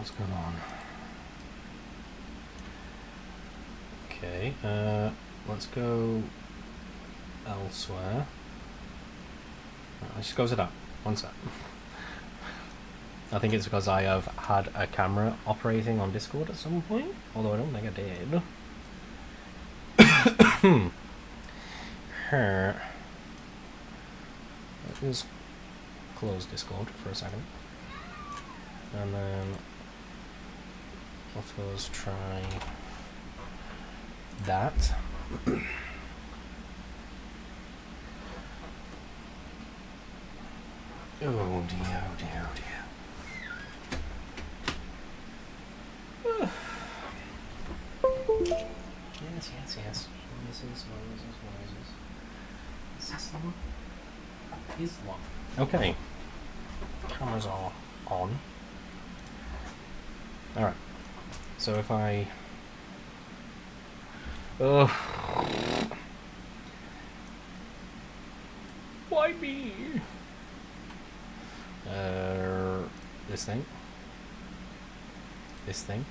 what's going on? Okay, let's go elsewhere. Let's just go to that. One sec. I think it's because I have had a camera operating on Discord at some point, although I don't think I did. Let's just close Discord for a second. And then let's try that. Oh dear, oh dear, oh dear. Yes. Noises. The system is locked. Okay. Cameras are on. Alright. So if I... Why me? This thing. This thing.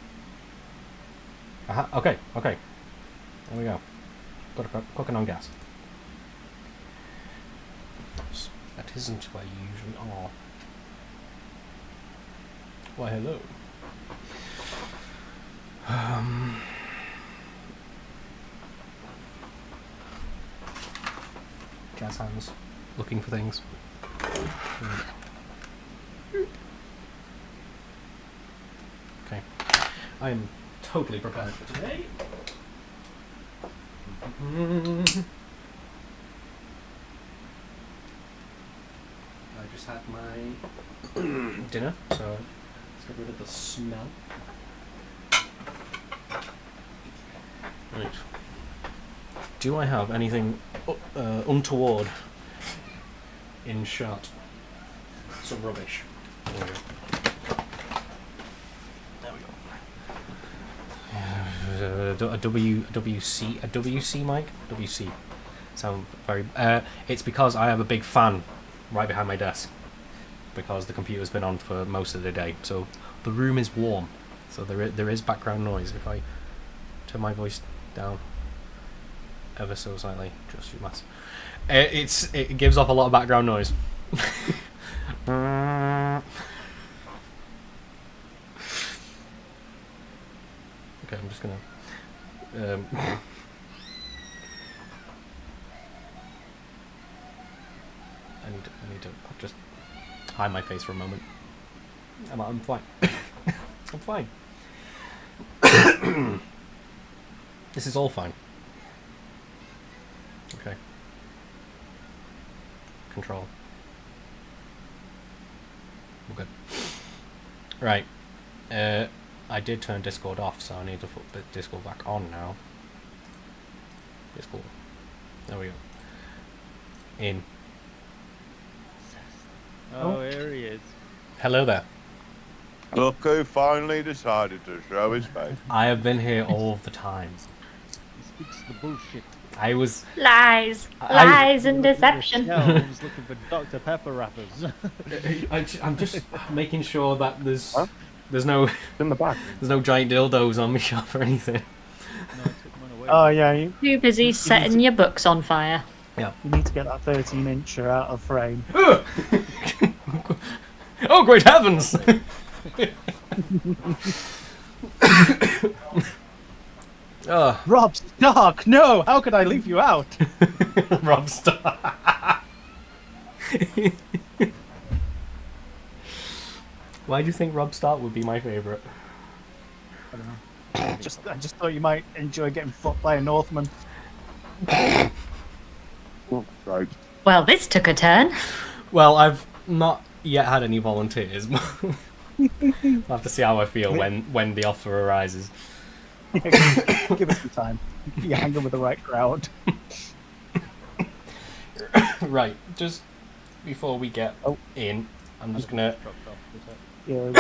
Aha, okay. There we go. Got it cooking on gas. That isn't where you usually are. Why, hello. Jazz hands. Looking for things. Okay. I am totally prepared for today. I just had my dinner, so let's get rid of the smell. Right. Do I have anything untoward in shot? Some rubbish. There we go. A WC mic? WC. Sound very... it's because I have a big fan right behind my desk. Because the computer's been on for most of the day. So the room is warm. So there is background noise. If I turn my voice down ever so slightly, just you must. It gives off a lot of background noise. Okay, I'm just gonna I need to just hide my face for a moment. I'm fine. I'm fine. This is all fine. Okay. Control. We're good. Right. I did turn Discord off, so I need to put the Discord back on now. Discord. There we go. In. Oh, here he is. Hello there. Look who finally decided to show his face. I have been here all the time. He speaks the bullshit. I was... Lies and deception. Shelves looking for Dr Pepper wrappers. I'm just making sure that there's... Huh? There's no... It's in the back. There's no giant dildos on my shelf or anything. No, I took mine away. Oh yeah, you Too busy setting your books on fire. need to get that 13-incher out of frame. Oh, great heavens! Rob Stark, no! How could I leave you out? Rob Stark. Why do you think Rob Stark would be my favourite? I don't know. I just thought you might enjoy getting fucked by a Northman. Oh, right. Well, this took a turn. Well, I've not yet had any volunteers. I'll have to see how I feel when the offer arises. Give us some time. You're hanging with the right crowd. Right, just before we get in, I'm just gonna... Yeah, we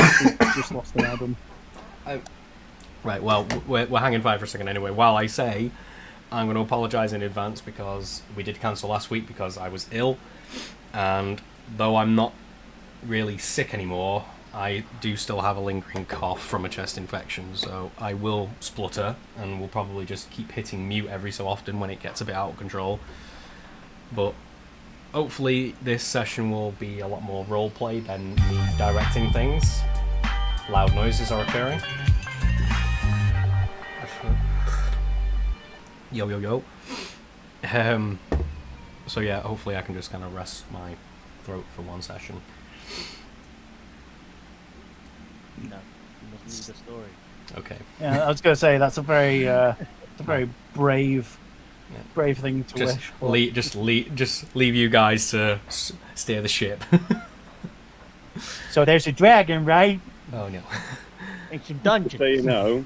just lost the album. Right, well, we're hanging fire for a second anyway. While I say, I'm going to apologise in advance because we did cancel last week because I was ill. And though I'm not really sick anymore, I do still have a lingering cough from a chest infection, so I will splutter and will probably just keep hitting mute every so often when it gets a bit out of control. But hopefully this session will be a lot more roleplay than me directing things. Loud noises are occurring. Yo yo yo. So yeah, hopefully I can just kind of rest my throat for one session. No, you must leave the story. Okay. Yeah, I was going to say that's a very brave, Yeah. brave thing to Just wish for. just leave you guys to steer the ship. So there's a dragon, right? Oh no. It's a dungeon. So you know,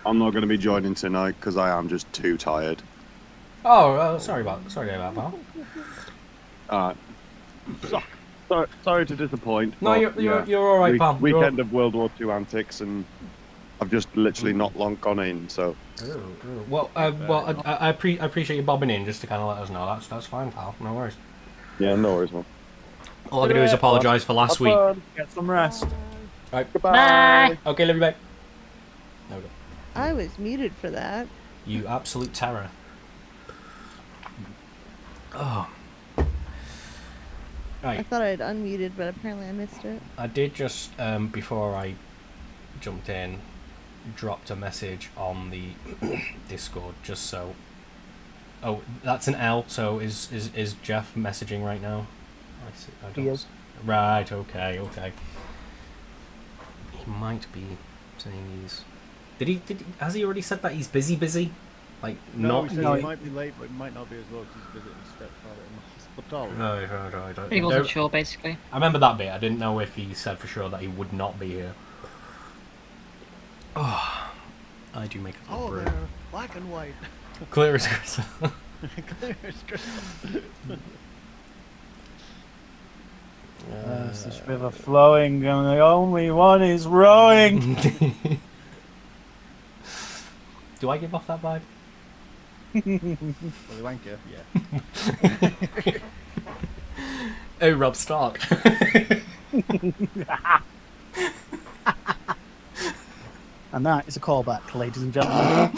I'm not going to be joining tonight because I am just too tired. Oh, sorry about that, pal. Sorry to disappoint. No, but, you're all right, pal. You're all- Weekend of World War II antics, and I've just literally not long gone in. So Well, I appreciate you bobbing in just to kind of let us know. That's fine, pal. No worries. yeah, no worries, man. All I can do is apologise for last week. Get some rest. Right. Bye. Okay, love you back. No, go. I was muted for that. You absolute terror. Oh. I Right. thought I had unmuted, but apparently I missed it. I did just before I jumped in, dropped a message on the Discord just so. Oh, that's an L. So is Jeff messaging right now? I see. I don't. He is. Right. Okay. He might be saying he's. Has he already said that he's busy? Like No, not. he said No, he he- might be late, but it might not be as well because he's visiting his stepfather in the hospital. Right. He wasn't sure, basically. I remember that bit. I didn't know if he said for sure that he would not be here. Oh, I do make a Oh, brew. they're black and white. Clear as crystal. Clear as crystal. There's this river flowing, and the only one is rowing. Do I give off that vibe? Well, the wanker, yeah. Oh, Rob Stark. And that is a callback, ladies and gentlemen.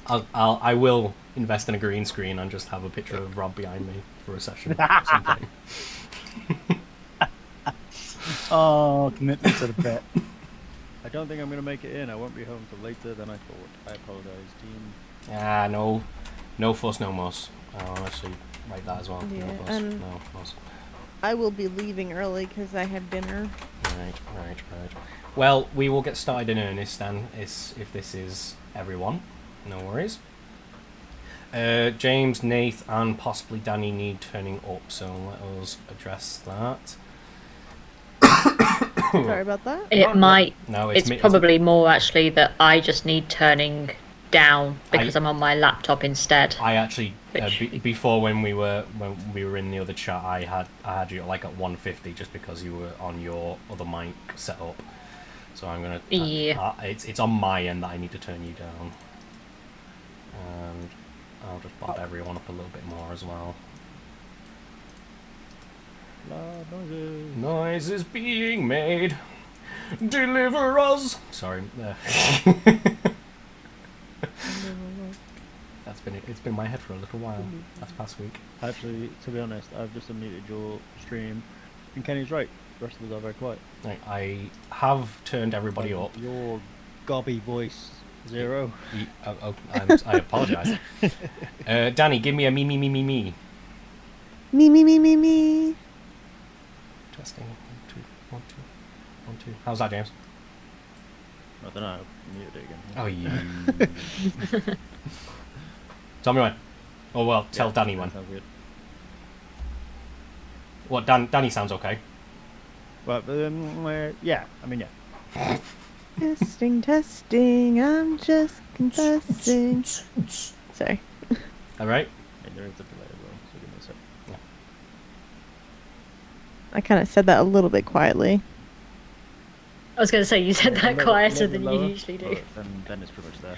I will invest in a green screen and just have a picture of Rob behind me for a session or something. Oh, commitment to the bit. I don't think I'm going to make it in. I won't be home till later than I thought. I apologise, team. Ah, no fuss, no muss. I'll actually write that as well. Yeah, no fuss, and- no fuss. I will be leaving early because I have dinner. Right. Well, we will get started in earnest then, if this is everyone. No worries. James, Nath, and possibly Danny need turning up, so let us address that. Sorry about that. It might. No, It's me- probably more actually that I just need turning down because I'm on my laptop instead. I actually Which- before when we were in the other chat, I had you like at 150 just because you were on your other mic setup. So I'm gonna. Yeah. It's on my end that I need to turn you down. And I'll just bump everyone up a little bit more as well. Loud noises. Noise is being made. Deliver us. Sorry. It's been in my head for a little while. That's past week. Actually, to be honest, I've just unmuted your stream. And Kenny's right. The rest of us are very quiet. Right, I have turned everybody up. Your gobby voice, zero. I apologise. Danny, give me a me. Me. Testing. 1, 2. How's that, James? I don't know. I muted it again. Oh, you. Tell me when. Oh well, tell Danny when. Sounds good. What? Danny sounds okay. But yeah. I mean, yeah. Testing. I'm just confessing. Sorry. All right. And there is a delay as well. So give me a sec. I kind of said that a little bit quietly. I was going to say you said that Maybe- quieter maybe than you lower, usually do. but then it's pretty much there.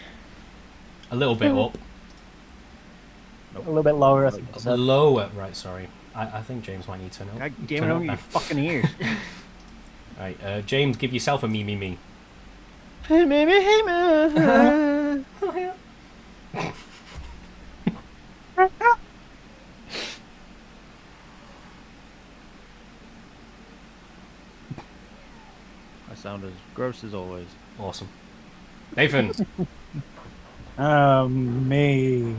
A little bit up. A little bit lower, I think. you said. Lower, right? Sorry, I think James might need to know. God damn turn it, up open your then. fucking ears. Right, James, give yourself a me. Hey, baby, hey, man. I sound as gross as always. Awesome. Nathan. Me.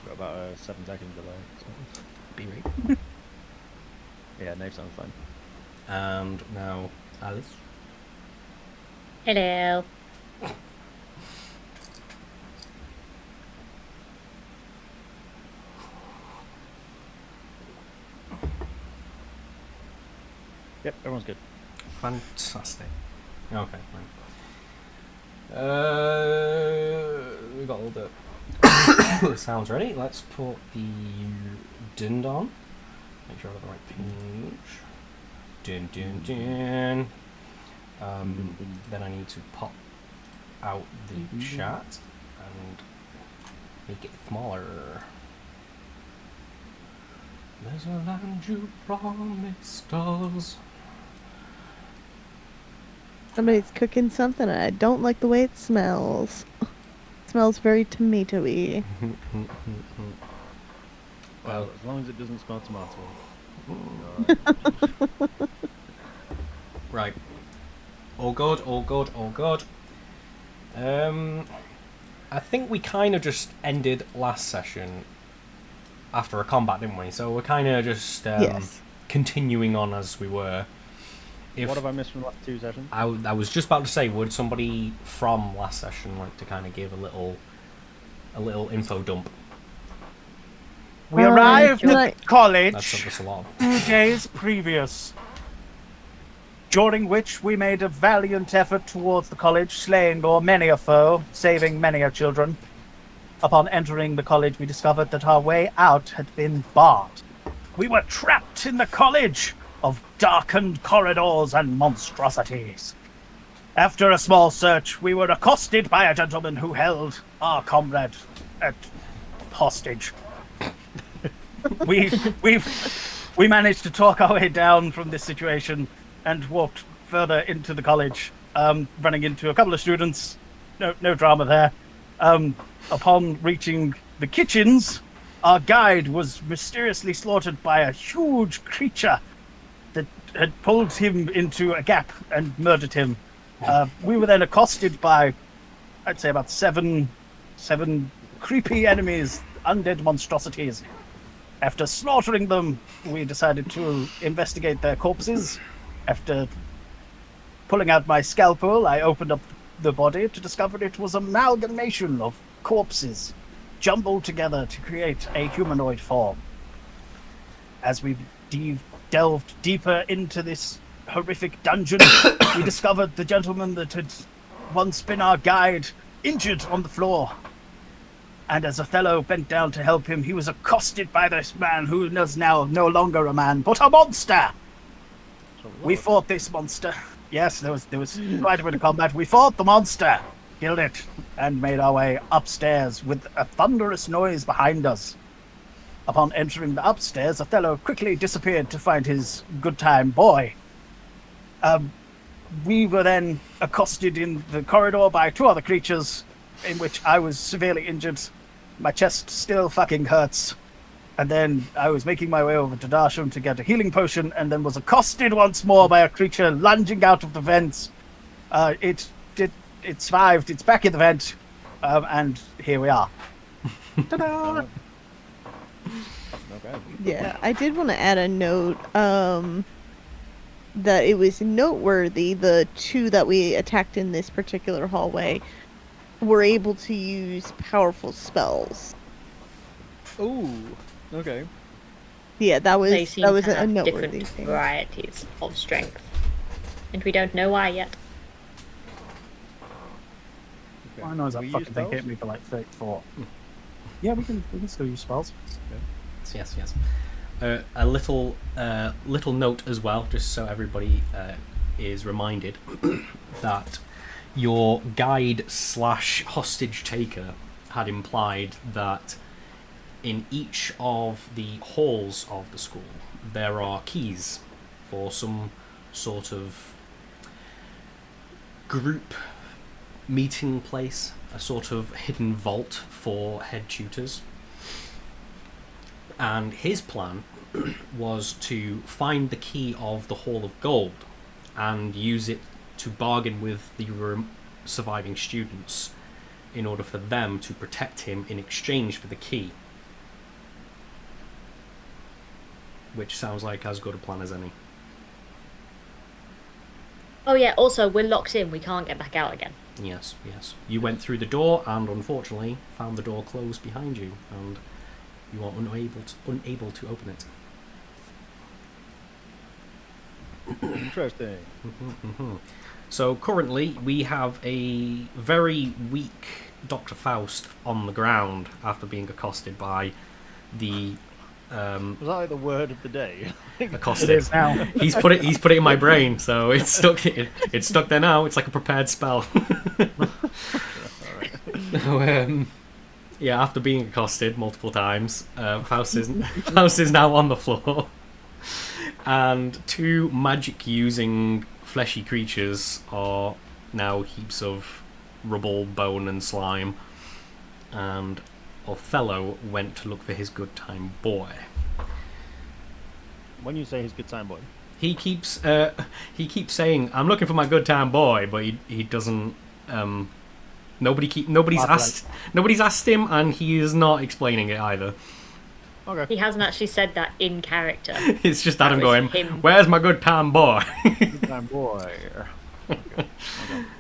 Got about a 7-second delay. So. Be right. Yeah, Nate sounds fine. And now Alice. Hello. Yep, everyone's good. Fantastic. Okay, right. We got all the sounds ready. Let's put the dind on. Make sure I got the right page. Din. Then I need to pop out the chat and make it smaller. There's a land you promised us. Somebody's cooking something and I don't like the way it smells. It smells very tomatoey. Well, as long as it doesn't smell tomato. Right. All good. I think we kind of just ended last session after a combat, didn't we? So we're kind of just Yes. continuing on as we were. What have I missed from the last 2 sessions? I was just about to say, would somebody from last session like to kind of give a little info dump? We arrived can I- at college That's a lot. 2 days previous, during which we made a valiant effort towards the college, slaying o'er many a foe, saving many a children. Upon entering the college, we discovered that our way out had been barred. We were trapped in the college of darkened corridors and monstrosities. After a small search, we were accosted by a gentleman who held our comrade at hostage. We managed to talk our way down from this situation and walked further into the college, running into a couple of students. No drama there. Upon reaching the kitchens, our guide was mysteriously slaughtered by a huge creature that had pulled him into a gap and murdered him. We were then accosted by, I'd say, about seven creepy enemies, undead monstrosities. After slaughtering them, we decided to investigate their corpses. After pulling out my scalpel, I opened up the body to discover it was an amalgamation of corpses jumbled together to create a humanoid form. As we delved deeper into this horrific dungeon, we discovered the gentleman that had once been our guide injured on the floor. And as Othello bent down to help him, he was accosted by this man who is now no longer a man, but a monster. We fought this monster. Yes, there was quite a bit of combat. We fought the monster, killed it, and made our way upstairs with a thunderous noise behind us. Upon entering the upstairs, Othello quickly disappeared to find his good time boy. We were then accosted in the corridor by 2 other creatures, in which I was severely injured. My chest still fucking hurts. And then I was making my way over to Darsham to get a healing potion, and then was accosted once more by a creature lunging out of the vents. It survived. It's back in the vent, and here we are. Ta-da! Okay. Yeah, I did want to add a note that it was noteworthy the 2 that we attacked in this particular hallway were able to use powerful spells. Ooh. Okay. Yeah, that They was seem that was to a have noteworthy different thing. varieties of strength. And we don't know why yet. Okay. All I know is that We use fucking thing spells? hit me for like 34. Yeah, we can still use spells. Yes. A little note as well, just so everybody is reminded that your guide slash hostage taker had implied that in each of the halls of the school there are keys for some sort of group meeting place, a sort of hidden vault for head tutors. And his plan was to find the key of the Hall of Gold and use it to bargain with the surviving students in order for them to protect him in exchange for the key. Which sounds like as good a plan as any. Oh yeah, also we're locked in, we can't get back out again. Yes, yes. You went through the door and unfortunately found the door closed behind you, and you are unable to open it. Interesting. So currently we have a very weak Dr. Faust on the ground after being accosted by the Was that like the word of the day? accosted. It is now. He's put it in my brain, so it's stuck. It's stuck there now. It's like a prepared spell. So, yeah, after being accosted multiple times, Faust is now on the floor, and two magic-using fleshy creatures are now heaps of rubble, bone, and slime. And Othello went to look for his good time boy. When you say his good time boy, He keeps saying, "I'm looking for my good time boy," but he doesn't. Nobody's asked him, and he is not explaining it either. okay. He hasn't actually said that in character. It's just That Adam was going, him. "Where's my good time boy?" Good time boy. Okay.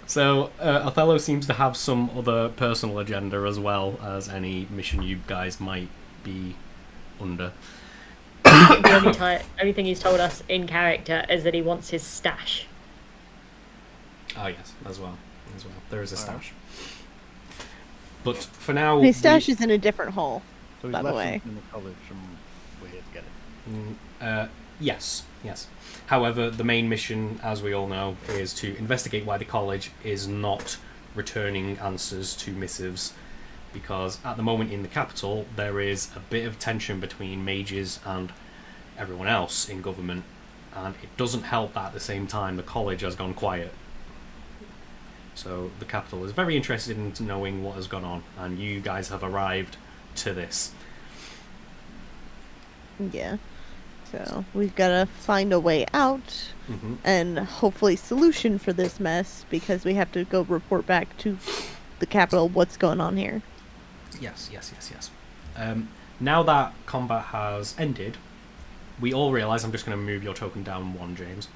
So Othello seems to have some other personal agenda as well as any mission you guys might be under. The only thing he's told us in character is that he wants his stash. Oh yes, as well. There is a stash. But for now, His stash is in a different hall. So he's By the left way. something in the college and we're here to get it. Yes. However, the main mission, as we all know, is to investigate why the college is not returning answers to missives, because at the moment in the capital there is a bit of tension between mages and everyone else in government, and it doesn't help that at the same time the college has gone quiet. So the capital is very interested in knowing what has gone on, and you guys have arrived to this. Yeah. So we've got to find a way out and hopefully solution for this mess, because we have to go report back to the capital what's going on here. Yes. Now that combat has ended, we all realise, I'm just going to move your token down one, James,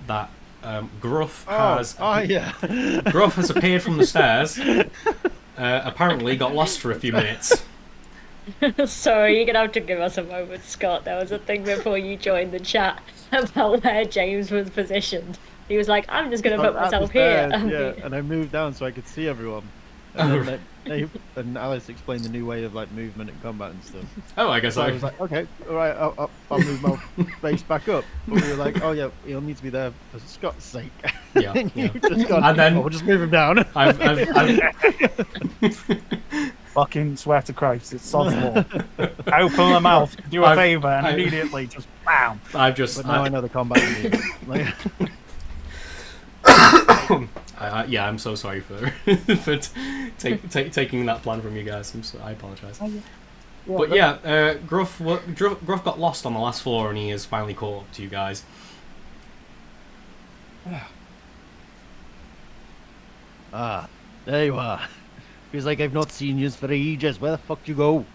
that Gruff Gruff has appeared from the stairs, apparently got lost for a few minutes. Sorry, you're gonna have to give us a moment, Scott. There was a thing before you joined the chat about where James was positioned. He was like, I'm just gonna put myself here. Yeah, and I moved down so I could see everyone. And then and Alice explained the new way of like movement and combat and stuff. Oh, I guess So I was like, okay, all right, I'll move my base back up. But we were like, oh yeah, he'll need to be there for Scott's sake. Yeah, And yeah. you've just gone, And then- we'll just move him down. I've Fucking swear to Christ, it's sod's law. Open the mouth, do a favour, and immediately just bam. just But now I know the combat needs. Like, yeah, I'm so sorry for taking that plan from you guys. I apologise. But yeah, Gruff got lost on the last floor, and he has finally caught up to you guys. there you are. Feels like I've not seen you for ages. Where the fuck do you go?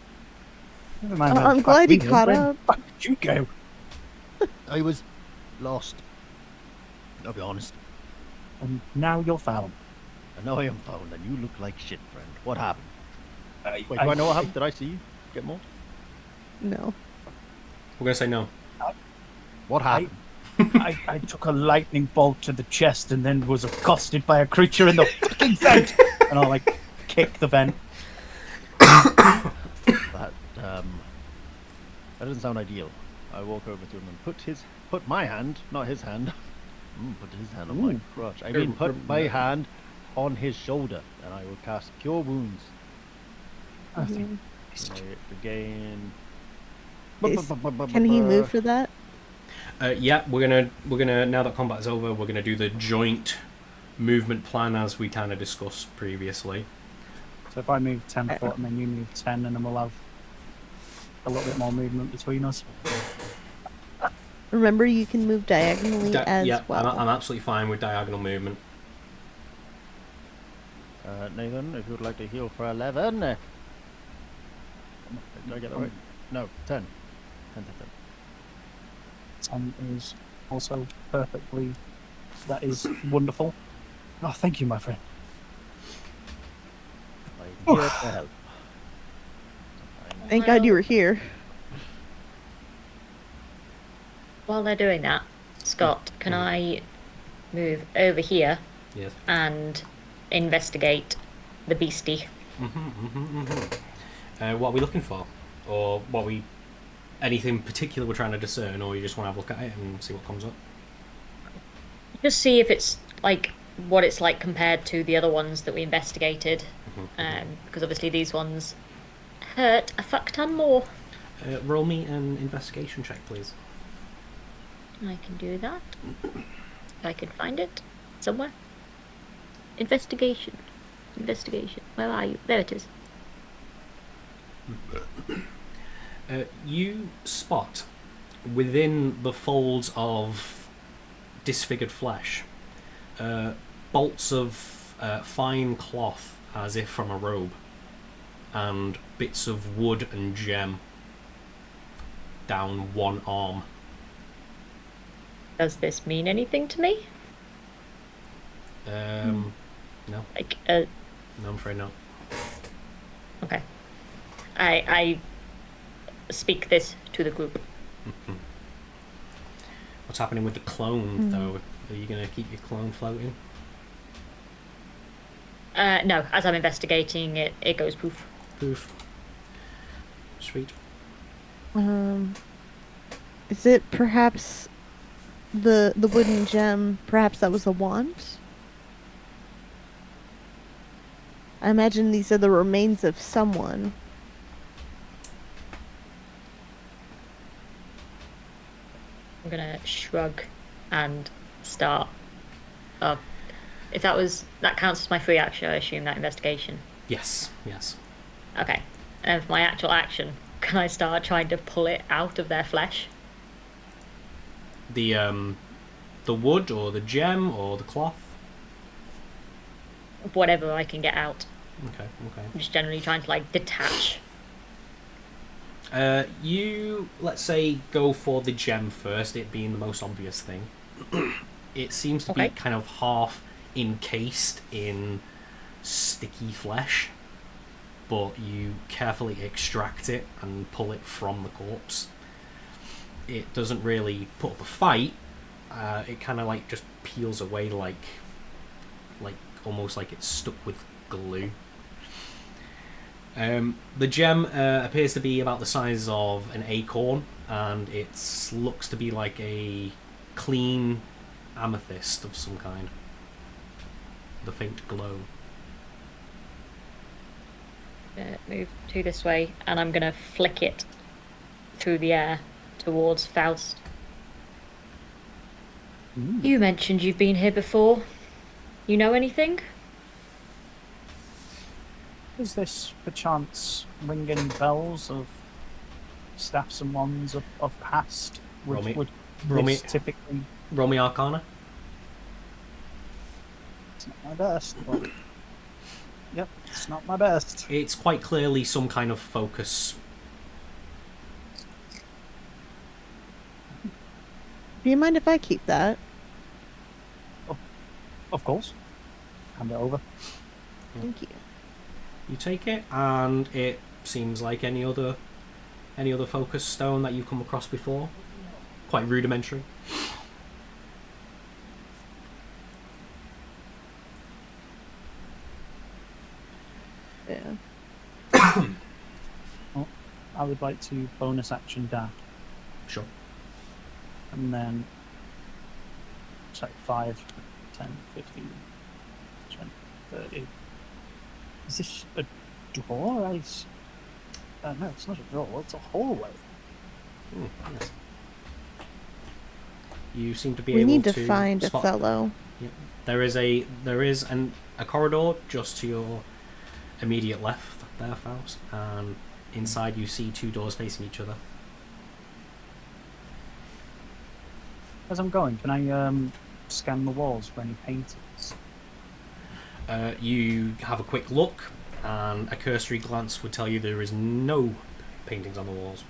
Never mind that I'm fuck glad he me, caught where up. the fuck did you go? I was lost. I'll be honest. And now you're found. And now I am found, and you look like shit, friend. What happened? I- Wait, do I know what happened? Did I see you get more? No. We're gonna say no. What happened? I took a lightning bolt to the chest and then was accosted by a creature in the fucking vent. And I like kick the vent. That doesn't sound ideal. I walk over to him and put my hand, not his hand. Put his hand on my crotch. I mean, put my hand on his shoulder, and I will cast Cure Wounds. I think Mhm. Regain. Can he move for that? Yeah, we're gonna now that combat's over, we're gonna do the joint movement plan as we kind of discussed previously. so. If I move 10 foot and then you move 10, and then we'll have a little bit more movement between us. Remember, you can move diagonally as Yeah, well. I'm absolutely fine with diagonal movement. Nathan, if you would like to heal for 11. Did I get that right? No, 10. 10, 10, 10. 10 is also perfectly. That is wonderful. Oh, thank you, my friend. I'm here to help. Thank God you were here. While they're doing that, Scott, can I move over here Yes. and investigate the beastie? What are we looking for, or what we? Anything particular we're trying to discern, or you just want to have a look at it and see what comes up? Just see if it's like what it's like compared to the other ones that we investigated, because obviously these ones hurt a fuck ton more. Roll me an investigation check, please. I can do that. If I can find it somewhere. Investigation. Where are you? There it is. You spot within the folds of disfigured flesh bolts of fine cloth as if from a robe, and bits of wood and gem down one arm. Does this mean anything to me? No, Like, no, I'm afraid not. okay. I speak this to the group. What's happening with the clone, though? Are you going to keep your clone floating? No, as I'm investigating it, it goes poof. Poof. Sweet. Is it perhaps the wooden gem? Perhaps that was a wand? I imagine these are the remains of someone. I'm gonna shrug and start. If that counts as my free action, I assume that investigation. Yes, yes. Okay. And for my actual action, can I start trying to pull it out of their flesh? The wood or the gem or the cloth? Whatever I can get out. Okay. I'm just generally trying to like detach. You, let's say, go for the gem first, it being the most obvious thing. It seems to be Okay. kind of half encased in sticky flesh, but you carefully extract it and pull it from the corpse. It doesn't really put up a fight. It kind of like just peels away like almost like it's stuck with glue. The gem appears to be about the size of an acorn, and it looks to be like a clean amethyst of some kind. The faint glow. Move to this way, and I'm gonna flick it through the air towards Faust. You mentioned you've been here before. You know anything? Is this perchance ringing bells of staffs and wands of past? Roll me- Would roll me- this typically? Roll me Arcana. It's not my best. But... Yep, it's not my best. It's quite clearly some kind of focus. Do you mind if I keep that? Of course. Hand it over. Thank you. You take it, and it seems like any other focus stone that you've come across before. Quite rudimentary. Yeah. I would like to bonus action dash, Sure. and then it's like 5, 10, 15, 20, Is this a door? No, it's not a door. It's a hallway. Yes. You seem to be We able need to to find spot. Othello. Yep. There is a corridor just to your immediate left there, Faust, and inside you see two doors facing each other. As I'm going, can I scan the walls for any paintings? You have a quick look, and a cursory glance would tell you there is no paintings on the walls.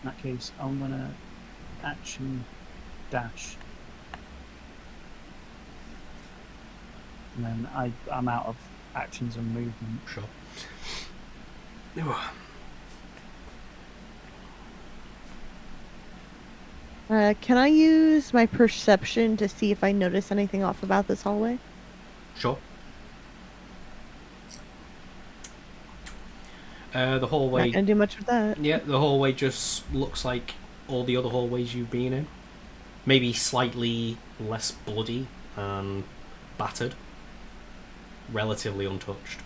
In that case, I'm gonna action dash. And then I'm out of actions and movement. Sure. Can I use my perception to see if I notice anything off about this hallway? Sure. The hallway. Not gonna do much with that. Yeah, the hallway just looks like all the other hallways you've been in. Maybe slightly less bloody and battered. Relatively untouched.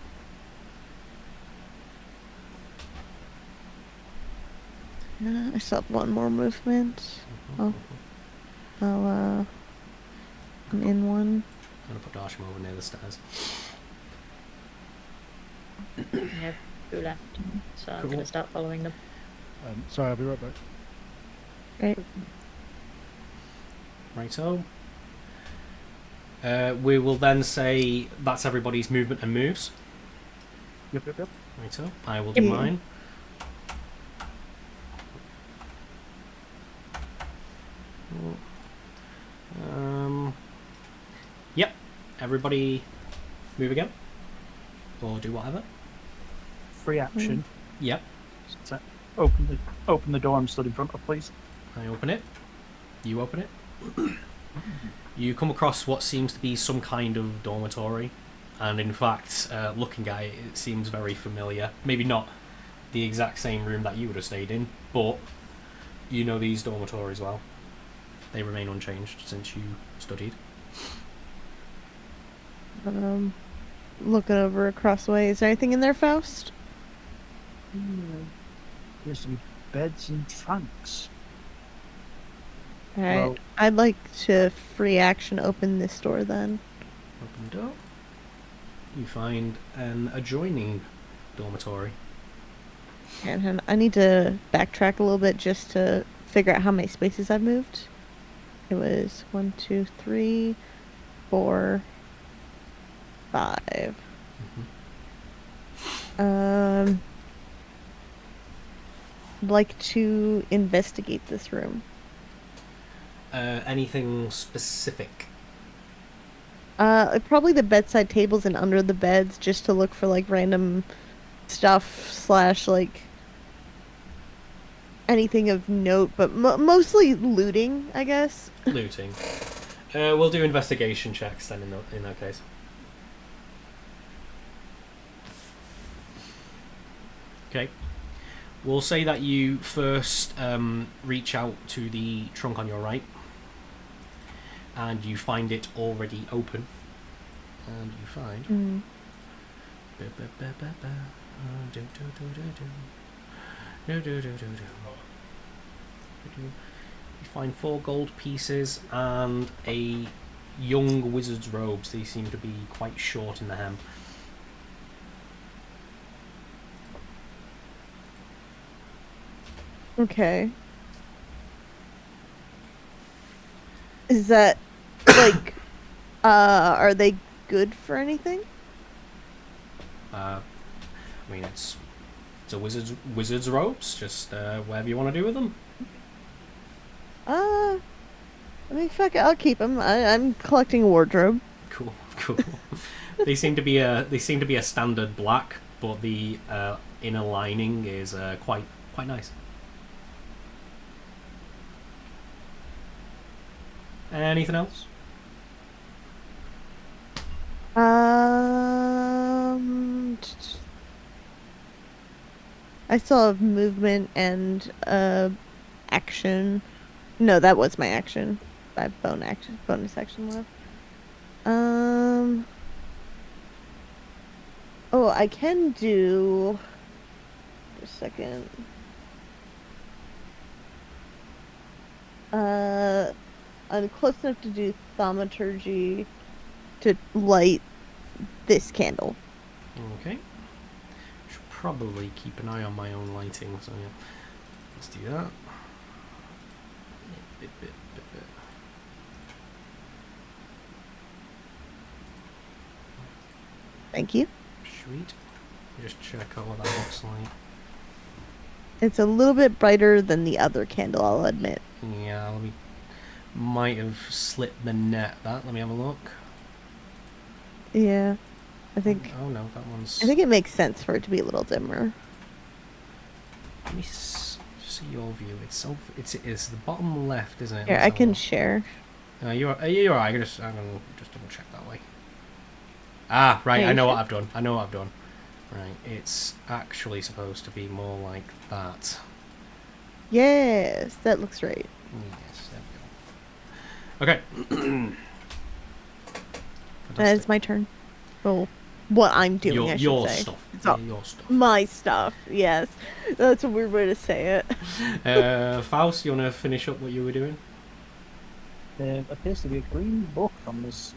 I still have one more movement. Oh. I'm in one. I'm gonna put Darsham over near the stairs. Yeah, who left? So I'm Cool. going to start following them. Sorry, I'll be right back. Right. Righto. We will then say that's everybody's movement and moves. Yep. Righto. I will do Yep. mine. Yep. Everybody move again. Or do whatever. Free action. Yep. So open the door I'm stood in front of, please. I open it. You open it. You come across what seems to be some kind of dormitory. And in fact, looking at it, it seems very familiar. Maybe not the exact same room that you would have stayed in, but you know these dormitories well. They remain unchanged since you studied. Looking over across the way. Is there anything in there, Faust? There's some beds and trunks. Alright. Well- I'd like to free action open this door then. Open the door. You find an adjoining dormitory. And I need to backtrack a little bit just to figure out how many spaces I've moved. It was 1, 2, 3, 4, 5. I'd like to investigate this room. Anything specific? Probably the bedside tables and under the beds, just to look for like random stuff / like anything of note, but mostly looting, I guess. Looting. We'll do investigation checks then in that case. Okay. We'll say that you first reach out to the trunk on your right, and you find it already open. And you find. You find 4 gold pieces and a young wizard's robes. They seem to be quite short in the hem. Okay. Is that like are they good for anything? I mean, it's a wizard's robes. Just whatever you want to do with them. I mean, fuck it, I'll keep them. I'm collecting a wardrobe. Cool. They seem to be a standard black, but the inner lining is quite nice. Anything else? I still have movement and action. No, that was my action. I have bonus action left. Oh, I can do. Just a second. I'm close enough to do thaumaturgy to light this candle. Okay. Should probably keep an eye on my own lighting, so yeah. Let's do that. Bit. Thank you. Sweet. Just check out what that looks like. It's a little bit brighter than the other candle, I'll admit. Yeah, let me. Might have slipped the net. Let me have a look. Yeah, I think. Oh no, that one's. I think it makes sense for it to be a little dimmer. Let me see your view. It's the bottom left, isn't it? Here, Let's I have a can look. share. You're alright. I'm gonna just double check that way. Ah, right. Yeah, I you know what should. I've done. Right. It's actually supposed to be more like that. Yes, that looks right. Yes. There we go. Okay. That is my turn. Well, what I'm doing, I should your say. stuff. It's Yeah, not your stuff. my stuff. Yes, that's a weird way to say it. Faust, you want to finish up what you were doing? There appears to be a green book on this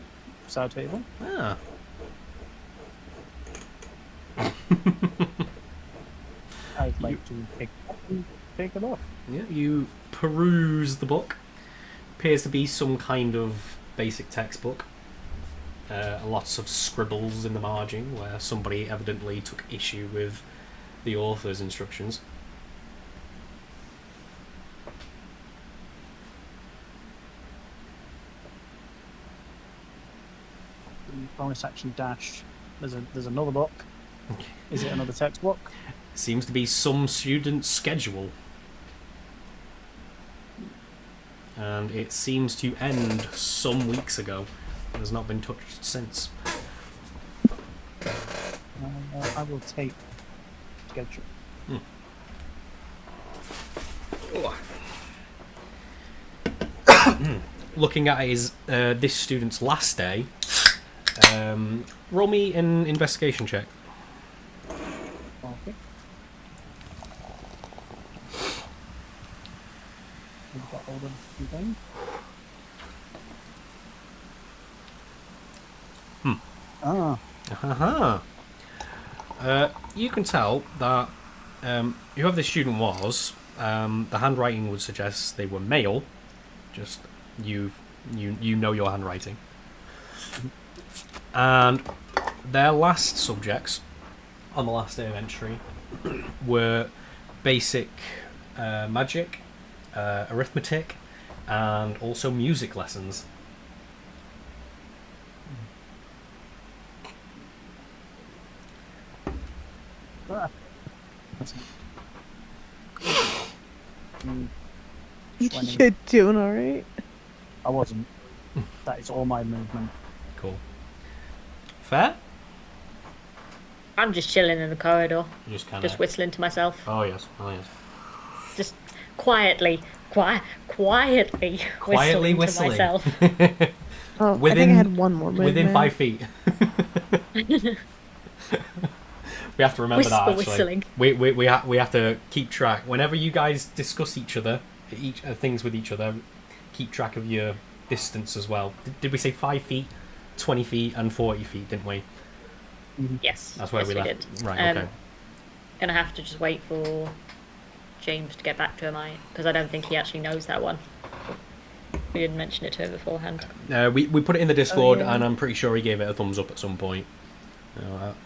side table. Ah. I'd like to pick it up. Yeah, you peruse the book. Appears to be some kind of basic textbook. Lots of scribbles in the margin where somebody evidently took issue with the author's instructions. Bonus action dash. There's another book. Is it another textbook? Seems to be some student's schedule. And it seems to end some weeks ago. It has not been touched since. I will take schedule. Looking at his this student's last day, roll me an investigation check. Okay. We've got hold of the thing. Haha. You can tell that whoever the student was, the handwriting would suggest they were male. Just you know your handwriting. And their last subjects on the last day of entry were basic magic, arithmetic, and also music lessons. You're doing all right. I wasn't. That is all my movement. Cool. Fair? I'm just chilling in the corridor, You just kind just of. whistling to myself, Oh yes. Oh yes. just quietly Quietly whistling to myself. Oh, I Within- think I had one more movement. Within 5 feet. We have to remember that Whisper actually. whistling. We have to keep track. Whenever you guys discuss things with each other, keep track of your distance as well. Did we say 5 feet, 20 feet, and 40 feet? Didn't we? Yes, That's where yes, we left. did. Right. Okay. Gonna have to just wait for James to get back to him, because I don't think he actually knows that one. We didn't mention it to him beforehand. We put it in the Discord, yeah. and I'm pretty sure he gave it a thumbs up at some point.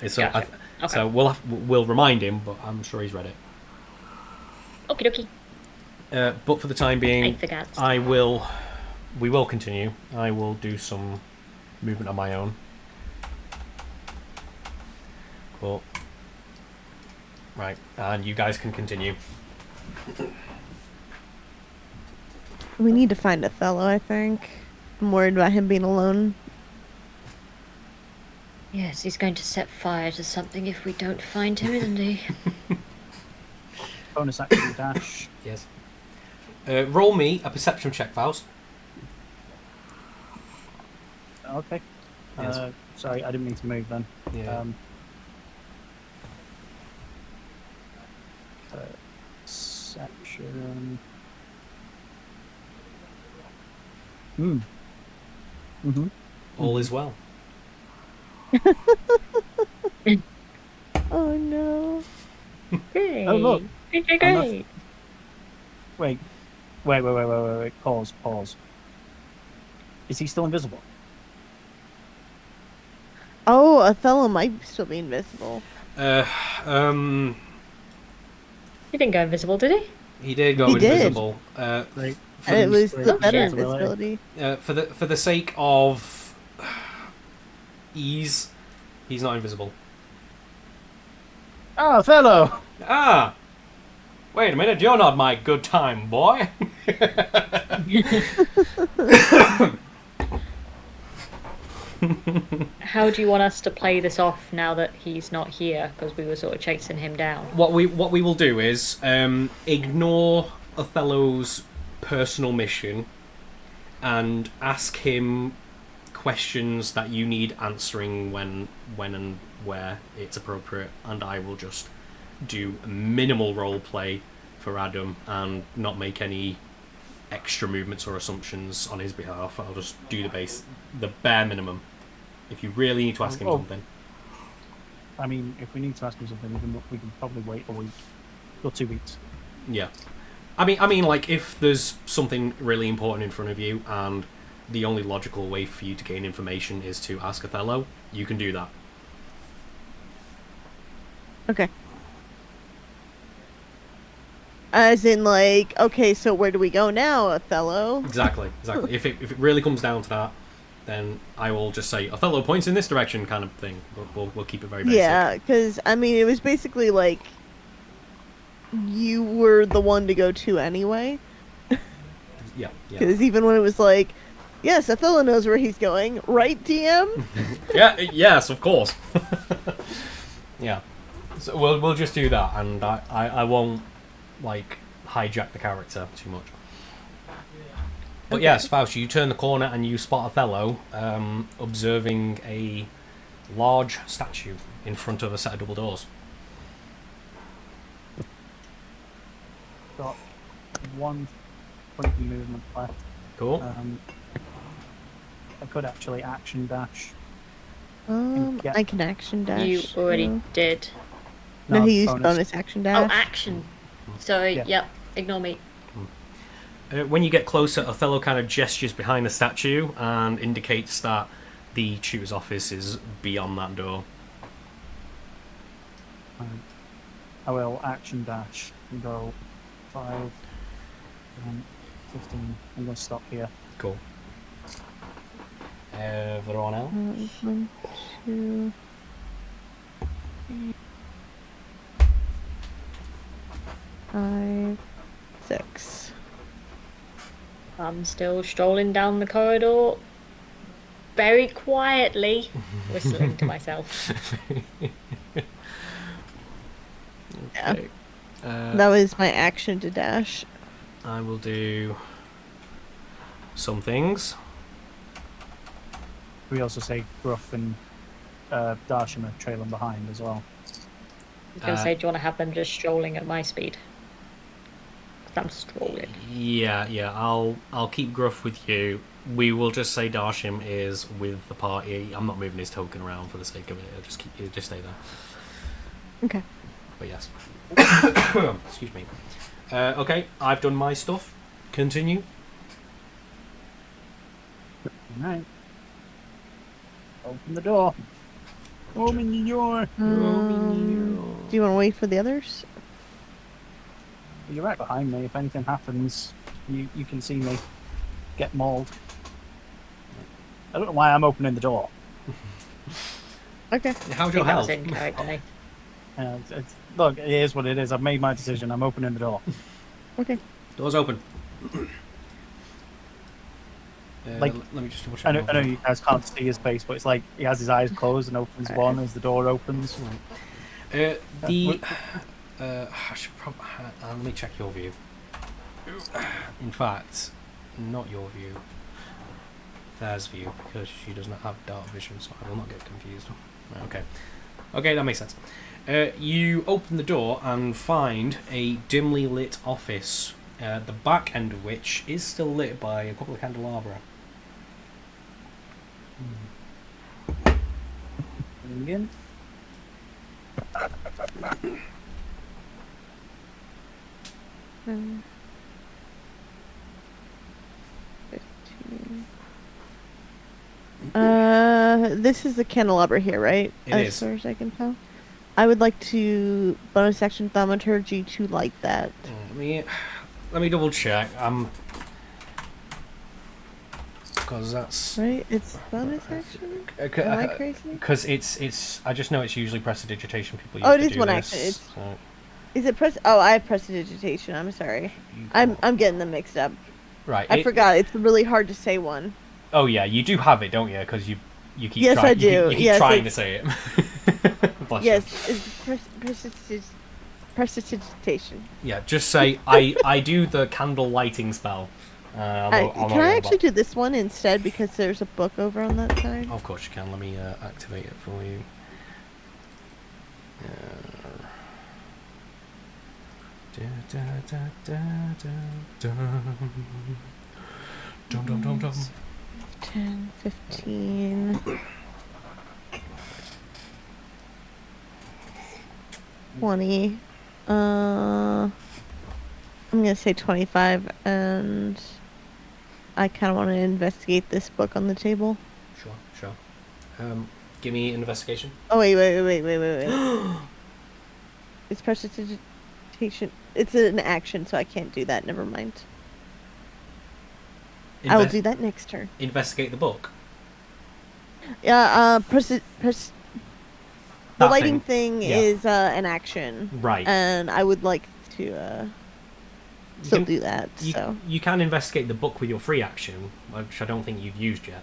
Gotcha. Okay. So we'll remind him, but I'm sure he's read it. Okie dokie. But for the time I being, forgot. we will continue. I will do some movement on my own. But right, and you guys can continue. We need to find Othello, I think. I'm worried about him being alone. Yes, he's going to set fire to something if we don't find him, isn't he? Bonus action dash. Yes. Roll me a perception check, Faust. Okay. Yes. Sorry, I didn't mean to move then. Yeah. Section. Mm-hmm. All is well. Oh no. Great. Oh, look. Great. Wait. Pause. Is he still invisible? Oh, Othello might still be invisible. Um, He didn't go invisible, did he? he did go He did. invisible. Great. And it was the Great better invisibility. invisibility. For the sake of ease, he's not invisible. Ah, Othello! Ah, wait a minute, you're not my good time boy. How do you want us to play this off now that he's not here? Because we were sort of chasing him down. What we will do is ignore Othello's personal mission and ask him questions that you need answering when and where it's appropriate, and I will just do minimal role play for Adam and not make any extra movements or assumptions on his behalf. I'll just do the bare minimum. If you really need to ask him something. I mean, if we need to ask him something, we can probably wait a week or 2 weeks. Yeah. I mean, like, if there's something really important in front of you and the only logical way for you to gain information is to ask Othello, you can do that. Okay. As in, like, okay, so where do we go now, Othello? Exactly. If it really comes down to that, then I will just say, Othello points in this direction kind of thing. We'll keep it very basic. Yeah, because, I mean, it was basically like you were the one to go to anyway. Yeah. Because even when it was like, yes, Othello knows where he's going, right, DM? Yes, of course. Yeah. So we'll just do that, and I won't, like, hijack the character too much. But Okay. yes, Faust, you turn the corner and you spot Othello observing a large statue in front of a set of double doors. Got 1 point movement left. Cool. I could actually action dash. Yeah. I can action dash. You already so- did. No, he used bonus action dash. Oh, action. Sorry, Yeah. yep. Ignore me. When you get closer, Othello kind of gestures behind the statue and indicates that the tutor's office is beyond that door. I will action dash and go 5, 15. I'm going to stop here. Cool. Everyone else? 1, 2, 5, 6. I'm still strolling down the corridor, very quietly, whistling to myself. Okay. That was my action to dash. I will do some things. We also say Gruff and Darsham are trailing behind as well. I was going to say, do you want to have them just strolling at my speed? 'Cause I'm strolling. Yeah. I'll keep Gruff with you. We will just say Darsham is with the party. I'm not moving his token around for the sake of it. I'll just stay there. Okay. But yes. Excuse me. Okay, I've done my stuff. Continue. Alright. Open the door. Open the door. Do you want to wait for the others? You're right behind me. If anything happens, you can see me get mauled. I don't know why I'm opening the door. Okay. How's I your think that was health? in character, Nathan. Look, it is what it is. I've made my decision. I'm opening the door. Okay. Door's open. Like, let me just double check. I know you guys can't see his face, but it's like he has his eyes closed and opens one as the door opens. I should probably let me check your view. In fact, not your view. Claire's view because she does not have dark vision, so I will not get confused. Okay. Okay, that makes sense. You open the door and find a dimly lit office, the back end of which is still lit by a couple of candelabra. Going in. Um, 15. This is the candelabra here, right? It as is. far as I can tell. I would like to bonus action thaumaturgy to light that. Let me double check. Because that's Right? It's bonus action? Am I crazy? because it's. I just know it's usually prestidigitation people use Oh, it to is do one this, action. It's- so Is it press? Oh, I have prestidigitation. I'm sorry. you I'm can't- getting them mixed up. right. I forgot. It's really hard to say one. Oh yeah, you do have it, don't you? Because you keep Yes, trying. I do. You keep Yes, trying to it's- say it. Bless you. Yes, it's prestidigitation. Yeah, just say I do the candle lighting spell. I'll know Can I what actually about. do this one instead because there's a book over on that side? Of course you can. Let me activate it for you. Da, da, da, da, da, dum. Dum, dum, dum, dum. 10, 15. 20. I'm gonna say 25, and I kind of want to investigate this book on the table. Sure. Give me an investigation. Oh wait. It's prestidigitation. It's an action, so I can't do that. Never mind. I will do that next turn. Investigate the book. Yeah. The That lighting thing yeah. is an action, Right. and I would like to You still can- do that. You, So. you can investigate the book with your free action, which I don't think you've used yet.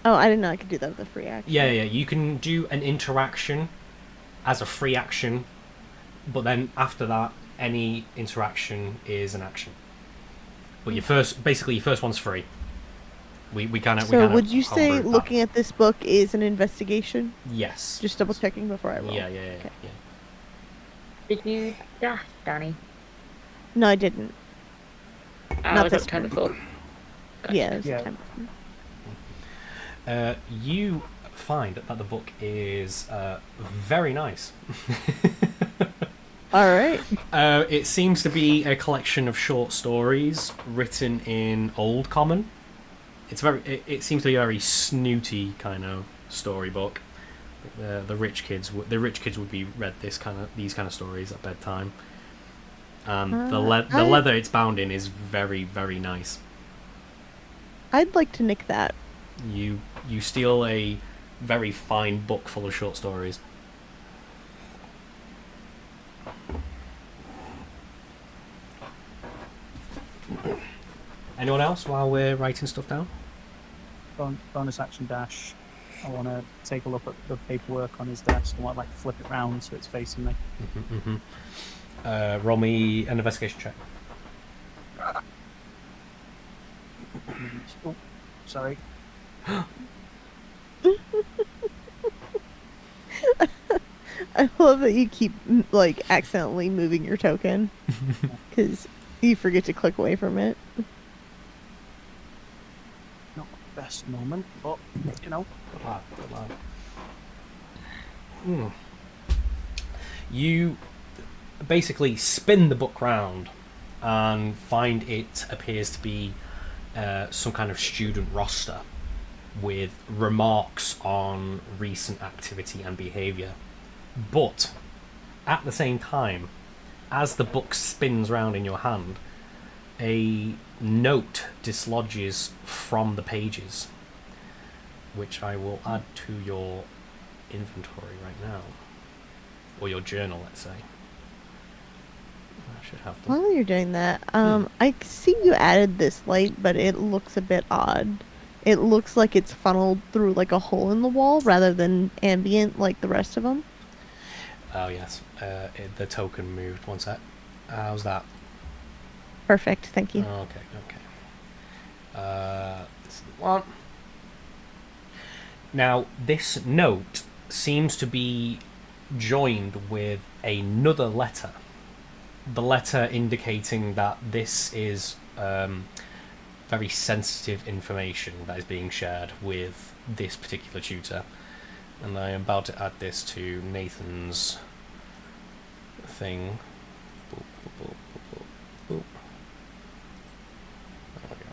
Oh, I didn't know I could do that with a free action. Yeah. You can do an interaction as a free action, but then after that, any interaction is an action. But your first one's free. We kind of. So would you say looking at this book is an investigation? Yes. Just double checking before I roll. Yeah. Okay. Did you dash, Danny? No, I didn't. Oh, Not was this that time turn. before? Yeah. It was Yeah. time. You find that the book is very nice. All right. It seems to be a collection of short stories written in Old Common. It seems to be a very snooty kind of storybook. The rich kids would be read these kind of stories at bedtime. And the leather it's bound in is very, very nice. I'd like to nick that. You steal a very fine book full of short stories. Anyone else while we're writing stuff down? Bonus action dash. I want to take a look at the paperwork on his desk. I want to flip it round so it's facing me. Roll me an investigation check. Oh, sorry. I love that you keep accidentally moving your token because you forget to click away from it. Not the best moment, but Good lad. You basically spin the book round and find it appears to be some kind of student roster with remarks on recent activity and behaviour. But at the same time, as the book spins round in your hand, a note dislodges from the pages, which I will add to your inventory right now. Or your journal, let's say. I should have them. While you're doing that, I see you added this light, but it looks a bit odd. It looks like it's funneled through a hole in the wall rather than ambient like the rest of them. Oh, yes. The token moved. One sec. How's that? Perfect, thank you. Okay. This is the one. Now, this note seems to be joined with another letter. The letter indicating that this is very sensitive information that is being shared with this particular tutor. And I am about to add this to Nathan's thing. Boop, boop, boop, boop, boop, boop. There we go.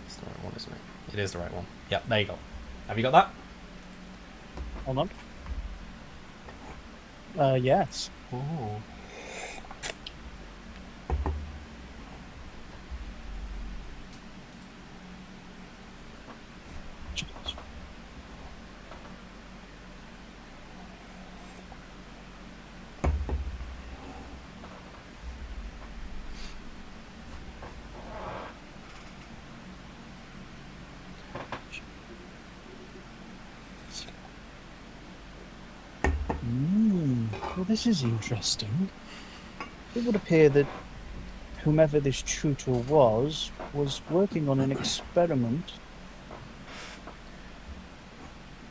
It's the right one, isn't it? It is the right one. Yep, there you go. Have you got that? Hold on. Yes. Ooh. Well, this is interesting. It would appear that whomever this tutor was working on an experiment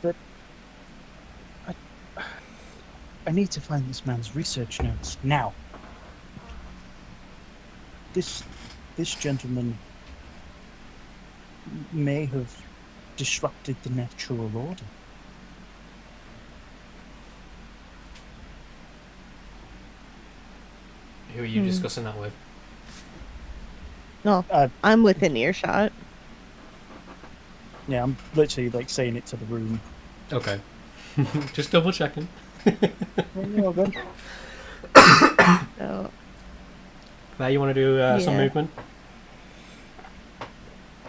that I need to find this man's research notes now. This gentleman may have disrupted the natural order. Who are you discussing that with? No, I'm within earshot. Yeah, I'm literally like saying it to the room. Okay. Just double checking. Oh, good. So, There, you want to do some Yeah. movement?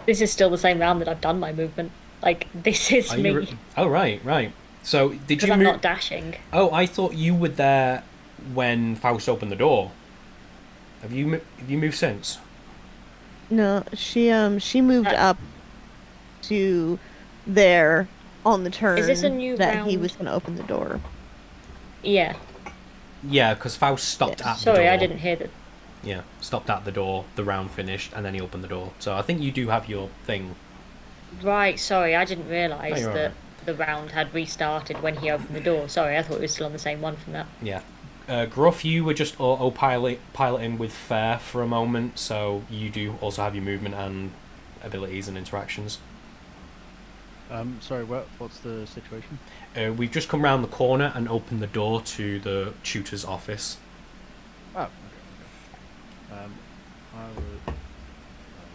This is still the same round that I've done my movement. Like, this is Are me. you oh, right, right. So, did Because you I'm move? not dashing. Oh, I thought you were there when Faust opened the door. Have you moved since? no, she moved up to there on the turn Is this a new that he round? was going to open the door. Yeah. Yeah, because Faust stopped Yeah. at the door. Sorry, I didn't hear that. Yeah, stopped at the door. The round finished, and then he opened the door. So I think you do have your thing. Right, sorry, I didn't realise No, you're that alright. the round had restarted when he opened the door. Sorry, I thought it was still on the same one from that. Yeah. Gruff, you were just piloting with Fair for a moment, so you do also have your movement and abilities and interactions. Sorry, what's the situation? We've just come round the corner and opened the door to the tutor's office. Oh, okay. I would. Wait, sorry,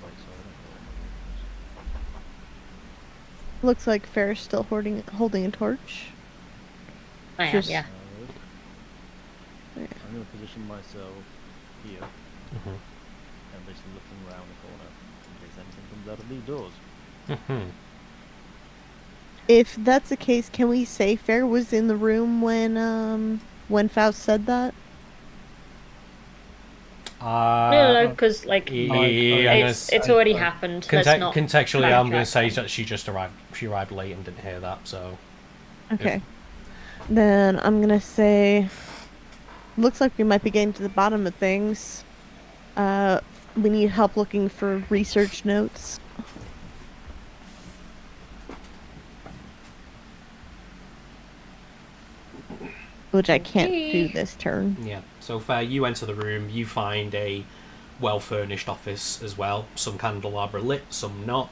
I don't know what Looks like Fair's still holding a torch. I am, Just- yeah. I'm going to position myself here Mm-hmm. and basically looking around the corner in case anything comes out of these doors. Mm-hmm. If that's the case, can we say Fair was in the room when Faust said that? No, because, like, it's already happened. Let's not contextually, I'm going to backtrack. say that she just arrived. She arrived late and didn't hear that. So Okay. Then I'm gonna say, looks like we might be getting to the bottom of things. We need help looking for research notes. Which I can't do Okay. this turn. yeah. So Fair, you enter the room. You find a well-furnished office as well. Some candelabra lit, some not.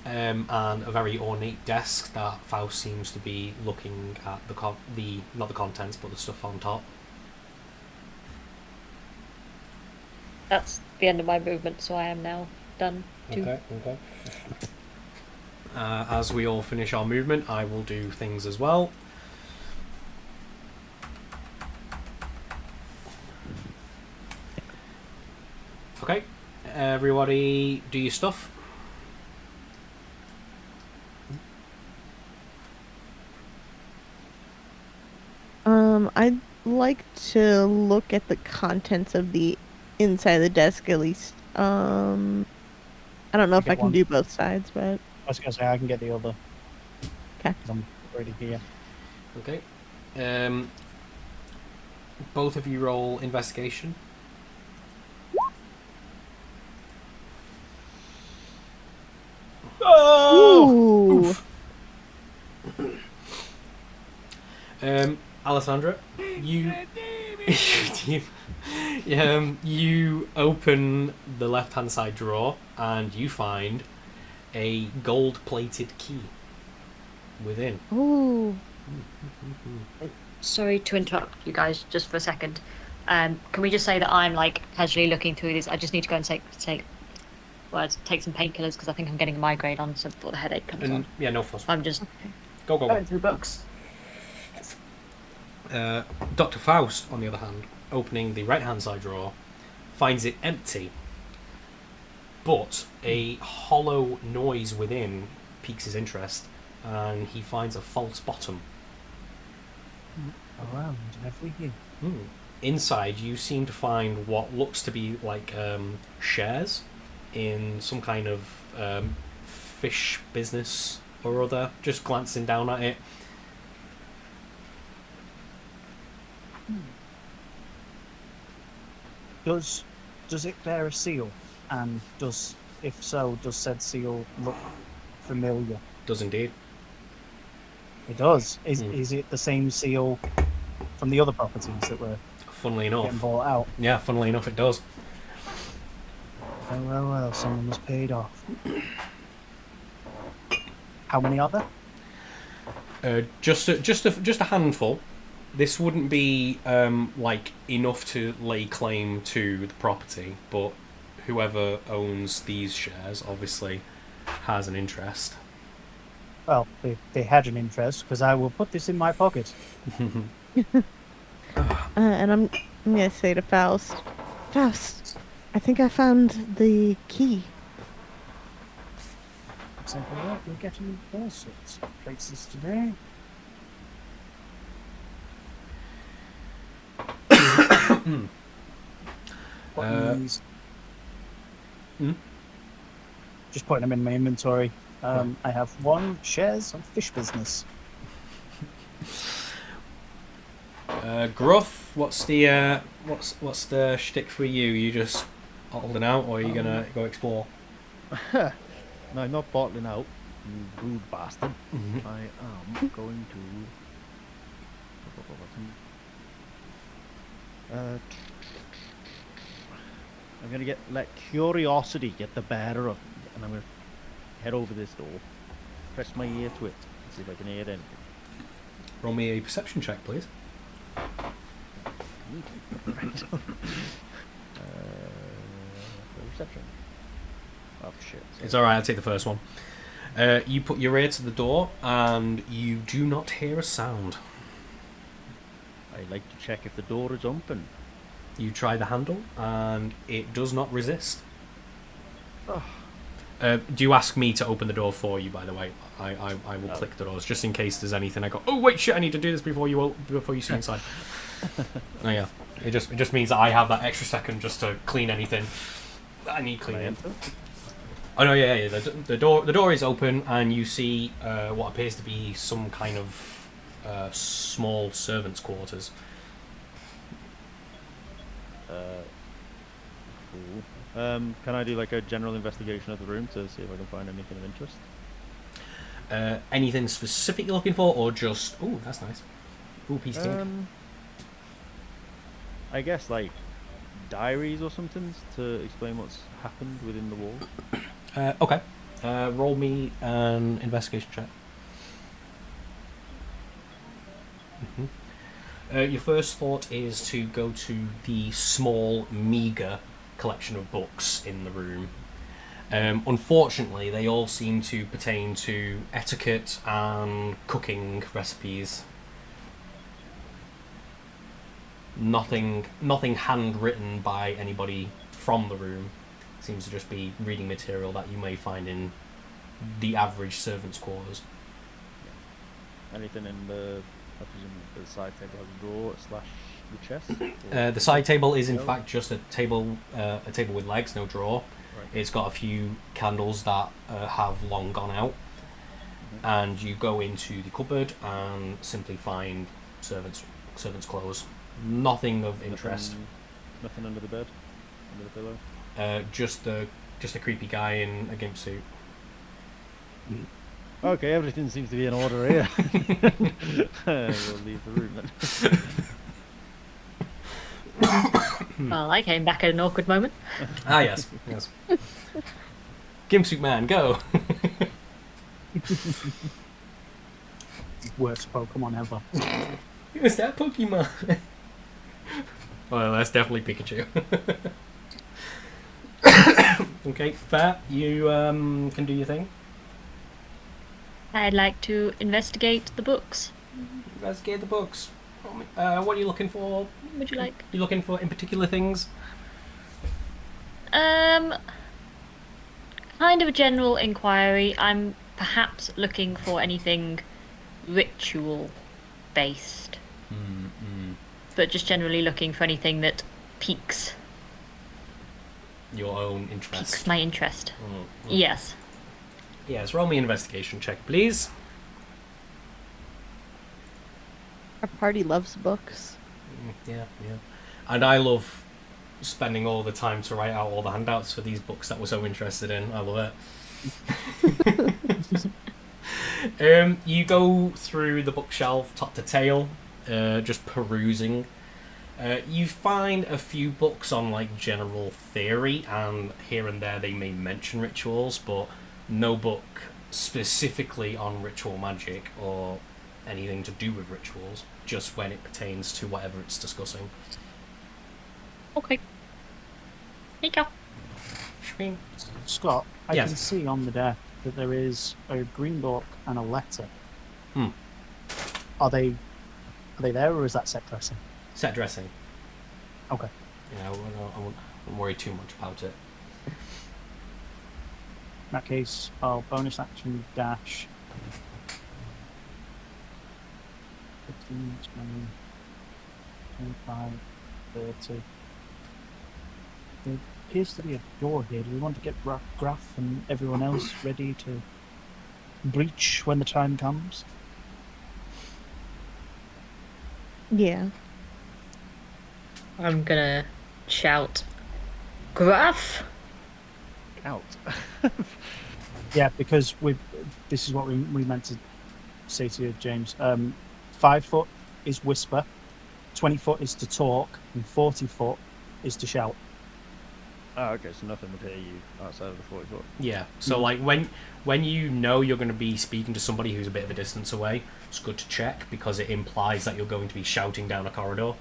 And a very ornate desk that Faust seems to be looking at the not the contents but the stuff on top. That's the end of my movement, so I am now done too. Okay. As we all finish our movement, I will do things as well. Okay, everybody, do your stuff. I'd like to look at the contents of the inside of the desk at least. I don't know if Get I can one. do both sides, but I was going to say I can get the other. 'Kay. 'Cause I'm already here. Okay. Both of you roll investigation. Alessandra, you you open the left-hand side drawer and you find a gold-plated key within. Ooh. Sorry to interrupt you guys just for a second. Can we just say that I'm like casually looking through these? I just need to go and take some painkillers because I think I'm getting a migraine on, so before the headache comes on. Yeah, no fuss. I'm just Go. Going through books. Dr. Faust, on the other hand, opening the right-hand side drawer, finds it empty, but a hollow noise within piques his interest, and he finds a false bottom. Around every year. Inside, you seem to find what looks to be like shares in some kind of fish business or other. Just glancing down at it. Does it bear a seal? And if so, does said seal look familiar? Does indeed. It does. Is it the same seal from the other properties that were Funnily getting enough. bought out? Yeah, funnily enough, it does. Well, someone was paid off. How many are there? Just a handful. This wouldn't be like enough to lay claim to the property, but whoever owns these shares obviously has an interest. Well, they had an interest, because I will put this in my pocket. And I'm gonna say to Faust, I think I found the key. Looks like we're getting all sorts of places today. These? Just putting them in my inventory. I have shares on fish business. Gruff, what's the shtick for you? You just holding out, or are you gonna go explore? No, I'm not bottling out, you rude bastard. I am going to. I'm gonna let curiosity get the better of me, and I'm gonna head over this door, press my ear to it, and see if I can hear anything. Roll me a perception check, please. Right. Reception. Oh shit. It's alright, I'll take the first one. You put your ear to the door, and you do not hear a sound. I like to check if the door is open. You try the handle, and it does not resist. Oh. Do you ask me to open the door for you, by the way? I will click the doors, just in case there's anything. I go, oh wait, shit, I need to do this before you see inside. Oh yeah, it just means that I have that extra second just to clean anything that I need cleaning. Oh no, yeah. The door is open, and you see what appears to be some kind of small servants' quarters. Cool. Can I do like a general investigation of the room to see if I can find anything of interest? Anything specific you're looking for, or just that's nice. Piece of cake. I guess like diaries or something to explain what's happened within the wall. Okay. Roll me an investigation check. Your first thought is to go to the small, meagre collection of books in the room. Unfortunately, they all seem to pertain to etiquette and cooking recipes. Nothing handwritten by anybody from the room. Seems to just be reading material that you may find in the average servant's quarters. Anything in the, I presume the side table has a drawer / the chest? The side table is in fact just a table with legs, no drawer. Right. It's got a few candles that have long gone out, and you go into the cupboard and simply find servants' clothes. Nothing of interest. Nothing under the bed, under the pillow. Just a creepy guy in a gimp suit. Okay, everything seems to be in order here. We'll leave the room then. Well, I came back at an awkward moment. Ah, yes. Yes. Gimsuit man, go! Worst Pokemon ever. Who's that Pokemon? Well, that's definitely Pikachu. Okay, fair. You can do your thing. I'd like to investigate the books. Investigate the books. What are you looking for? Would you like? You looking for in particular things? Kind of a general inquiry. I'm perhaps looking for anything ritual based, but just generally looking for anything that piques Your own interest. piques my interest. Mm. Yes. Yes, roll me an investigation check, please. Our party loves books. Yeah. And I love spending all the time to write out all the handouts for these books that we're so interested in. I love it. You go through the bookshelf top to tail, just perusing. You find a few books on like general theory, and here and there they may mention rituals, but no book specifically on ritual magic or anything to do with rituals, just when it pertains to whatever it's discussing. Okay. Here you go. Scott, I Yes. can see on the deck that there is a green book and a letter. Hmm. Are they there, or is that set dressing? Set dressing. Okay. Yeah, I won't worry too much about it. In that case, I'll bonus action dash 15, 20, 25, 30. There appears to be a door here. Do we want to get Graf and everyone else ready to breach when the time comes? Yeah. I'm gonna shout, Graf! Out. Yeah, because this is what we meant to say to you, James. 5 foot is whisper, 20 foot is to talk, and 40 foot is to shout. Oh, okay, so nothing would hear you outside of the 40 foot. Yeah. So like when you know you're going to be speaking to somebody who's a bit of a distance away, it's good to check because it implies that you're going to be shouting down a corridor,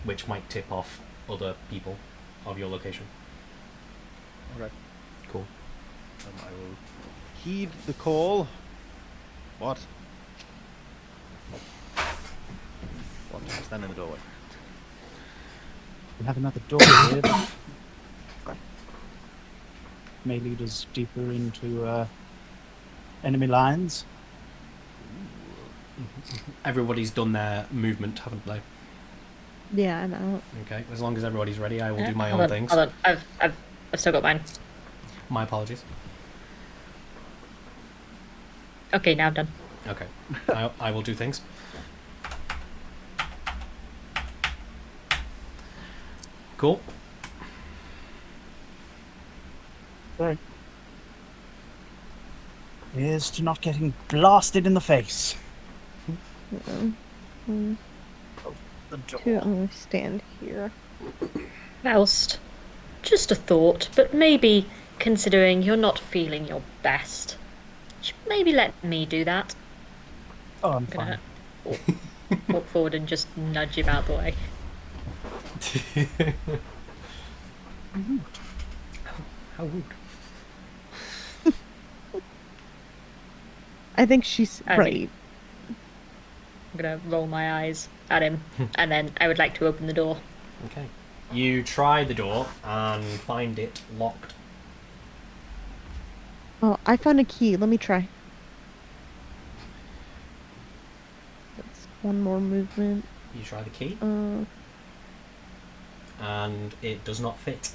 which might tip off other people of your location. Okay. Cool. I will heed the call. What? What? Stand in the doorway. We have another door here that may lead us deeper into enemy lines. Everybody's done their movement, haven't they? Yeah, I'm out. Okay. As long as everybody's ready, I will do my Hold own on, things. Hold on. I've still got mine. My apologies. Okay, now I'm done. Okay. I will do things. Cool. Right. Here's to not getting blasted in the face. Yeah. Mm, The door. to only stand here. Faust, just a thought, but maybe considering you're not feeling your best, should maybe let me do that. Oh, I'm I'm fine. gonna walk forward and just nudge him out the way. How rude. I think she's I right. think- I'm gonna roll my eyes at him, and then I would like to open the door. Okay. You try the door and find it locked. Oh, I found a key. Let me try. That's one more movement. You try the key, Uh, and it does not fit.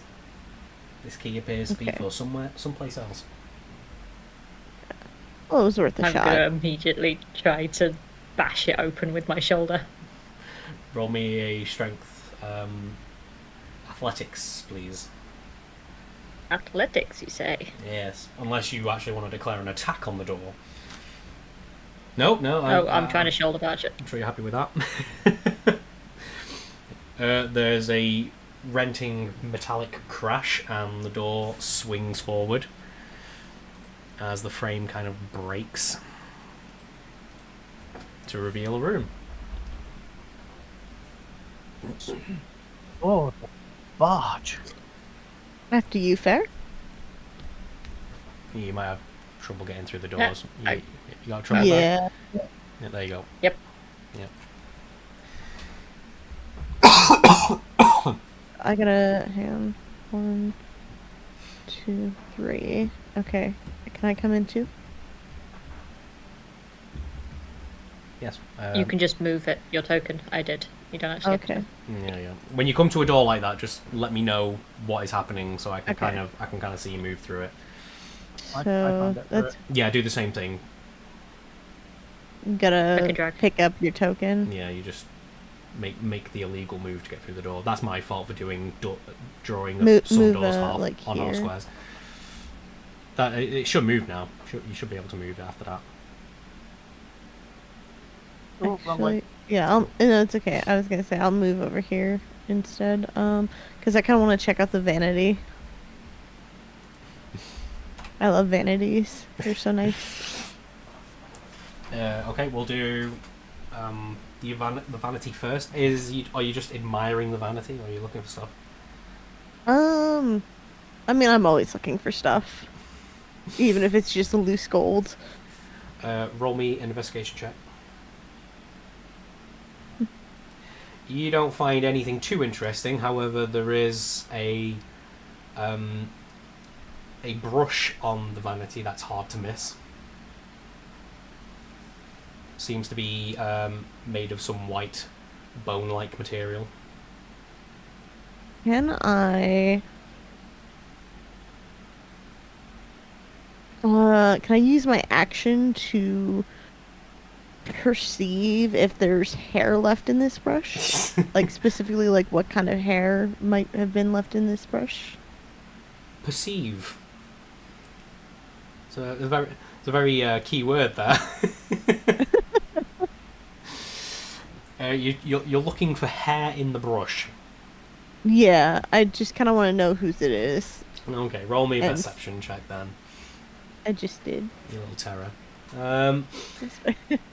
This key appears to be Okay. for someplace else. well, it was worth a I'm shot. gonna immediately try to bash it open with my shoulder. Roll me a strength, athletics, please. Athletics, you say? Yes, unless you actually want to declare an attack on the door. No. I'm trying to shoulder barge it. I'm sure you're happy with that. There's a renting metallic crash, and the door swings forward as the frame kind of breaks to reveal a room. Oh, barge. After you, Fair. You might have trouble getting through the Yeah, doors. You got trouble there? Yeah. Yeah, there you go. Yep. Yep. I gotta hang on. 1, 2, 3. Okay. Can I come in too? Yes. You can just move it. Your token. I did. You don't actually. Have to. Okay. Yeah. When you come to a door like that, just let me know what is happening, so I can Okay. kind of see you move through it. I So found it. that's Yeah, do the same thing. Click gotta and drag. pick up your token. Yeah, you just make the illegal move to get through the door. That's my fault for doing drawing of some Move, doors half like on half here. squares. That it should move now. You should be able to move after that. Oh, wrong way. Actually, yeah, no, it's okay. I was gonna say I'll move over here instead. Because I kind of want to check out the vanity. I love vanities. They're so nice. Okay, we'll do the vanity first. Are you just admiring the vanity, or are you looking for stuff? I mean, I'm always looking for stuff, even if it's just loose gold. Roll me an investigation check. You don't find anything too interesting. However, there is a brush on the vanity that's hard to miss. Seems to be made of some white bone-like material. Can I use my action to perceive if there's hair left in this brush? Like specifically, like what kind of hair might have been left in this brush? Perceive. So it's a very key word there. You're looking for hair in the brush. Yeah, I just kind of want to know whose it is. Okay, roll me a And- perception check then. I just did. You little terror.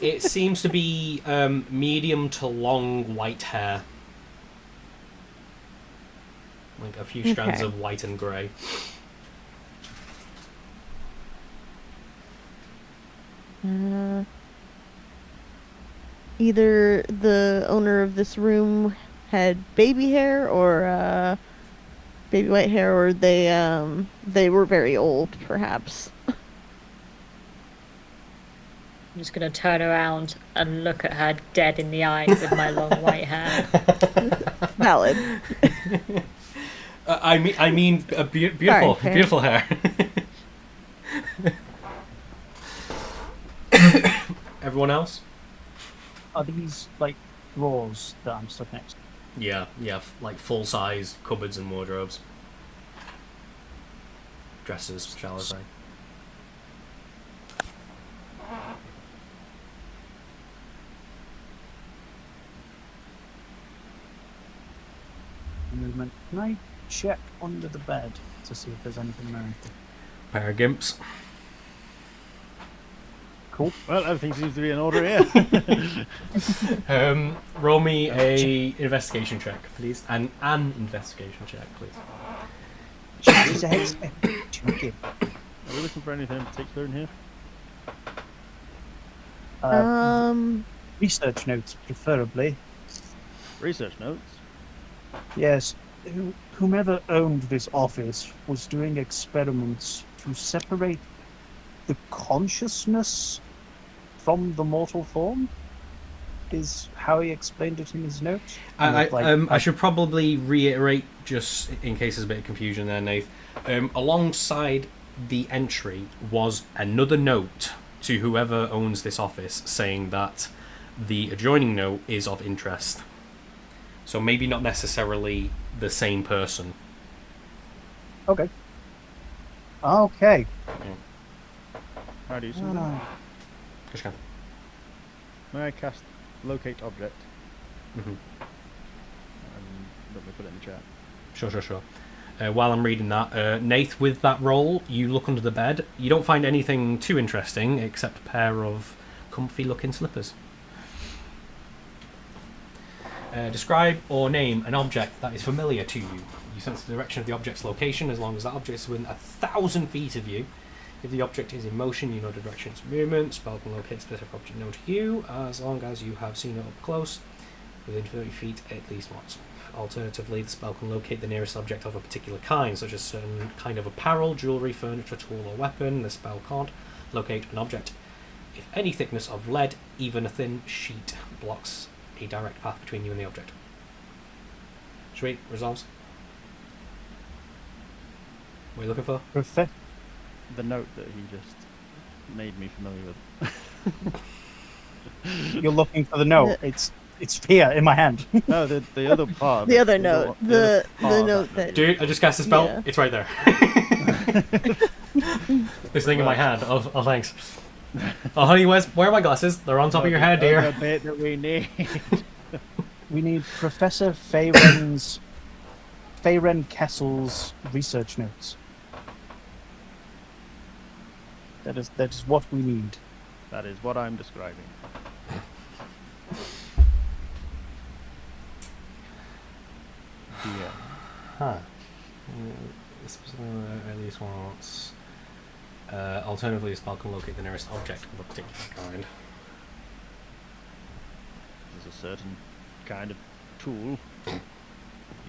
It seems to be medium to long white hair. Like a few strands Okay. of white and grey. Either the owner of this room had baby hair or baby white hair, or they were very old, perhaps. I'm just gonna turn around and look at her dead in the eye with my long white hair. Valid. I mean, beautiful, Sorry, beautiful hair. Everyone else? Are these like drawers that I'm stuck next to? Yeah, like full-size cupboards and wardrobes. Dresses, shall I say. Movement. Can I check under the bed to see if there's anything there? Pair of gimps. Cool. Well, everything seems to be in order here. Roll me a investigation check, please. An investigation check, please. She's a hex. Okay. Are we looking for anything in particular in here? Research notes, preferably. Research notes. Yes. Whomever owned this office was doing experiments to separate the consciousness from the mortal form, is how he explained it in his notes. I should probably reiterate, just in case there's a bit of confusion there, Nath. Alongside the entry was another note to whoever owns this office saying that the adjoining note is of interest. So maybe not necessarily the same person. Okay. Okay. How do you see that? Just go. May I cast locate object? Mhm. And let me put it in the chat. Sure. While I'm reading that, Nath, with that roll, you look under the bed. You don't find anything too interesting except a pair of comfy-looking slippers. Describe or name an object that is familiar to you. You sense the direction of the object's location as long as that object is within 1,000 feet of you. If the object is in motion, you know the direction of its movement. Spell can locate a specific object known to you as long as you have seen it up close, within 30 feet at least once. Alternatively, the spell can locate the nearest object of a particular kind, such as a certain kind of apparel, jewellery, furniture, tool, or weapon. The spell can't locate an object if any thickness of lead, even a thin sheet, blocks a direct path between you and the object. Sweet, resolves. What are you looking for? The note that he just made me familiar with. You're looking for the note. It's here in my hand. No, the other part. The other note. The part of note that that. Dude, I just cast a spell. Yeah. It's right there. This thing in my hand. Oh, thanks. Oh, honey, where are my glasses? They're on top of your head, dear. The bit that we need. We need Professor Feyren Kessel's research notes. That is what we need. That is what I'm describing. Yeah. Huh. This was at least once. Alternatively, the spell can locate the nearest object of a particular kind. There's a certain kind of tool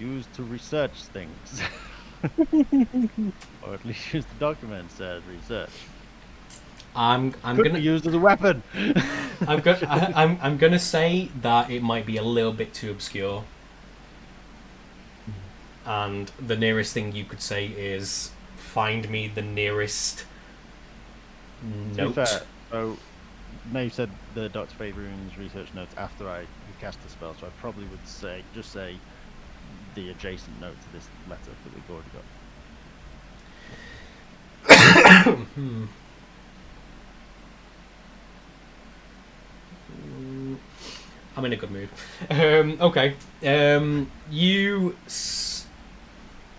used to research things. Or at least use the documents as research. I'm Could gonna be used as a weapon. I'm gonna say that it might be a little bit too obscure. And the nearest thing you could say is find me the nearest To be note. fair, so now you said the Dr. Favor's research notes after I cast the spell, so I probably would just say the adjacent note to this letter that we've already got. I'm in a good mood. Okay.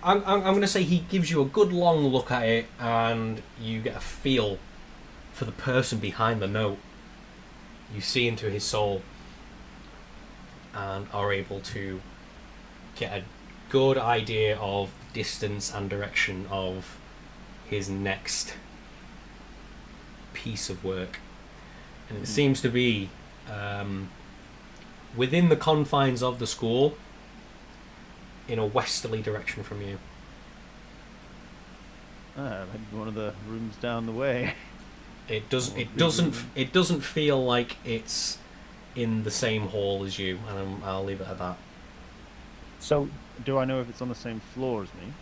I'm going to say he gives you a good long look at it, and you get a feel for the person behind the note. You see into his soul, and are able to get a good idea of distance and direction of his next piece of work. And it seems to be within the confines of the school, in a westerly direction from you. Maybe one of the rooms down the way. It doesn't feel like it's in the same hall as you, and I'll leave it at that. So, Do I know if it's on the same floor as me?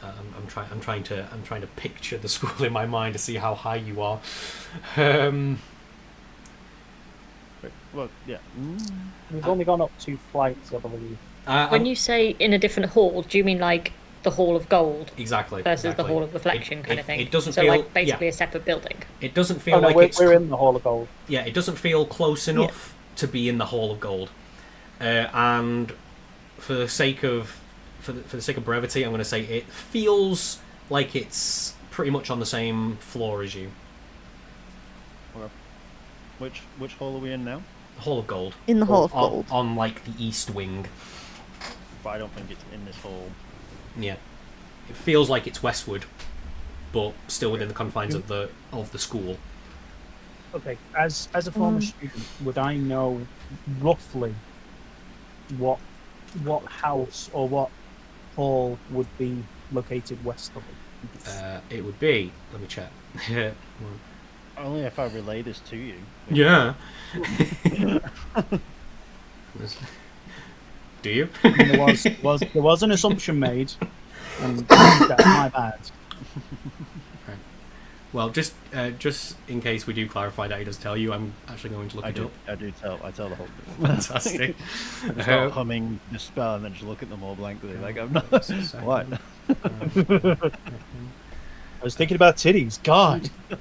I'm trying to picture the school in my mind to see how high you are. Well, yeah. we've only gone up 2 flights, I believe. When you say in a different hall, do you mean like the Hall of Gold exactly versus the Hall of Reflection kind of thing? It doesn't so feel like basically a separate building. It doesn't feel no, like we're in the Hall of Gold. Yeah, it doesn't feel close enough to be in the Hall of Gold. And for the sake of brevity, I'm going to say it feels like it's pretty much on the same floor as you. Which hall are we in now? The Hall of Gold. In the Hall of Gold. On like the east wing. But I don't think it's in this hall. Yeah. It feels like it's westward, but still within the confines of the school. Okay, as a former student, would I know roughly what house or what hall would be located westerly? It would be. Let me check. Only if I relay this to you. Yeah. Do you? There was an assumption made, and that's my bad. Right. Well, just in case we do clarify that he does tell you, I'm actually going to look it up. I tell the whole thing. Fantastic. I start humming the spell and then just look at them all blankly like I'm not. What? I was thinking about titties. God. Yeah,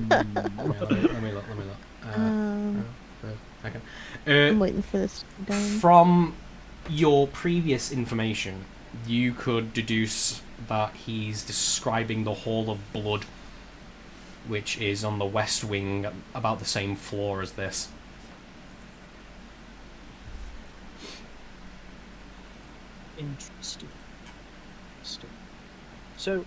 let me look. Okay. I'm waiting for this to be done. From your previous information, you could deduce that he's describing the Hall of Blood, which is on the west wing, about the same floor as this. Interesting. So,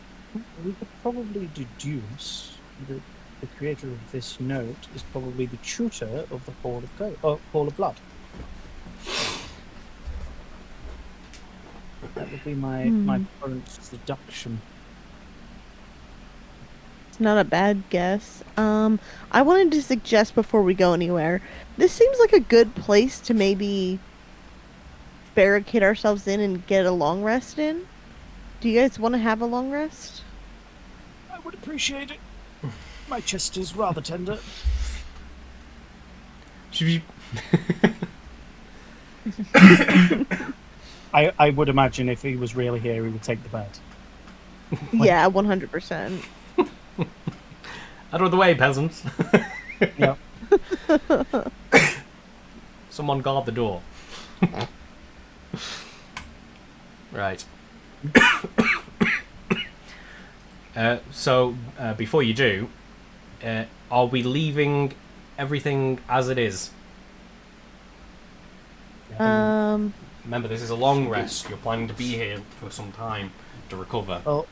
we could probably deduce that the creator of this note is probably the tutor of the Hall of Blood. That would be my current deduction. It's not a bad guess. I wanted to suggest before we go anywhere, this seems like a good place to maybe barricade ourselves in and get a long rest in. Do you guys want to have a long rest? I would appreciate it. My chest is rather tender. Should we... I would imagine if he was really here, he would take the bed. Yeah, 100%. Out of the way, peasants. Yeah. Someone guard the door. Right. So, before you do, are we leaving everything as it is? Remember, this is a long rest. You're planning to be here for some time to recover. Well,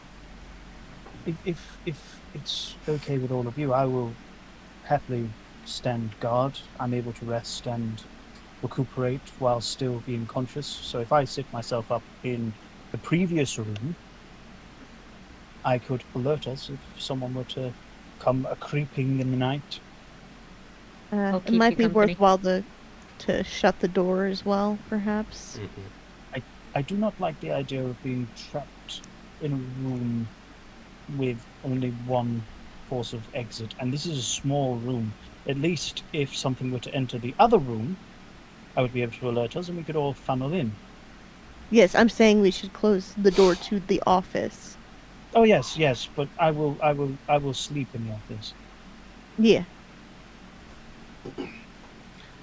if it's okay with all of you, I will happily stand guard. I'm able to rest and recuperate while still being conscious. So if I sit myself up in the previous room, I could alert us if someone were to come a-creeping in the night. I'll It keep might you be company. worthwhile to shut the door as well, perhaps. I do not like the idea of being trapped in a room with only one force of exit, and this is a small room. At least if something were to enter the other room, I would be able to alert us and we could all funnel in. Yes, I'm saying we should close the door to the office. Oh yes, but I will sleep in the office. Yeah.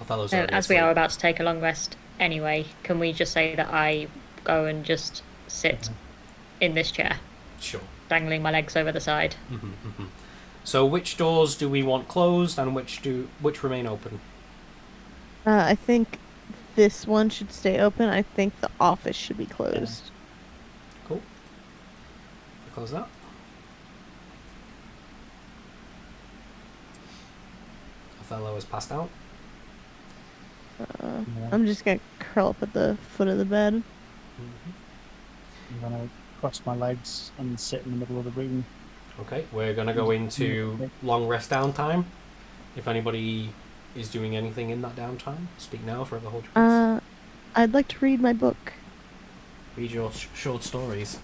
Othello's So, already as we asleep. are about to take a long rest anyway, can we just say that I go and just sit in this chair, Sure. dangling my legs over the side? So, which doors do we want closed, and which remain open? I think this one should stay open. I think the office should be closed. Cool. Close that. Othello has passed out. I'm just gonna curl up at the foot of the bed. I'm gonna cross my legs and sit in the middle of the room. Okay, we're gonna go into long rest downtime. If anybody is doing anything in that downtime, speak now, forever hold your peace. I'd like to read my book. Read your short stories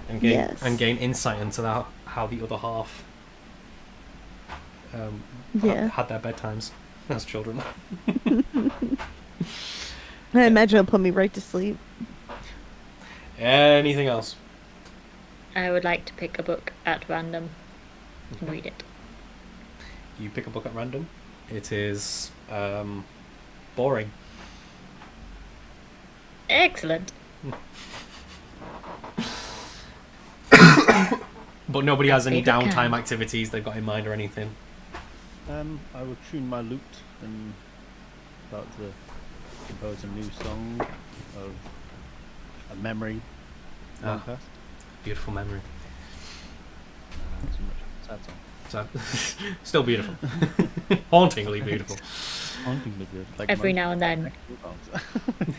and Yes. gain insight into how the other half Yeah. had their bedtimes as children. I imagine it'll put me right to sleep. Anything else? I would like to pick a book at random and read it. You pick a book at random. It is boring. Excellent. But nobody has any Favorite downtime kind. activities they've got in mind or anything. I will tune my lute and start to compose a new song of a memory long Ah. past. Beautiful memory. Not so much sad song. So, still beautiful. Hauntingly beautiful. Hauntingly good. Like Every most now and then. techno songs.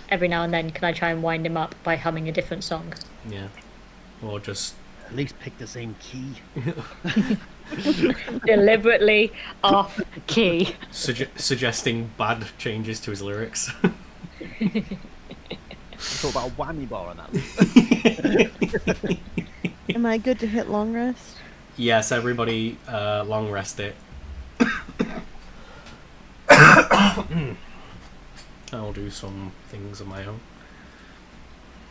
Every now and then, can I try and wind him up by humming a different song? Yeah. Or just At least pick the same key. Deliberately off key. suggesting bad changes to his lyrics. Talk about a whammy bar on that. Am I good to hit long rest? Yes, everybody long rest it. I'll do some things of my own.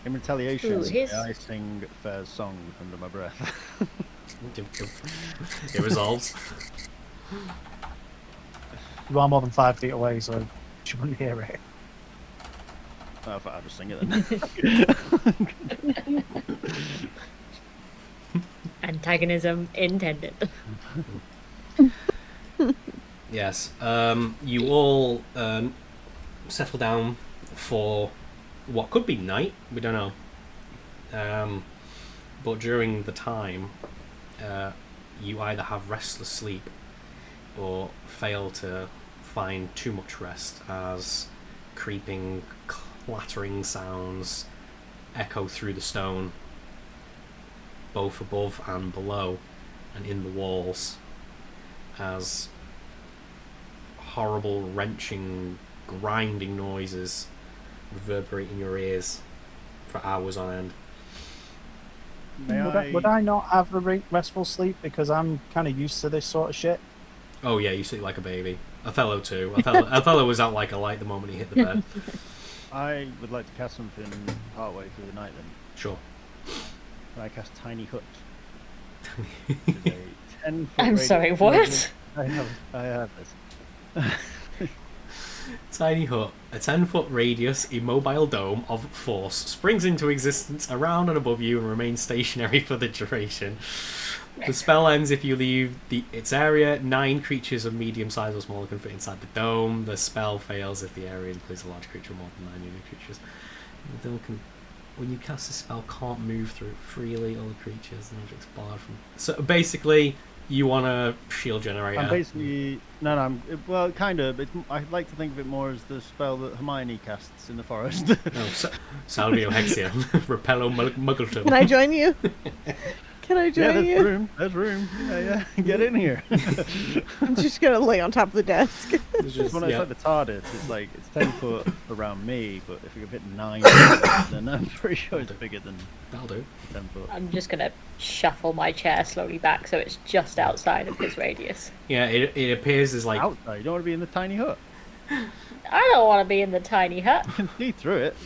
In retaliation, Ooh, his- I sing Fair's song under my breath. It resolves. You are more than 5 feet away, so she wouldn't hear it. I thought I'd just sing it then. Antagonism intended. Yes. You all settle down for what could be night. We don't know. But during the time, you either have restless sleep or fail to find too much rest as creeping, clattering sounds echo through the stone, both above and below and in the walls, as horrible, wrenching, grinding noises reverberate in your ears for hours on end. Would I not have a restful sleep because I'm kind of used to this sort of shit? Oh yeah, you sleep like a baby. Othello too. Othello was out like a light the moment he hit the bed. I would like to cast something partway through the night then. Sure. I cast Tiny Hut. Which is a 10-foot I'm radius sorry, what? I have this. Tiny Hut, a 10-foot radius immobile dome of force, springs into existence around and above you and remains stationary for the duration. The spell ends if you leave its area. 9 creatures of medium size or smaller can fit inside the dome. The spell fails if the area includes a large creature or more than 9 unit creatures. The dome can, when you cast a spell, can't move through it freely. Other creatures and objects barred from. So basically, you want a shield generator. I'm basically well, kind of. I like to think of it more as the spell that Hermione casts in the forest. Salvio Hexion, Repello Muggleton. Can I join you? Can I join there's you? room. There's room. Yeah. Get in here. I'm just gonna lay on top of the desk. It's just, When yeah. it's like the TARDIS, it's 10 foot around me, but if you hit 9, then I'm pretty sure it's bigger than That'll do. 10 foot. I'm just gonna shuffle my chair slowly back so it's just outside of his radius. Yeah, it appears as like Outside, you don't want to be in the tiny hut. I don't want to be in the tiny hut. You can see through it.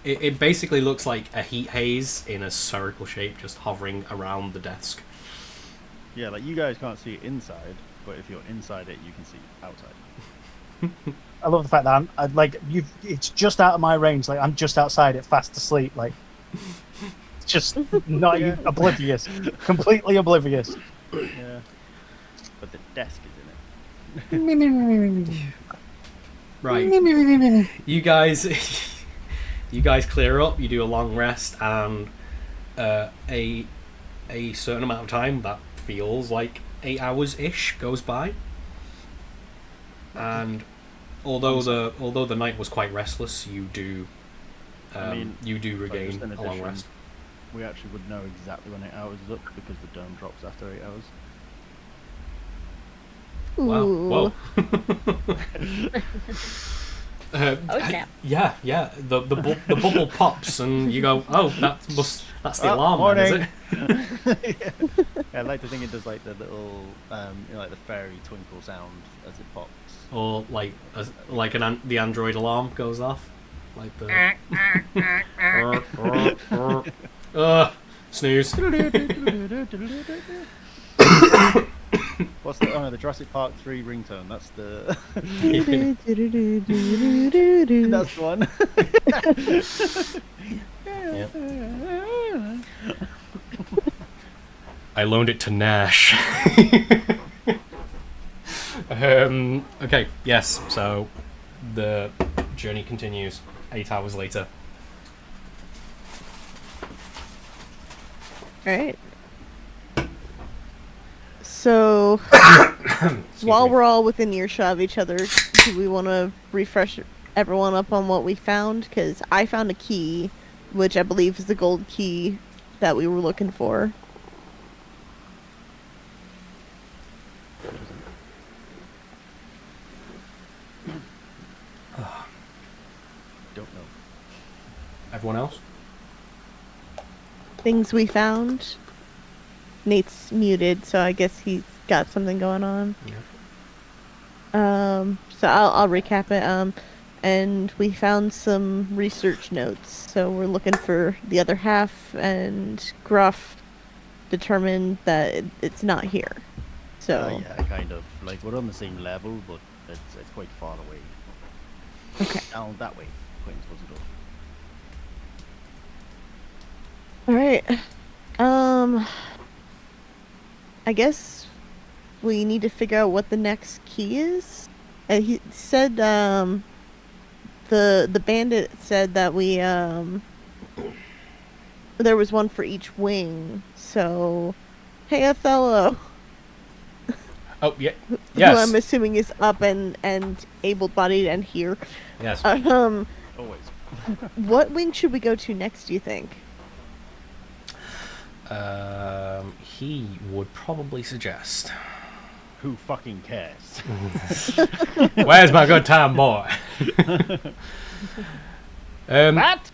it basically looks like a heat haze in a spherical shape, just hovering around the desk. Yeah, like you guys can't see it inside, but if you're inside it, you can see outside. I love the fact that it's just out of my range. Like I'm just outside it, fast asleep. Like just not Yeah. even oblivious, completely oblivious. Yeah. But the desk is in it. Right. You guys clear up. You do a long rest, and a certain amount of time that feels like 8 hours ish goes by. And although the night was quite restless, you do you do Like, regain just in a long addition, rest. We actually would know exactly when 8 hours is up because the dome drops after 8 hours. Wow. Ooh. Whoa. Oh, snap. Yeah. The bubble pops, and you go, oh, that's the Oh, alarm, then, is morning. it? Yeah, I like to think it does like the little, like the fairy twinkle sound as it pops. Or like the Android alarm goes off, like the snooze. What's the? Oh no, the Jurassic Park 3 ringtone. That's the. That's the one. I loaned it to Nash. Okay, yes, so the journey continues 8 hours later. Alright. So, Excuse while me. we're all within earshot of each other, do we want to refresh everyone up on what we found? Because I found a key, which I believe is the gold key that we were looking for. Don't know. Everyone else? Things we found. Nate's muted, so I guess he's got something going on. Yeah. So I'll recap it. and we found some research notes. So we're looking for the other half, and Gruff determined that it's not here. So Yeah, kind of. Like, we're on the same level, but it's quite far away. okay. Down that way. Quentin's supposed to go. All right. I guess we need to figure out what the next key is. He said the bandit said that we there was one for each wing. So hey Othello, Oh, yeah. who Yes. I'm assuming is up and able-bodied and here. Yes. Always. What wing should we go to next, do you think? He would probably suggest. Who fucking cares? Where's my good time, boy? Matt?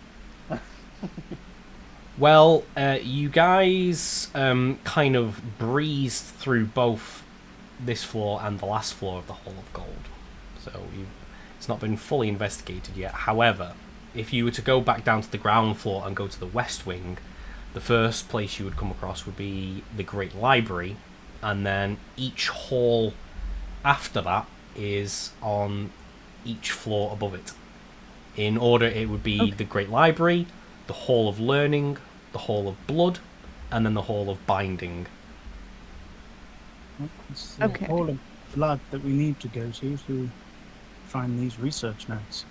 Well, you guys kind of breezed through both this floor and the last floor of the Hall of Gold. So it's not been fully investigated yet. However, if you were to go back down to the ground floor and go to the West Wing, the first place you would come across would be the Great Library, and then each hall after that is on each floor above it. In order, it would be the Great Library, the Hall of Learning, the Hall of Blood, and then the Hall of Binding. It's the Okay. Hall of Blood that we need to go to find these research notes.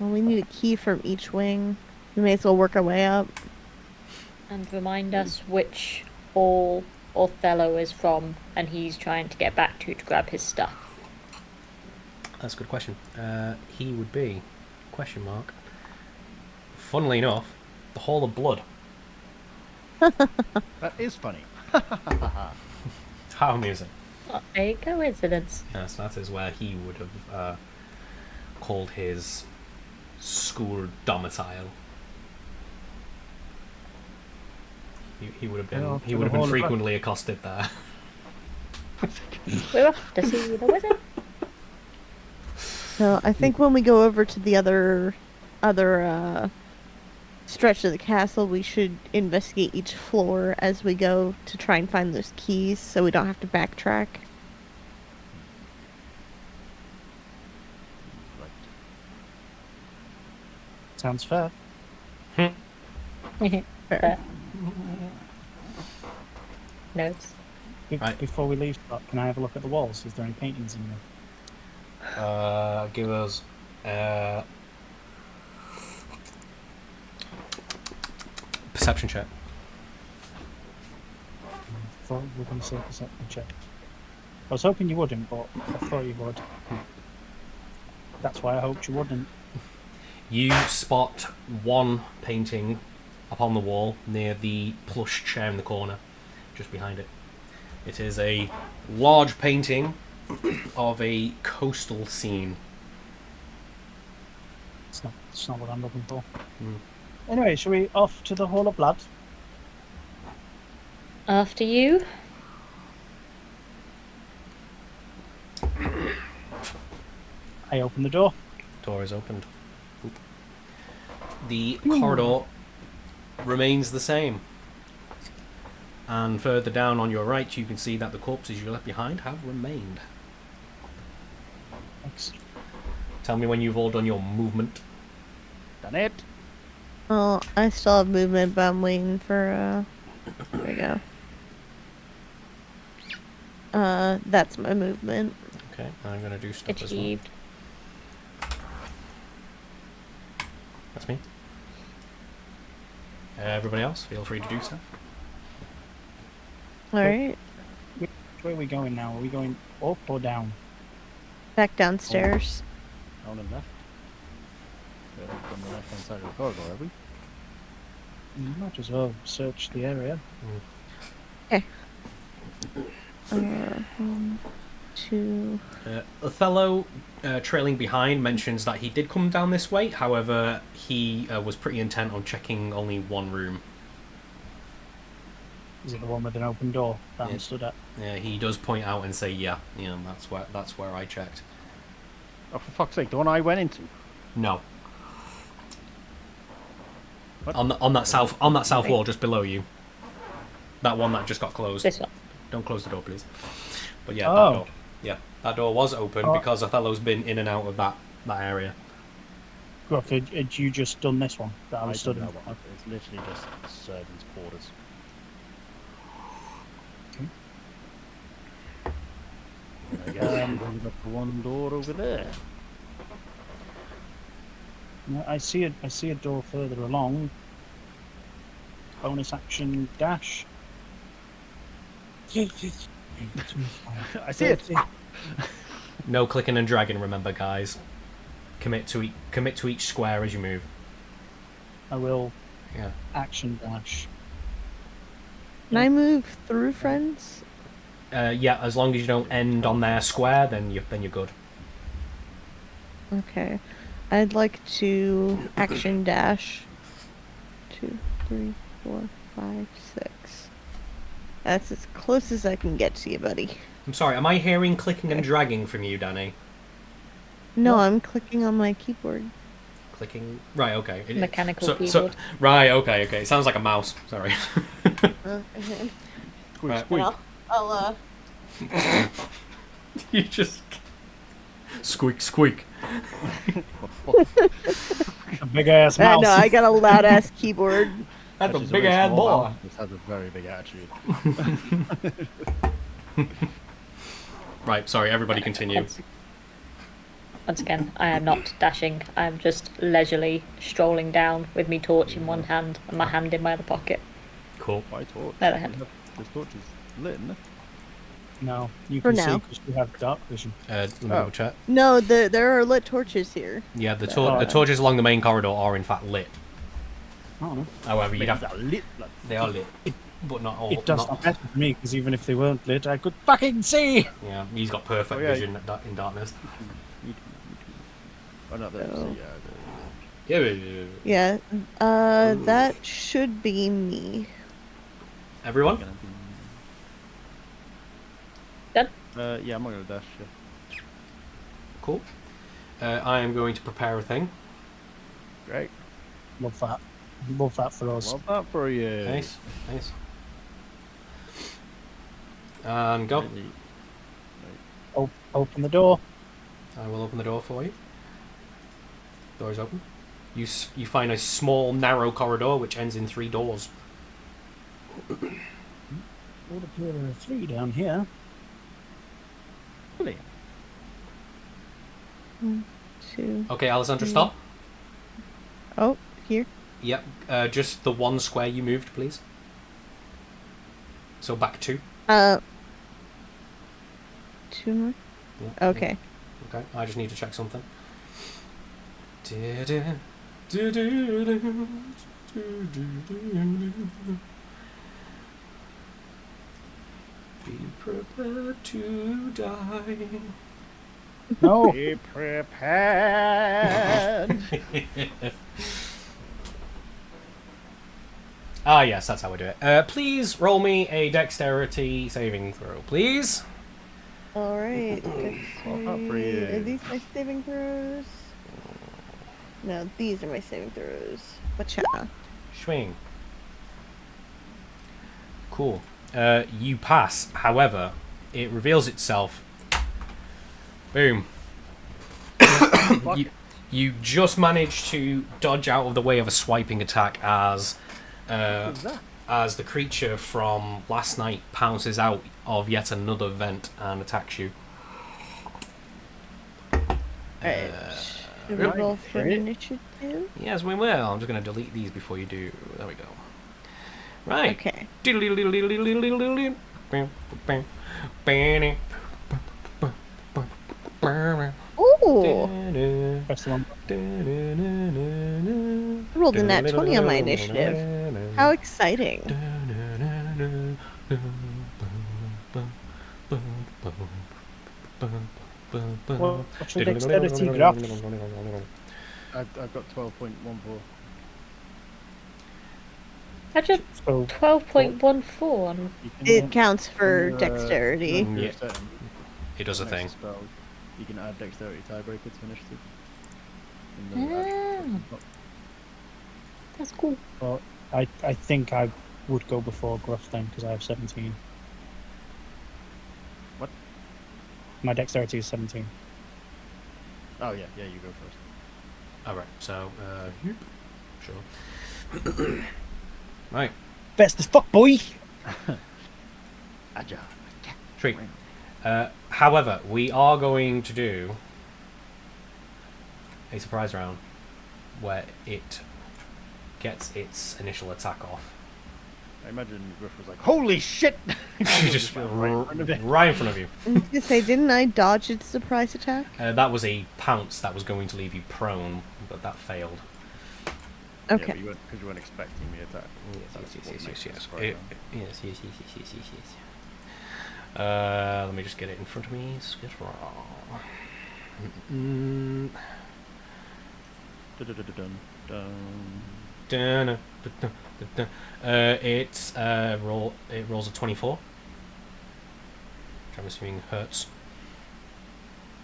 Well, we need a key from each wing. We may as well work our way up. And remind us which hall Othello is from, and he's trying to get back to grab his stuff. That's a good question. He would be, question mark, funnily enough, the Hall of Blood. That is funny. How amusing. What a coincidence. Yes, that is where he would have called his school domicile. He would have been Well, he for would the have been Hall of Blood. frequently accosted there. We're off to see the wizard. So I think when we go over to the other stretch of the castle, we should investigate each floor as we go to try and find those keys, so we don't have to backtrack. Right. Sounds fair. Fair. Notes. Right. Before we leave, Scott, can I have a look at the walls? Is there any paintings in there? Give us perception check. I thought you were going to say perception check. I was hoping you wouldn't, but I thought you would. That's why I hoped you wouldn't. You spot one painting upon the wall near the plush chair in the corner, just behind it. It is a large painting of a coastal scene. It's not what I'm looking for. Mm. Anyway, shall we off to the Hall of Blood? After you. I open the door. Door is opened. Oop. The corridor remains the same. And further down on your right, you can see that the corpses you left behind have remained. Excellent. Tell me when you've all done your movement. Done it. Well, I still have movement, but I'm waiting for, there we go. That's my movement. Okay, I'm going to do stuff as well. Achieved. That's me. Everybody else, feel free to do stuff. Alright, Which way are we going now? Are we going up or down? back downstairs. Down and left. From the left hand side of the corridor, have we? You might as well search the area. One, two. Othello, trailing behind, mentions that he did come down this way. However, he was pretty intent on checking only one room. Is it the one with an open door that I'm Yeah. stood at? He does point out and say, "Yeah, that's where I checked." Oh, for fuck's sake, the one I went into. No. What? On that south wall just below you. That one that just got closed. This one. Don't close the door, please. But yeah, that Oh. door. Yeah, that door was open Oh. because Othello's been in and out of that area. Gruff, had you just done this one that I was stood in? that one. It's literally just servants' quarters. I guess we've only got the one door over there. No, I see a door further along. Bonus action dash. I see it. No clicking and dragging, remember, guys. Commit to each square as you move. I will Yeah. action dash. Can I move through, friends? Yeah, as long as you don't end on their square, then you're good. Okay. I'd like to action dash. 2, 3, 4, 5, 6. That's as close as I can get to you, buddy. I'm sorry, am I hearing clicking and dragging from you, Danny? No, I'm clicking on my keyboard. Clicking. Right. Okay. Mechanical keyboard. Right. Okay. Okay. It sounds like a mouse. Sorry. And Squeak, Right. squeak. I'll You just squeak, squeak. A big ass mouse. no, I got a loud ass keyboard. That's a Which is big very ass small boy. now. This has a very big attitude. Right. Sorry. Everybody continue. Once again, I am not dashing. I am just leisurely strolling down with me torch in one hand and my hand in my other pocket. Cool. Why torch? There, ahead. This torch is lit, isn't it? No, you For can see now. because you have dark vision. Let me double check. No, there are lit torches here. Yeah, the Oh. torches along the main corridor are in fact lit. Oh, However, you'd have That lit. Like, they are lit, but not all. it does not, not matter for me because even if they weren't lit, I could fucking see. Yeah, he's got perfect Oh, yeah. vision in darkness. oh no, there's Oh. Yeah. Yeah. That should be me. Everyone. Done? Yeah, I'm not gonna dash. Yeah. Cool. I am going to prepare a thing. Great. Love that. Love that for us. Love that for you. Nice. Nice. And go. Open the door. I will open the door for you. Door is open. You find a small, narrow corridor which ends in 3 doors. Would appear there are 3 down here. Brilliant. 1, 2. Okay, Alessandra, stop. Oh, here. Yep. Just the one square you moved, please. So back 2. 2 more. Yeah. Okay. Okay. I just need to check something. Be prepared to die. No. Be prepared. Ah, yes, that's how we do it. Please roll me a dexterity saving throw, please. Alright. Well, for you. Are these my saving throws? No, these are my saving throws. Whatcha? Swing. Cool. You pass. However, it reveals itself. Boom. You just manage to dodge out of the way of a swiping attack as the creature from last night pounces out of yet another vent and attacks you. Alright. Should we roll for initiative? Yes, we will. I'm just going to delete these before you do. There we go. Right. Okay. Ooh! Press the one. I rolled a nat 20 on my initiative. How exciting. Well, what's your dexterity graph? I've got 12.14. How'd you So 12.14 on? You can, It counts for can you, dexterity. remove Yeah. certain It does a thing. spells. You can add dexterity tiebreaker to initiative. In the Ah. That's cool. Well, I think I would go before Gruff then because I have 17. What? My dexterity is 17. Oh yeah, you go first. Alright, so, sure. Right, Best as fuck, boy! Agile. sweet. However, we are going to do a surprise round where it gets its initial attack off. I imagine Griff was like, "Holy shit!" Just right in front of it. right in front of you. I was gonna say, didn't I dodge its surprise attack? That was a pounce that was going to leave you prone, but that failed. Okay. Yeah, because you weren't expecting the attack. That's what makes it a surprise round. Yes. Let me just get it in front of me. Dun-dun-dun-dun-dun. It rolls a 24, which I'm assuming hurts,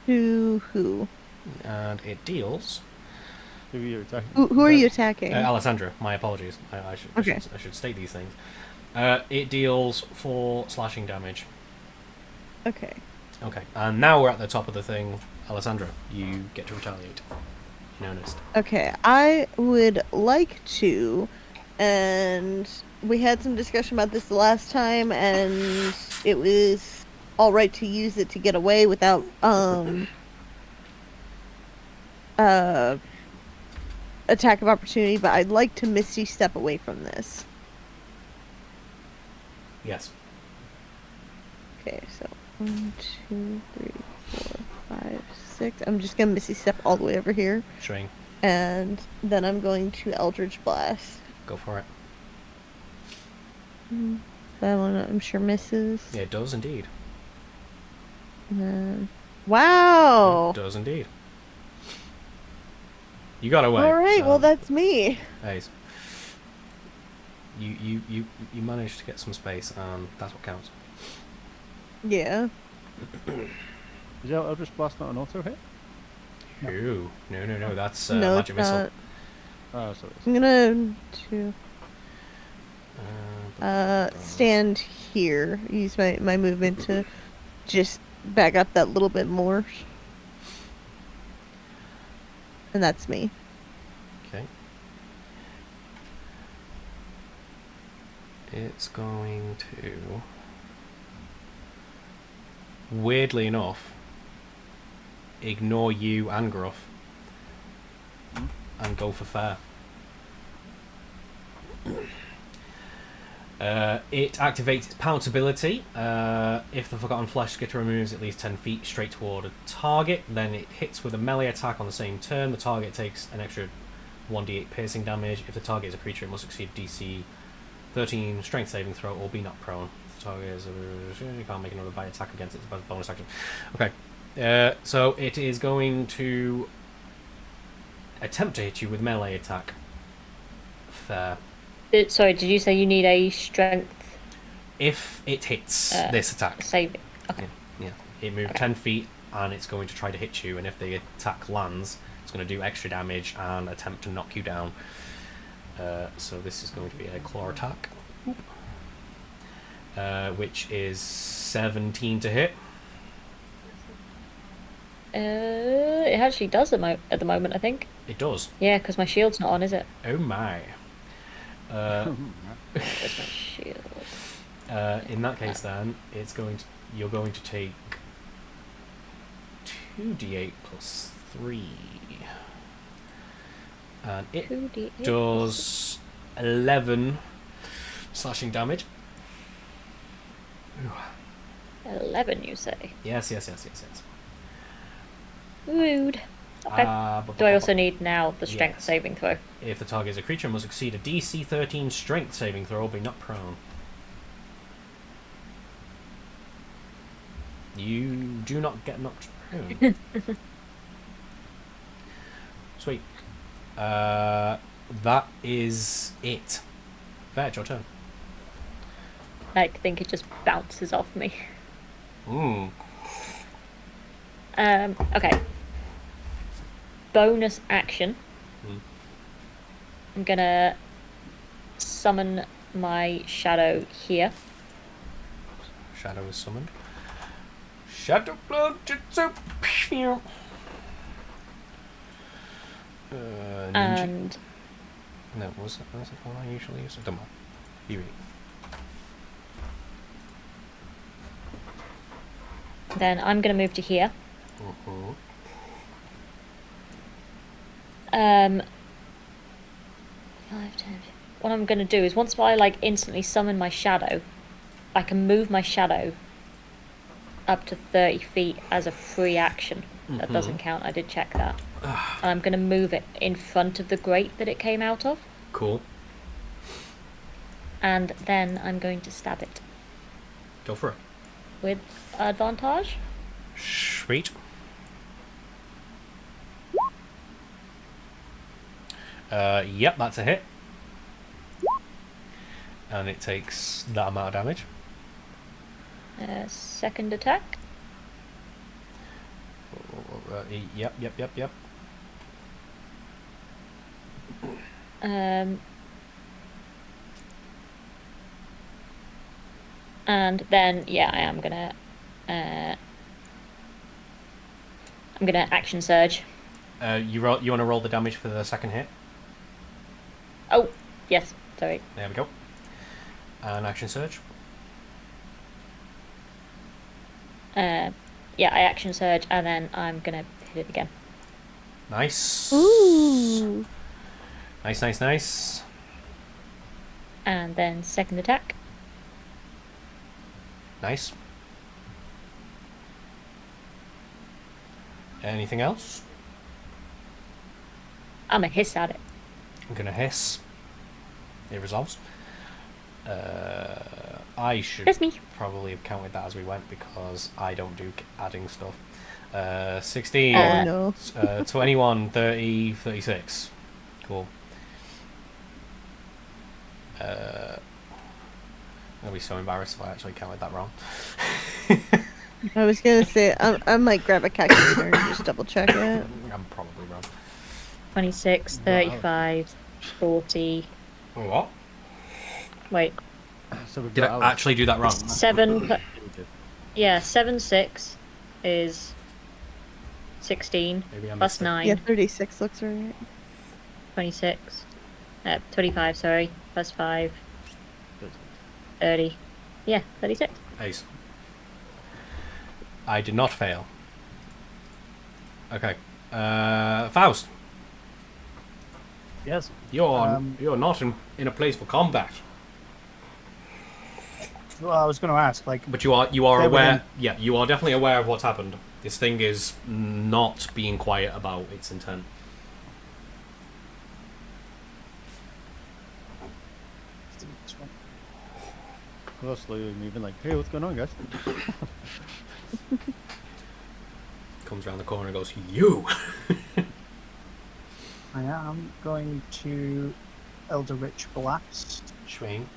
To who? and it deals. Who are you attacking? Who are you attacking? Alessandra, my apologies. I should state these things. It deals 4 slashing damage. Okay. Okay, and now we're at the top of the thing. Alessandra, you get to retaliate. In earnest. Okay, I would like to, and we had some discussion about this the last time, and it was all right to use it to get away without attack of opportunity, but I'd like to Misty step away from this. Yes. Okay, so 1, 2, 3, 4, 5, 6. I'm just gonna Misty step all the way over here. Showing. And then I'm going to Eldritch Blast. Go for it. That one I'm sure misses. Yeah, it does indeed. And then... Wow! It does indeed. You got away. Alright, so- well that's me. Ace. You managed to get some space, and that's what counts. Yeah. Is Eldritch Blast not an auto hit? Ooh, no, that's No, magic it's missile. not. Oh, sorry. I'm gonna Uh, stand here. Use my movement to just back up that little bit more. And that's me. Okay. It's going to, weirdly enough, ignore you and Gruff and go for fair. It activates its pounce ability. If the Forgotten Flesh Skitter removes at least 10 feet straight toward a target, then it hits with a melee attack on the same turn. The target takes an extra 1d8 piercing damage. If the target is a creature, it must succeed DC 13 strength saving throw or be knocked prone. If the target is you can't make another bite attack against its bonus action. Okay, so it is going to attempt to hit you with melee attack. Fair. Sorry, did you say you need a strength If it hits this attack, saving? Okay. yeah, it moved 10 feet and it's going to try to hit you, and if the attack lands, it's going to do extra damage and attempt to knock you down. So this is going to be a claw attack, which is 17 to hit. It actually does at the moment, I think. It does. Yeah, because my shield's not on, is it? Oh my. Where's my shield? In that case, then you're going to take 2d8 plus 3, and it 2d8 does 11 slashing damage. 11, you say? Yes. Rude. Okay. Do I also need now the strength Yes. saving throw? If the target is a creature, must succeed a DC 13 strength saving throw or be knocked prone. You do not get knocked prone. Sweet. That is it. Fair, it's your turn. I think it just bounces off me. Okay. Bonus action. Hmm. I'm gonna summon my shadow here. Shadow is summoned. Shadow blood jutsu. Pew. Ninja. And No, was it the one I usually use? Don't mind. You read. then I'm gonna move to here. Uh-huh. 5, 10. What I'm gonna do is once I like instantly summon my shadow, I can move my shadow up to 30 feet as a free action. That doesn't count. I did check that. And I'm gonna move it in front of the grate that it came out of, Cool. and then I'm going to stab it Go for it. with advantage. Sweet. Yep, that's a hit. And it takes that amount of damage. Second attack. Yep. And then yeah, I'm gonna action surge. You want to roll the damage for the second hit? Oh yes, sorry. There we go. And action surge. Yeah, I action surge and then I'm gonna hit it again. Nice. Ooh. Nice. And then second attack. Nice. Anything else? I'm gonna hiss at it. I'm gonna hiss. It resolves. I should That's me. probably have counted that as we went because I don't do adding stuff. 16, Oh no. 21, 30, 36. Cool. I'm gonna be so embarrassed if I actually counted that wrong. I was gonna say I might grab a calculator and just double check it. I'm probably wrong. 26, 35, 40. What? Wait, So we've Did got I Alex. actually do that wrong? 7. Yeah, 7, 6 is 16 Maybe I plus missed it. 9. Yeah, 36 looks right. 26. 25, sorry. Plus 5. 30. Yeah, 36. Ace. I did not fail. Okay. Faust, Yes. you're not in a place for combat, Well, I was going to ask, like, but you are They're aware. within- Yeah, you are definitely aware of what's happened. This thing is not being quiet about its intent. Closely moving, like, hey, what's going on, guys? Comes around the corner and goes, "You." I am going to Eldritch Blast. Swing.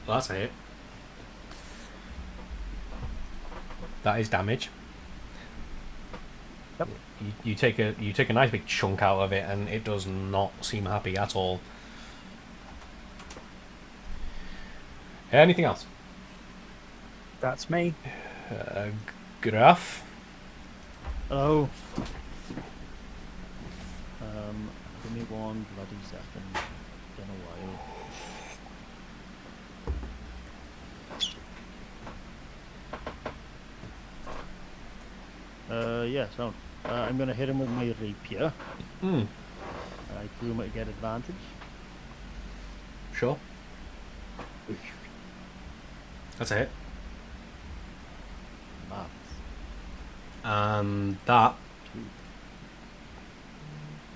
Well, that's a hit. That is damage. Yep. You take a nice big chunk out of it, and it does not seem happy at all. Anything else? That's me. Graph. Hello. Give me one bloody second. Been a while. Yeah, so I'm gonna hit him with my rapier. Hmm. I presume I get advantage. Sure. That's a hit. Maths. And that 2.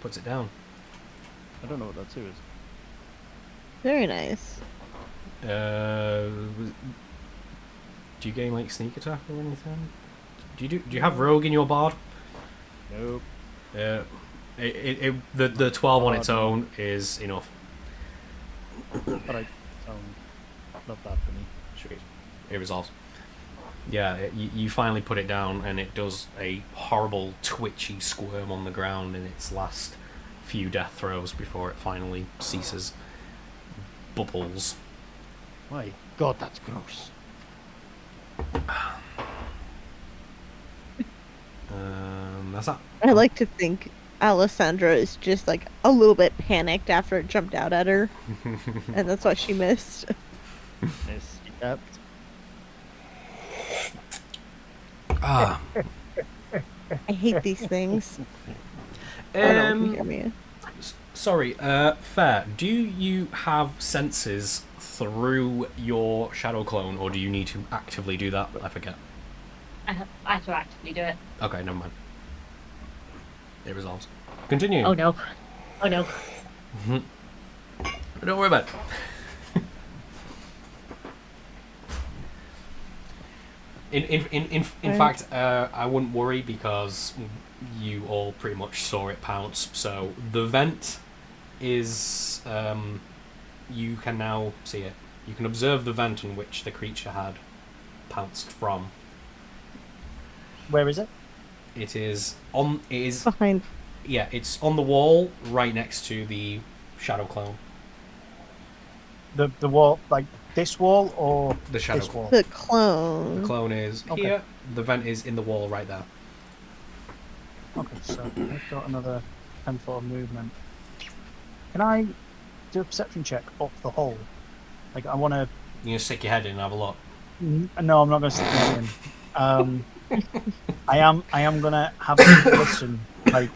puts it down. I don't know what that 2 is. Very nice. Do you gain like sneak attack or anything? Do you have rogue in your bard? Nope. The 12 on its own is enough. Alright. Not bad for me. Sweet. It resolves. Yeah, you finally put it down, and it does a horrible, twitchy squirm on the ground in its last few death throes before it finally ceases. Bubbles. My God, that's gross. That's that. I like to think Alessandra is just like a little bit panicked after it jumped out at her, and that's why she missed. Yep. Ah. I hate these things. I don't know if you hear me. Sorry, Fair, do you have senses through your shadow clone, or do you need to actively do that? I forget. I have to actively do it. Okay, never mind. It resolves. Continue. Oh no. Oh no. Don't worry about it. In fact, I wouldn't worry because you all pretty much saw it pounce. So the vent is, you can now see it. You can observe the vent in which the creature had pounced from. Where is it? It is on. It is Behind. Yeah, it's on the wall right next to the shadow clone. The wall, like this wall or The shadow this wall? The clone. The clone is Okay. here. The vent is in the wall right there. Okay, so I've got another 10 foot of movement. Can I do a perception check up the hole? Like I want to. You can stick your head in and have a look. No, I'm not going to stick that in. I am going to have a listen, like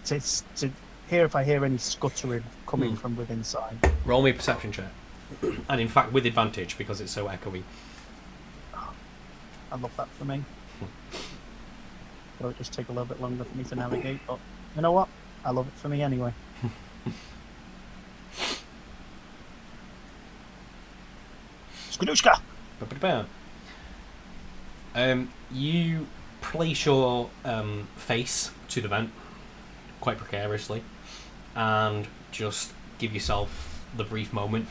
to hear if I hear any scuttering coming from within inside. Roll me a perception check, and in fact with advantage because it's so echoey. I love that for me. It'll just take a little bit longer for me to navigate, but you know what? I love it for me anyway. Skadooshka! You place your face to the vent quite precariously, and just give yourself the brief moment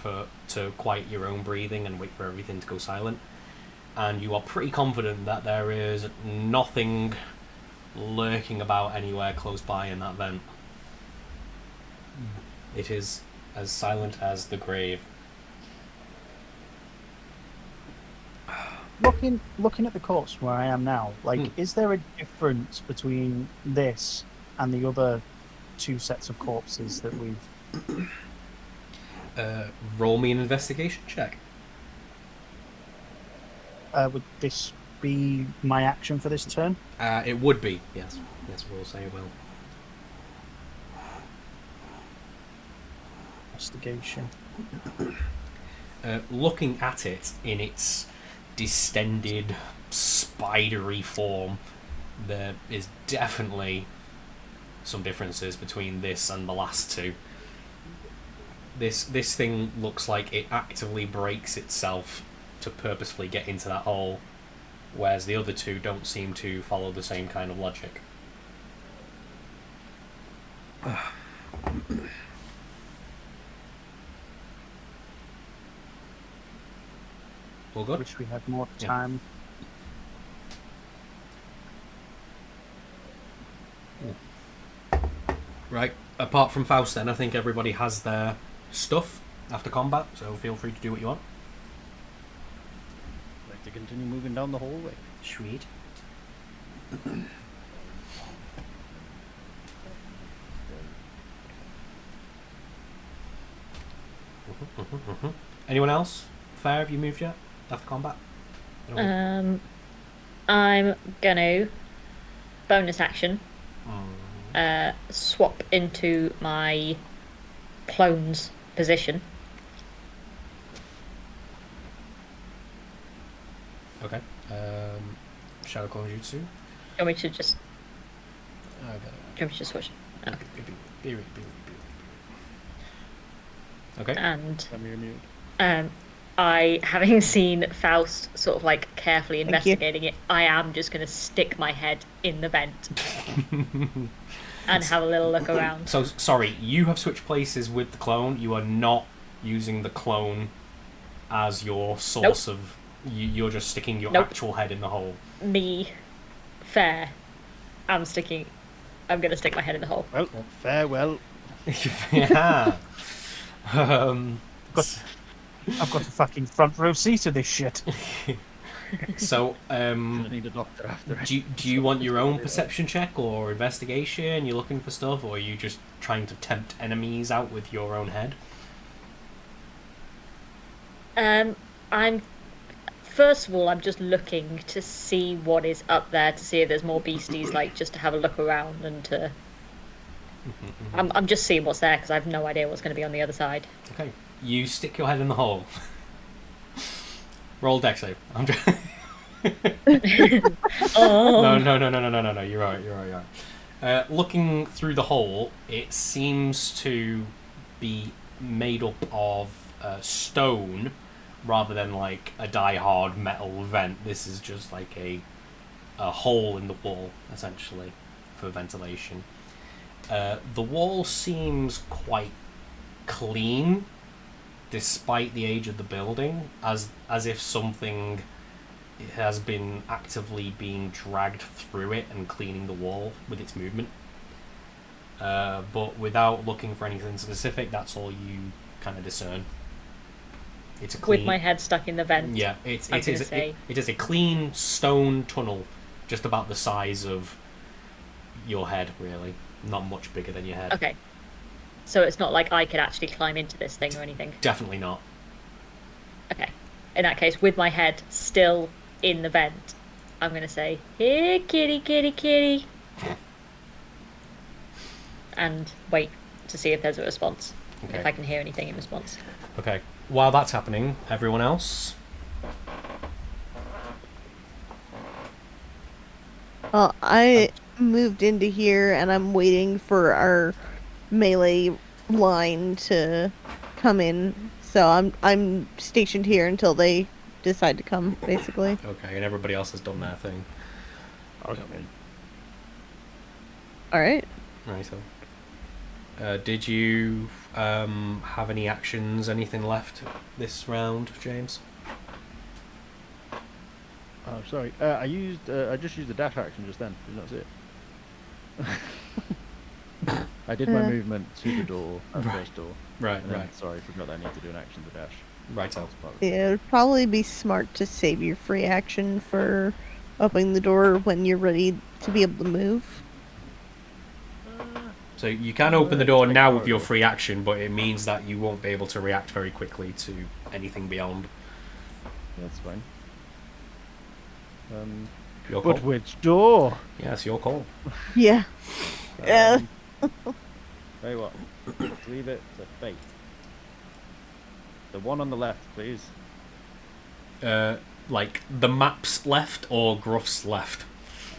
to quiet your own breathing and wait for everything to go silent. And you are pretty confident that there is nothing lurking about anywhere close by in that vent. It is as silent as the grave. Looking at the corpse where I am now, like, is there a difference between this and the other two sets of corpses that we've... Roll me an investigation check. would this be my action for this turn? It would be, yes. Yes, we'll say it will. Investigation. Looking at it in its distended, spidery form, there is definitely some differences between this and the last two. This thing looks like it actively breaks itself to purposefully get into that hole, whereas the other two don't seem to follow the same kind of logic. All good? Wish we had more Yeah. time. Right, apart from Faust then, I think everybody has their stuff after combat, so feel free to do what you want. Like to continue moving down the hallway. Sweet. Anyone else? Fair, have you moved yet after combat? I'm gonna bonus action swap into my clone's position. Okay. Shadow Clone Jutsu. Do you want me to just? Okay. Do you want me to just switch? Oh. Okay. And Come here, mute. I, having seen Faust sort of like carefully Thank you. investigating it, I am just going to stick my head in the vent and have a little look around. So, sorry, you have switched places with the clone. You are not using the clone as your source of You're just sticking your Nope. actual head in the hole. Me, fair. I'm gonna stick my head in the hole. Well, farewell. Yeah. I've got a fucking front row seat to this shit. So, I need a doctor after it. do you want your own perception check or investigation? You're looking for stuff, or are you just trying to tempt enemies out with your own head? I'm first of all, I'm just looking to see what is up there, to see if there's more beasties, like just to have a look around and to. I'm just seeing what's there because I have no idea what's going to be on the other side. Okay. You stick your head in the hole. Roll dex save. I'm just... Oh. No. You're right. Looking through the hole, it seems to be made up of stone rather than like a die-hard metal vent. This is just like a hole in the wall, essentially, for ventilation. The wall seems quite clean, despite the age of the building, as if something has been actively being dragged through it and cleaning the wall with its movement. But without looking for anything specific, that's all you kind of discern. It's a clean, With my head stuck in the vent. yeah, it is a clean stone tunnel, just about the size of your head, really. Not much bigger than your head. Okay. So it's not like I could actually climb into this thing or anything. Definitely not. Okay. In that case, with my head still in the vent, I'm going to say, "Here, kitty, kitty, kitty," and wait to see if there's a response. Okay. If I can hear anything in response. Okay. While that's happening, everyone else. Well, I moved into here and I'm waiting for our melee line to come in. So I'm stationed here until they decide to come, basically. Okay, and everybody else has done their thing. Okay. All right. Right. So, did you have any actions, anything left this round, James? Oh, sorry. I just used the dash action just then. Did you not see it? I did my movement to the door, at the first door. Right. And then, Right. sorry, forgot that I need to do an action to dash. Right. So, That's part of it. Yeah, it would probably be smart to save your free action for opening the door when you're ready to be able to move. so you can open the door now with your free action, but it means that you won't be able to react very quickly to anything beyond. That's fine. Your call. But which door? Yes, your call. Yeah. Yeah. Tell you what, leave it to fate. The one on the left, please. Like the map's left or Gruff's left?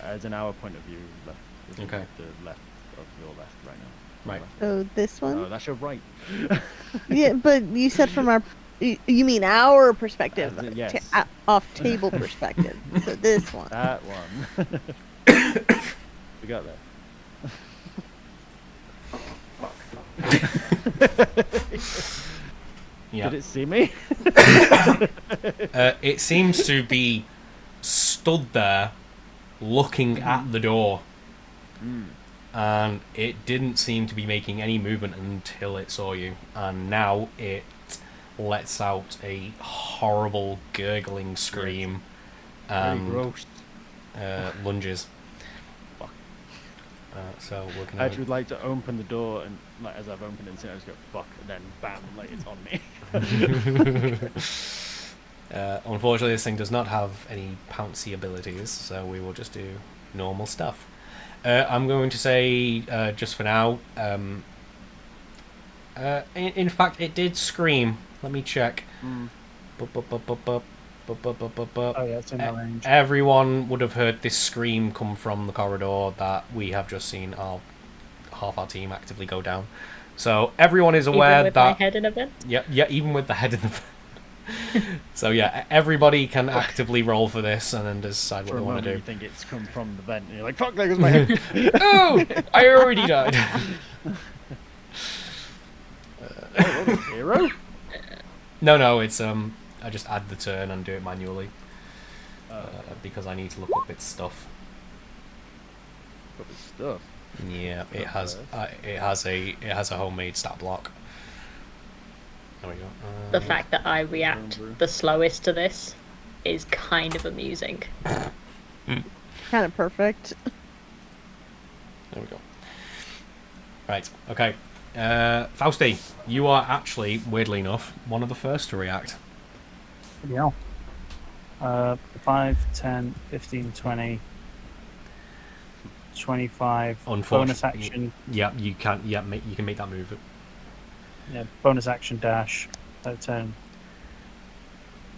As in our point of view, left. Okay. The left of your left right now. Right. Oh, this one? Oh, that's your right. Yeah, but you said from our... You mean our perspective? Yes. Off table perspective. So this one. That one. We got that. Yeah. Did it see me? It seems to be stood there looking at the door. And it didn't seem to be making any movement until it saw you. And now it lets out a horrible gurgling scream Very and gross. lunges. Fuck. So we're I gonna... actually would like to open the door and, like, as I've opened it, I just go fuck, and then bam, like it's on me. Unfortunately, this thing does not have any pouncy abilities, so we will just do normal stuff. I'm going to say, just for now, in fact, it did scream. Let me check. Oh yeah, it's in that range. Everyone would have heard this scream come from the corridor that we have just seen half our team actively go down. So everyone is aware Even with that... my head in a vent? Yeah, even with the head in the vent. So yeah, everybody can actively roll for this and then decide what For they a want moment, to you do. think it's come from the vent, and you're like, fuck, there goes my head. Oh! I already died. Hero? No, it's just add the turn and do it manually because I need to look up its stuff. Got this stuff. Yeah, it First. has a homemade stat block. There we go. The fact that I react Homebrew. the slowest to this is kind of amusing. Kind of perfect. There we go. Right. Okay. Fausti, you are actually, weirdly enough, one of the first to react. Yeah. 5, 10, 15, 20, 25. Bonus action. Yeah, you can. Yeah, you can make that move. Yeah, bonus action dash. Turn.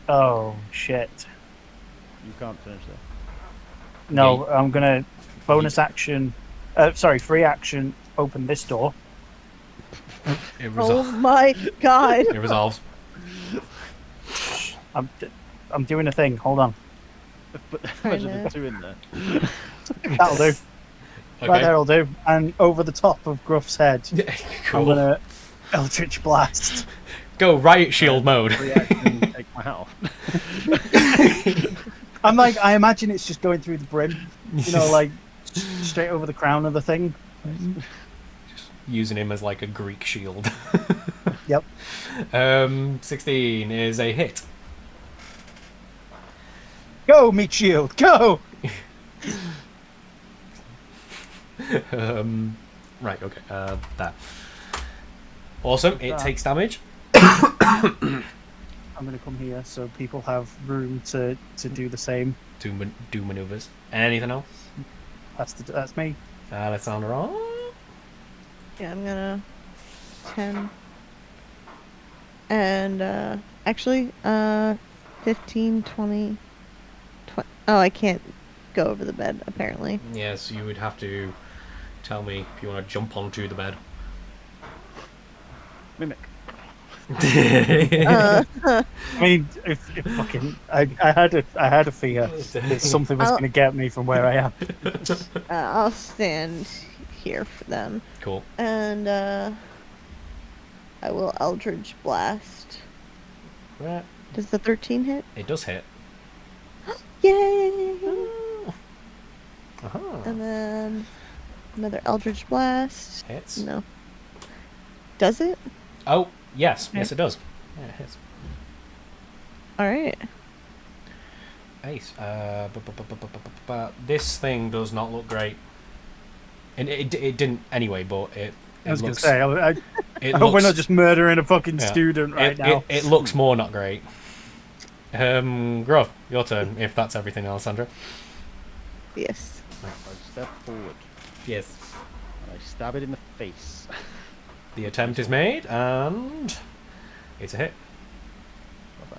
Oh shit! You can't finish that. No, I'm gonna bonus action. Sorry, free action. Open this door. It Oh resolves. my god. It resolves. I'm doing a thing. Hold on. But Trying imagine to- the 2 in there. That'll do. Okay. Right there'll do. And over the top of Gruff's head, Cool. I'm gonna Eldritch Blast. Go riot shield mode. Reaction, take my health. I'm like, I imagine it's just going through the brim. You know, like straight over the crown of the thing. Using him as like a Greek shield. Yep. 16 is a hit. Go, meat shield. Go. Right. Okay. That. Awesome. It That. takes damage. I'm gonna come here so people have room to do the same. Do maneuvers. Anything else? That's me. Alessandra. Yeah, I'm gonna 10 and actually 15, 20. Oh, I can't go over the bed apparently. Yes, you would have to tell me if you want to jump onto the bed. Mimic. Uh, I mean, if fucking, I had a fear that something was I'll- gonna get me from where I am. I'll stand here for them, Cool. and I will Eldritch Blast. Right. Does the 13 hit? It does hit. Yay! Uh-huh. And then another Eldritch Blast. Hits. No. Does it? Oh, yes. Yes, it does. Yeah, it hits. All right. Ace. This thing does not look great. And it didn't anyway, but it I was looks... gonna say, it I hope we're looks- not just murdering a fucking yeah. student right now. It looks more not great. Gruff, your turn, if that's everything, Alessandra. Yes. I step forward Yes. and I stab it in the face. The attempt is made, and it's a hit. Not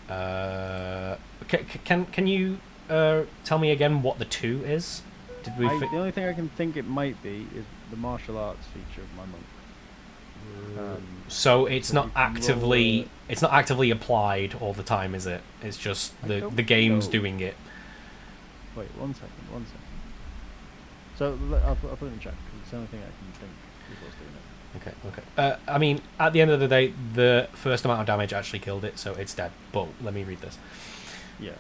bad for me. Can you tell me again what the 2 is? Did we? The only thing I can think it might be is the martial arts feature of my monk. So it's so not you can actively roll it's not actively applied all the time, is it? It's just I the don't game's know. doing it. Wait, one second. So I'll put it in chat because it's the only thing I can think is what's doing it. Okay. I mean, at the end of the day, the first amount of damage actually killed it, so it's dead. But let me read this. Yeah.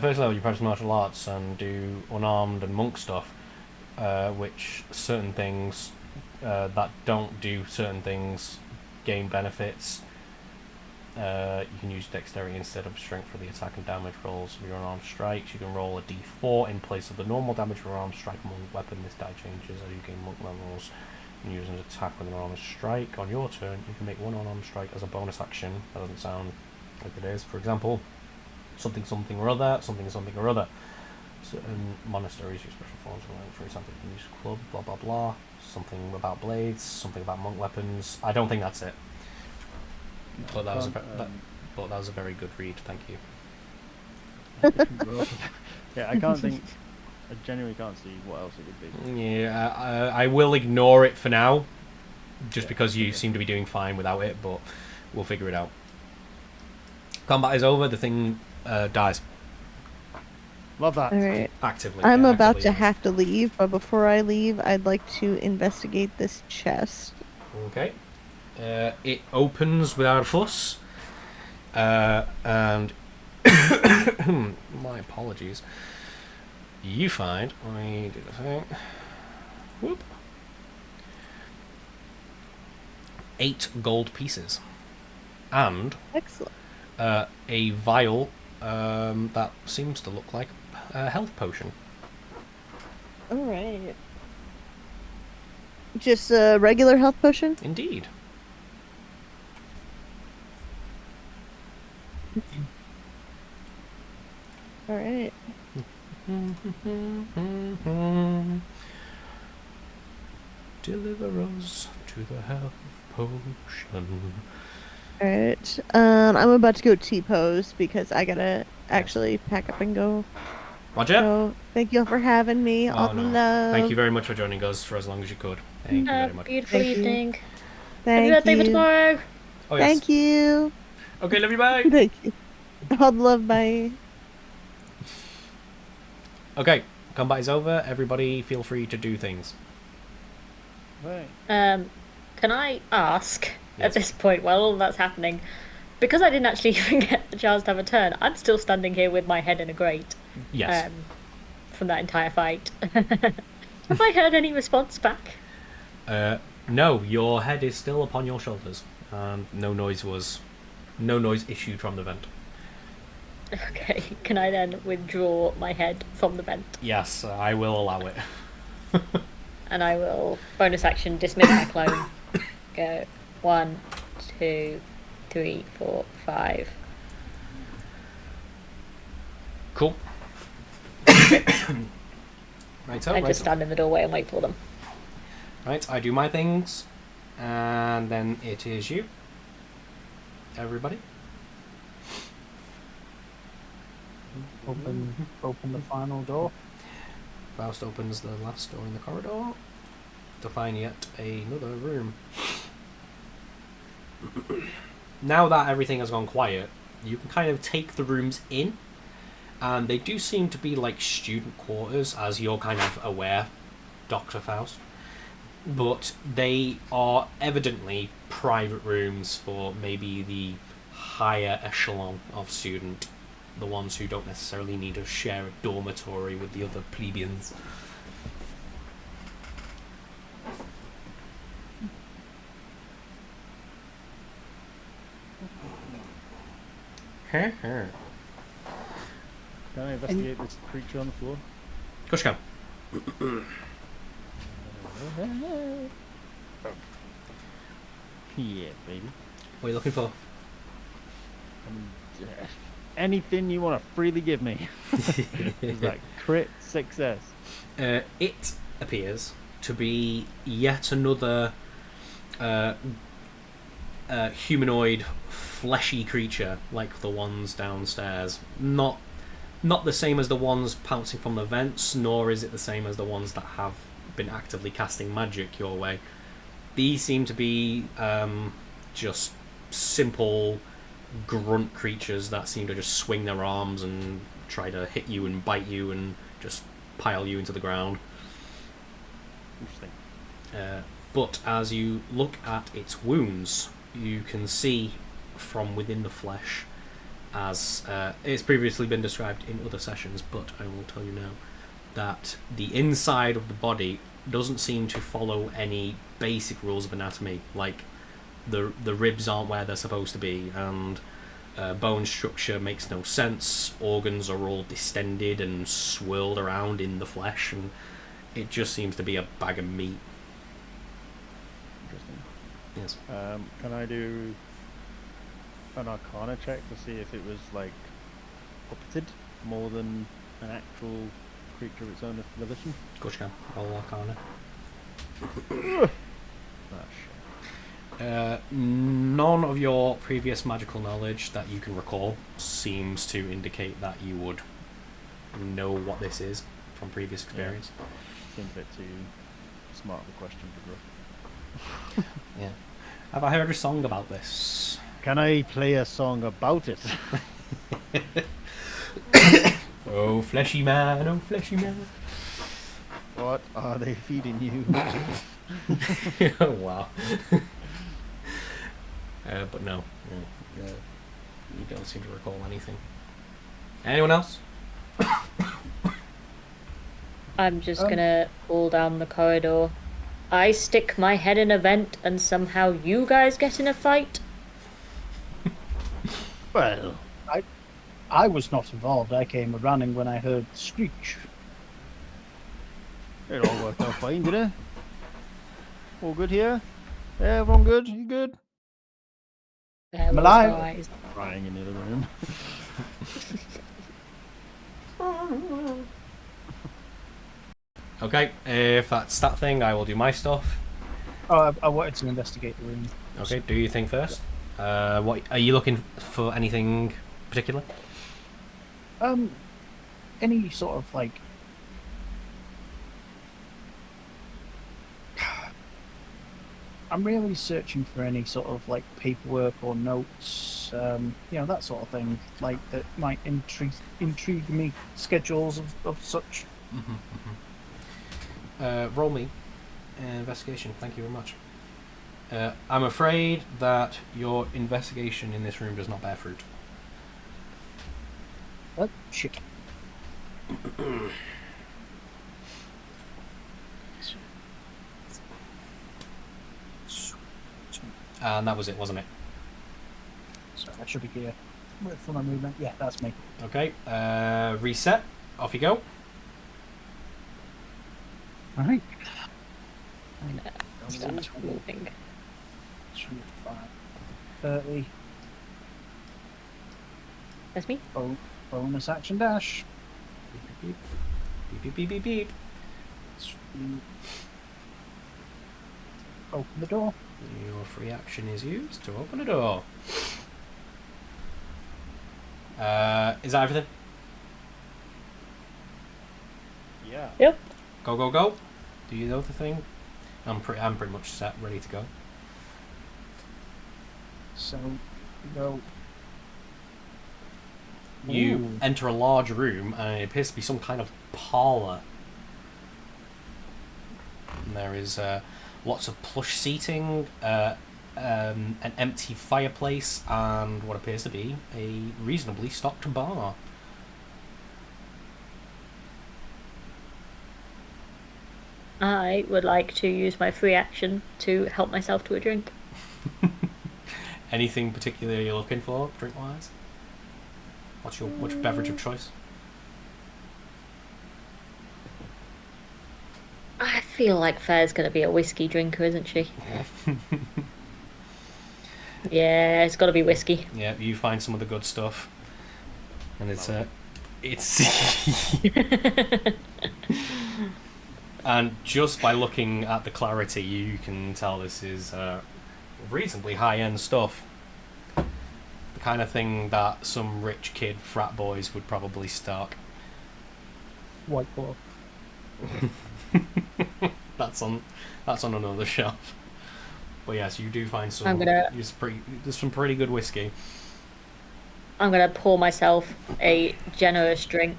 First level, you practice martial arts and do unarmed and monk stuff, which certain things that don't do certain things gain benefits. You can use dexterity instead of strength for the attack and damage rolls of your unarmed strikes. You can roll a d4 in place of the normal damage for unarmed strike monk weapon. This die changes as you gain monk levels. You can use an attack with an unarmed strike. On your turn, you can make one unarmed strike as a bonus action. That doesn't sound like it is. For example, something something or other, something something or other. Certain monasteries use special forms of language. For example, you can use club, blah blah blah. Something about blades, something about monk weapons. I don't think that's it. But that was a but that was a very good read. Thank you. Yeah, I can't think. I genuinely can't see what else it would be. Yeah, I will ignore it for now, just Yeah, because you okay. seem to be doing fine without it. But we'll figure it out. Combat is over. The thing dies Love that. All right. actively. I'm yeah, about actively to dies. have to leave, but before I leave, I'd like to investigate this chest. Okay. It opens without a fuss, and my apologies. You find I did a thing. Whoop. 8 gold pieces, and Excellent. a vial that seems to look like a health potion. All right. Just a regular health potion? Indeed. All right. Deliver us to the health potion. All right. I'm about to go T-pose because I gotta actually pack up and go. Roger. So thank you all for having me. All the love. Thank you very much for joining us for as long as you could. Thank you very much. Beautiful Thank you. evening. Happy Thank birthday for you. tomorrow. Oh, yes. Thank you. Okay, love you, bye. Thank you. All the love. Bye. Okay, combat is over. Everybody feel free to do things. Right. Can I ask Yes. at this point, while all that's happening, because I didn't actually even get the chance to have a turn, I'm still standing here with my head in a grate. Yes. From that entire fight. Have I heard any response back? No, your head is still upon your shoulders, and no noise issued from the vent. Okay, can I then withdraw my head from the vent? Yes, I will allow it. And I will bonus action dismiss my clone. Go 1, 2, 3, 4, 5. Cool. Right, so I just stand in the doorway and wait for them. Right, I do my things, and then it is you. Everybody. Open the final door. Faust opens the last door in the corridor to find yet another room. Now that everything has gone quiet, you can kind of take the rooms in, and they do seem to be like student quarters, as you're kind of aware, Dr. Faust. But they are evidently private rooms for maybe the higher echelon of student, the ones who don't necessarily need to share a dormitory with the other plebeians. Can I investigate this creature on the floor? Kushka. Yeah, baby. What are you looking for? Anything you want to freely give me. Is that crit success? It appears to be yet another humanoid, fleshy creature like the ones downstairs. Not the same as the ones pouncing from the vents, nor is it the same as the ones that have been actively casting magic your way. These seem to be just simple grunt creatures that seem to just swing their arms and try to hit you and bite you and just pile you into the ground. Interesting. But as you look at its wounds, you can see from within the flesh, as it's previously been described in other sessions, but I will tell you now, that the inside of the body doesn't seem to follow any basic rules of anatomy, like the ribs aren't where they're supposed to be, and bone structure makes no sense, organs are all distended and swirled around in the flesh, and it just seems to be a bag of meat. Interesting. Yes. Can I do an Arcana check to see if it was like puppeted more than an actual creature of its own volition? Of course you can. Roll Arcana. Ah, shit. None of your previous magical knowledge that you can recall seems to indicate that you would know what this is from previous experience. Seems a bit too smart of a question to draw. Yeah. Have I heard a song about this? Can I play a song about it? Oh, fleshy man, oh, fleshy man. What are they feeding you? Oh, wow. But no, you don't seem to recall anything. Anyone else? I'm just gonna fall down the corridor. I stick my head in a vent and somehow you guys get in a fight? Well, I was not involved. I came running when I heard the screech. it all worked out fine, did it? All good here? Yeah, everyone good? You good? There was alive. no eyes. Crying in the other room. Okay, if that's that thing, I will do my stuff. Oh, I wanted to investigate the room. Okay, do your thing first. What are you looking for? Anything particular? Any sort of like. I'm really searching for any sort of like paperwork or notes, that sort of thing, like that might intrigue me. Schedules of such. Roll me investigation. Thank you very much. I'm afraid that your investigation in this room does not bear fruit. Oh shit. And that was it, wasn't it? So I should be here. Wait for my movement. Yeah, that's me. Okay. Reset. Off you go. All right. Start moving. 25, 30. That's me? Bonus action dash. Beep beep beep beep beep. Open the door. Your free action is used to open a door. Is that everything? Yeah. Yep. Go go go. Do you know the thing? I'm pretty much set, ready to go. So go. You Ooh. enter a large room, and it appears to be some kind of parlour. And there is lots of plush seating, an empty fireplace, and what appears to be a reasonably stocked bar. I would like to use my free action to help myself to a drink. Anything particular you're looking for, drink-wise? What's your beverage of choice? I feel like Fair's going to be a whiskey drinker, isn't she? Yeah, it's got to be whiskey. Yeah, you find some of the good stuff, and it's and just by looking at the clarity, you can tell this is reasonably high-end stuff. The kind of thing that some rich kid frat boys would probably stock. White ball. That's on another shelf. But yes, you do find some. There's some pretty good whiskey. I'm going to pour myself a generous drink.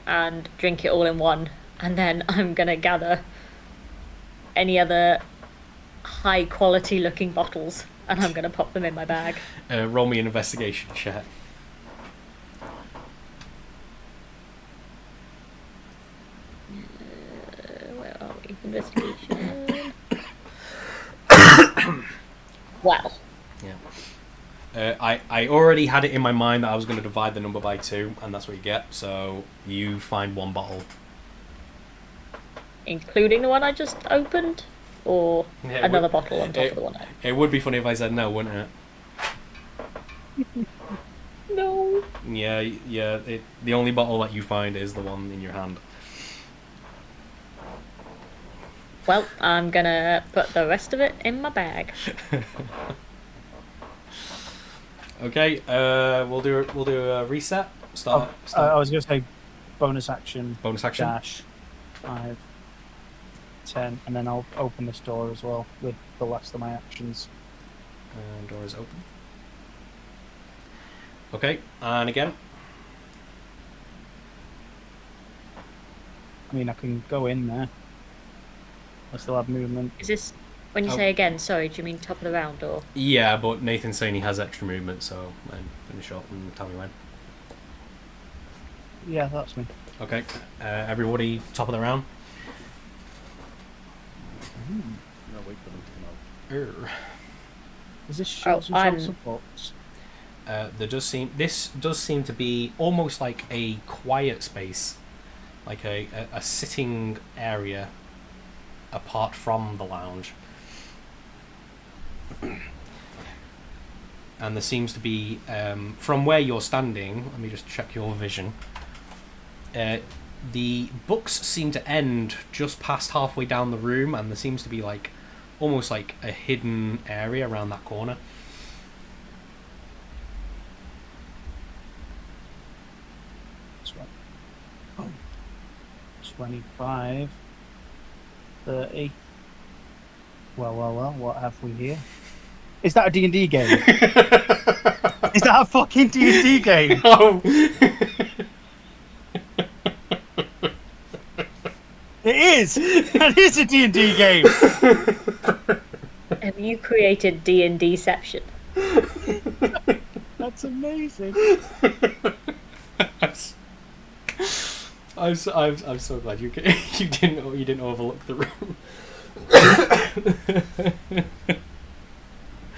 And drink it all in one. And then I'm going to gather any other high quality looking bottles and I'm going to pop them in my bag. Roll me an investigation check. Where are we? Investigation. Wow. Yeah. I already had it in my mind that I was going to divide the number by 2, and that's what you get. So you find 1 bottle. Including the one I just opened? Or another bottle on top of the one I opened? It would be funny if I said no, wouldn't it? No. Yeah. The only bottle that you find is the one in your hand. Well, I'm gonna put the rest of it in my bag. Okay, we'll do a reset. Start. I was going to say bonus action. Bonus action. Dash 5, 10, and then I'll open this door as well with the last of my actions. Door is open. Okay, and again. I mean, I can go in there. I still have movement. Is this When you Oh. say again, sorry, do you mean top of the round or? Yeah, but Nathan's saying he has extra movement, so finish up and tell me when. Yeah, that's me. Okay, everybody, top of the round. No, wait for them to come out. Is this shelves and I'm- shelves of books? This does seem to be almost like a quiet space, like a sitting area apart from the lounge. And there seems to be, from where you're standing, let me just check your vision. The books seem to end just past halfway down the room, and there seems to be like almost like a hidden area around that corner. That's right. Oh. 25, 30. Well, what have we here? Is that a D&D game? Is that a fucking D&D game? Oh! It is! That is a D&D game! Have you created D&Dception? That's amazing. I'm so glad you didn't overlook the room.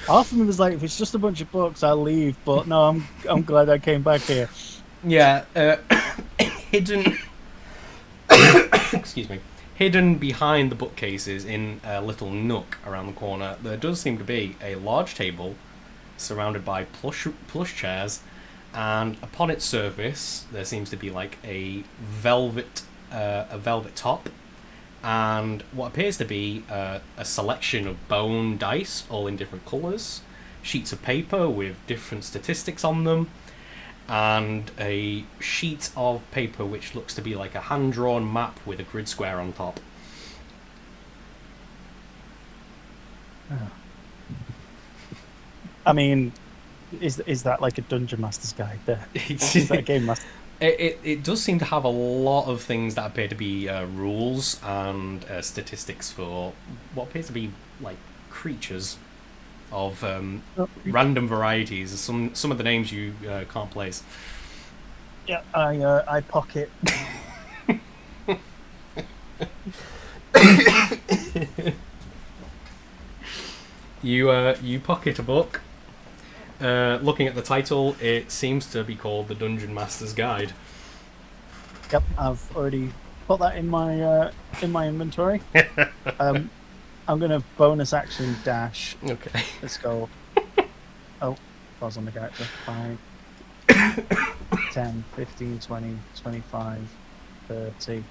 Half of me was like, if it's just a bunch of books, I'll leave. But no, I'm glad I came back here. Yeah, hidden. Excuse me. Hidden behind the bookcases in a little nook around the corner, there does seem to be a large table surrounded by plush chairs, and upon its surface there seems to be like a velvet top, and what appears to be a selection of bone dice, all in different colours, sheets of paper with different statistics on them, and a sheet of paper which looks to be like a hand-drawn map with a grid square on top. I mean, is that like a Dungeon Master's guide there? Is that a Game Master? It does seem to have a lot of things that appear to be rules and statistics for what appears to be like creatures of random varieties. Some of the names you can't place. Yeah, I pocket. You pocket a book. Looking at the title, it seems to be called The Dungeon Master's Guide. Yep, I've already put that in my inventory. I'm gonna bonus action dash. Okay. Let's go. Oh, pause on the character. 5, 10, 15, 20, 25, 30.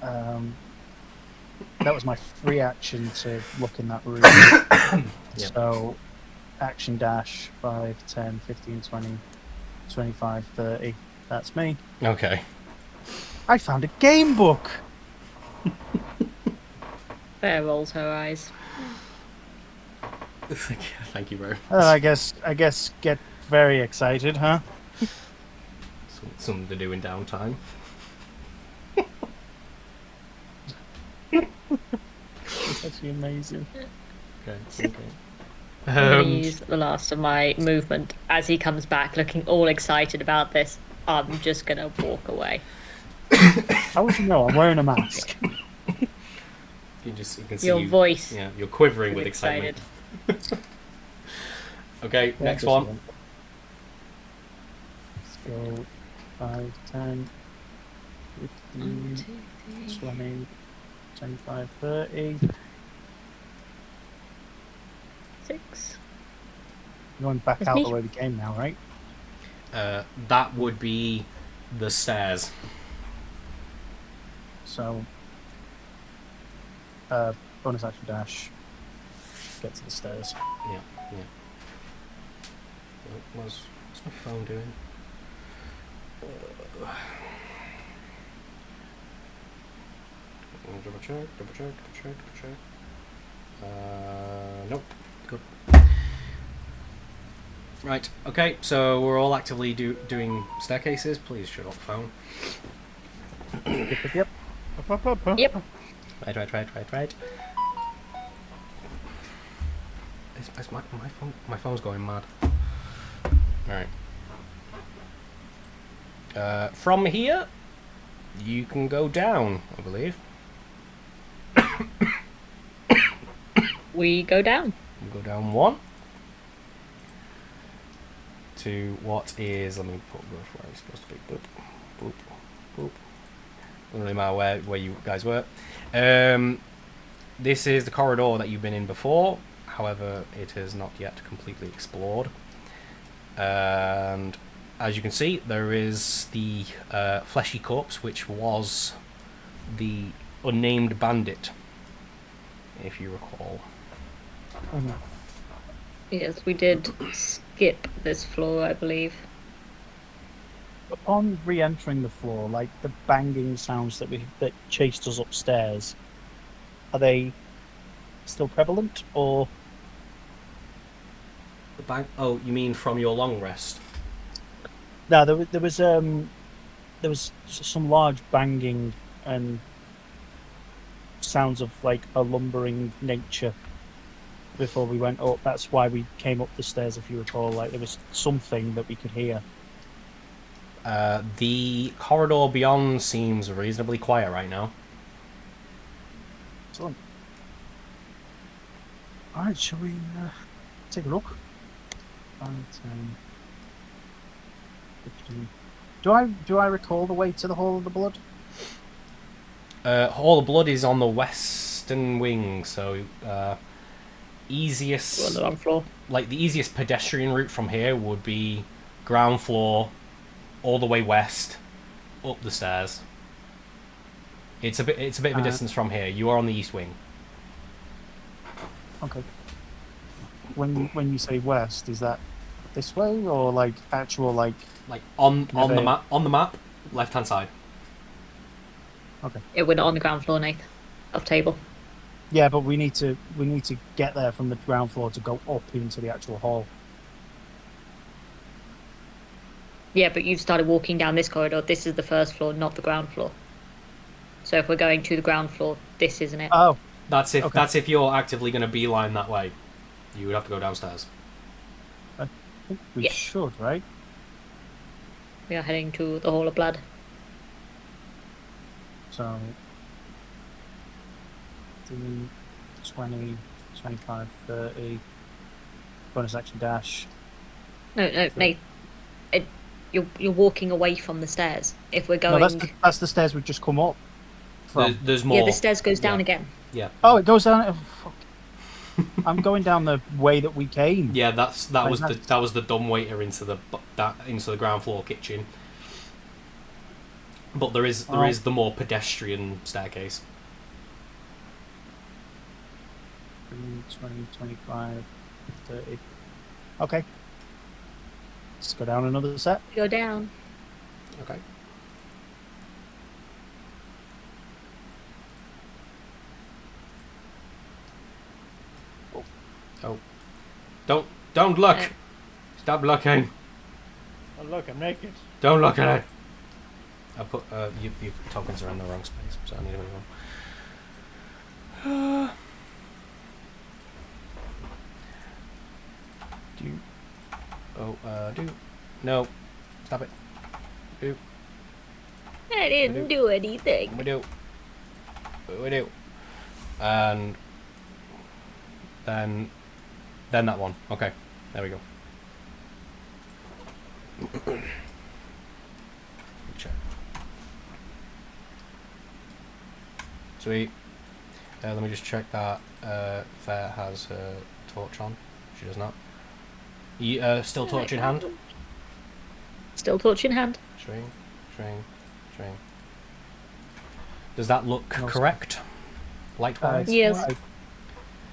That was my free action to look in that room. Yep. So, action dash 5, 10, 15, 20, 25, 30. That's me. Okay. I found a game book. Bear rolls her eyes. Thank you, bro. I guess get very excited, huh? Something to do in downtime. It's actually amazing. Okay. I'm going to use the last of my movement as he comes back looking all excited about this. I'm just going to walk away. How would you know? I'm wearing a mask. You can see Your you, voice. Yeah, you're quivering is with excited. excitement. Okay, Yeah, next just one. Let's go 5, 10, 15, 20, 25, 30. 6. Going back That's out me. the way we came now, right? That would be the stairs. So, bonus action dash. Get to the stairs. Yeah. What's my phone doing? Double check. Nope. Good. Right. Okay. So we're all actively doing staircases. Please shut off phone. Yep. Yep. Right. is my phone's going mad. Alright. From here, you can go down, I believe. We go down. You go down 1. To what is... Let me put where it's supposed to be. Boop, boop, boop. Doesn't really matter where you guys were. This is the corridor that you've been in before. However, it is not yet completely explored. And as you can see, there is the fleshy corpse, which was the unnamed bandit, if you recall. Yes, we did skip this floor, I believe. Upon re-entering the floor, like the banging sounds that chased us upstairs, are they still prevalent, or? The bang. Oh, you mean from your long rest? No, there was some large banging and sounds of like a lumbering nature before we went up. That's why we came up the stairs, if you recall. Like there was something that we could hear. The corridor beyond seems reasonably quiet right now. Excellent. All right, shall we take a look? 5, 10, 15. Do I recall the way to the Hall of the Blood? Hall of Blood is on the western wing, so easiest... We're on the wrong floor. Like, the easiest pedestrian route from here would be ground floor, all the way west, up the stairs. It's a bit of a distance from here. You are on the east wing. Okay. When you say west, is that this way or like actual like? Like on the map, left hand side. Okay. Yeah, we're not on the ground floor, Nathan. Off table. Yeah, but we need to get there from the ground floor to go up into the actual hall. Yeah, but you've started walking down this corridor. This is the first floor, not the ground floor. So if we're going to the ground floor, this isn't it. Oh, That's if Okay. that's if you're actively going to beeline that way. You would have to go downstairs. I think we Yeah. should, right? We are heading to the Hall of Blood. So, 15, 20, 25, 30, bonus action dash. No, Nate. You're walking away from the stairs. If we're going... No, that's the stairs we've just come up from. There's more. Yeah, the stairs goes down Yeah. again. Yeah. Oh, it goes down. Oh, fuck. I'm going down the way that we came. Yeah, that was Fantastic. that was the dumbwaiter into the ground floor kitchen. But there is the more pedestrian staircase. 20, 25, 30. Okay. Let's go down another set. Go down. Okay. Oh. Don't look. Uh, Stop looking. Oh look, I'm naked. Don't look at it. I put your tokens are in the wrong space, so I need to move on. No. Stop it. Do. I didn't do anything. We do. And then that one. Okay. There we go. Check. Sweet. Let me just check that Fair has her torch on. She does not. Still torch in hand? Still torch in hand. String. Does that look correct? Light-wise? Yes.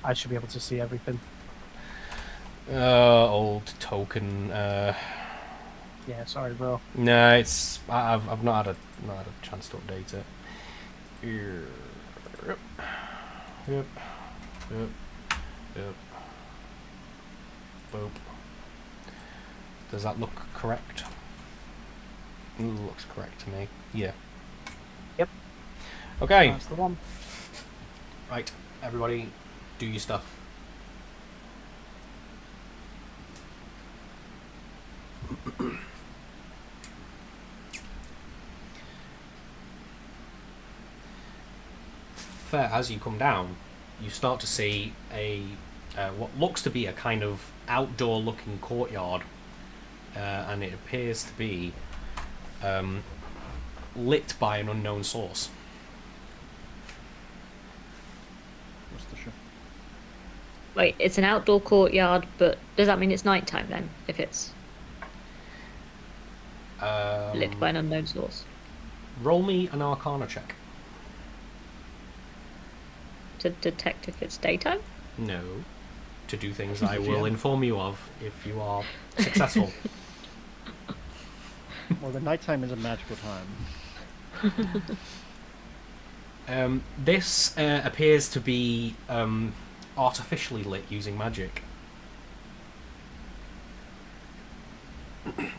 I should be able to see everything. Old token. Yeah, sorry, bro. No, it's I've not had a chance to update it. Yep. Boop. Does that look correct? Looks correct to me. Yeah. Yep. Okay. That's the one. Right. Everybody, do your stuff. Fair, as you come down, you start to see a what looks to be a kind of outdoor-looking courtyard, and it appears to be lit by an unknown source. What's the show? Wait, it's an outdoor courtyard, but does that mean it's nighttime then? If it's lit by an unknown source? Roll me an Arcana check. To detect if it's daytime? No. To do things I will inform you of if you are successful. Well, the nighttime is a magical time. This appears to be artificially lit using magic.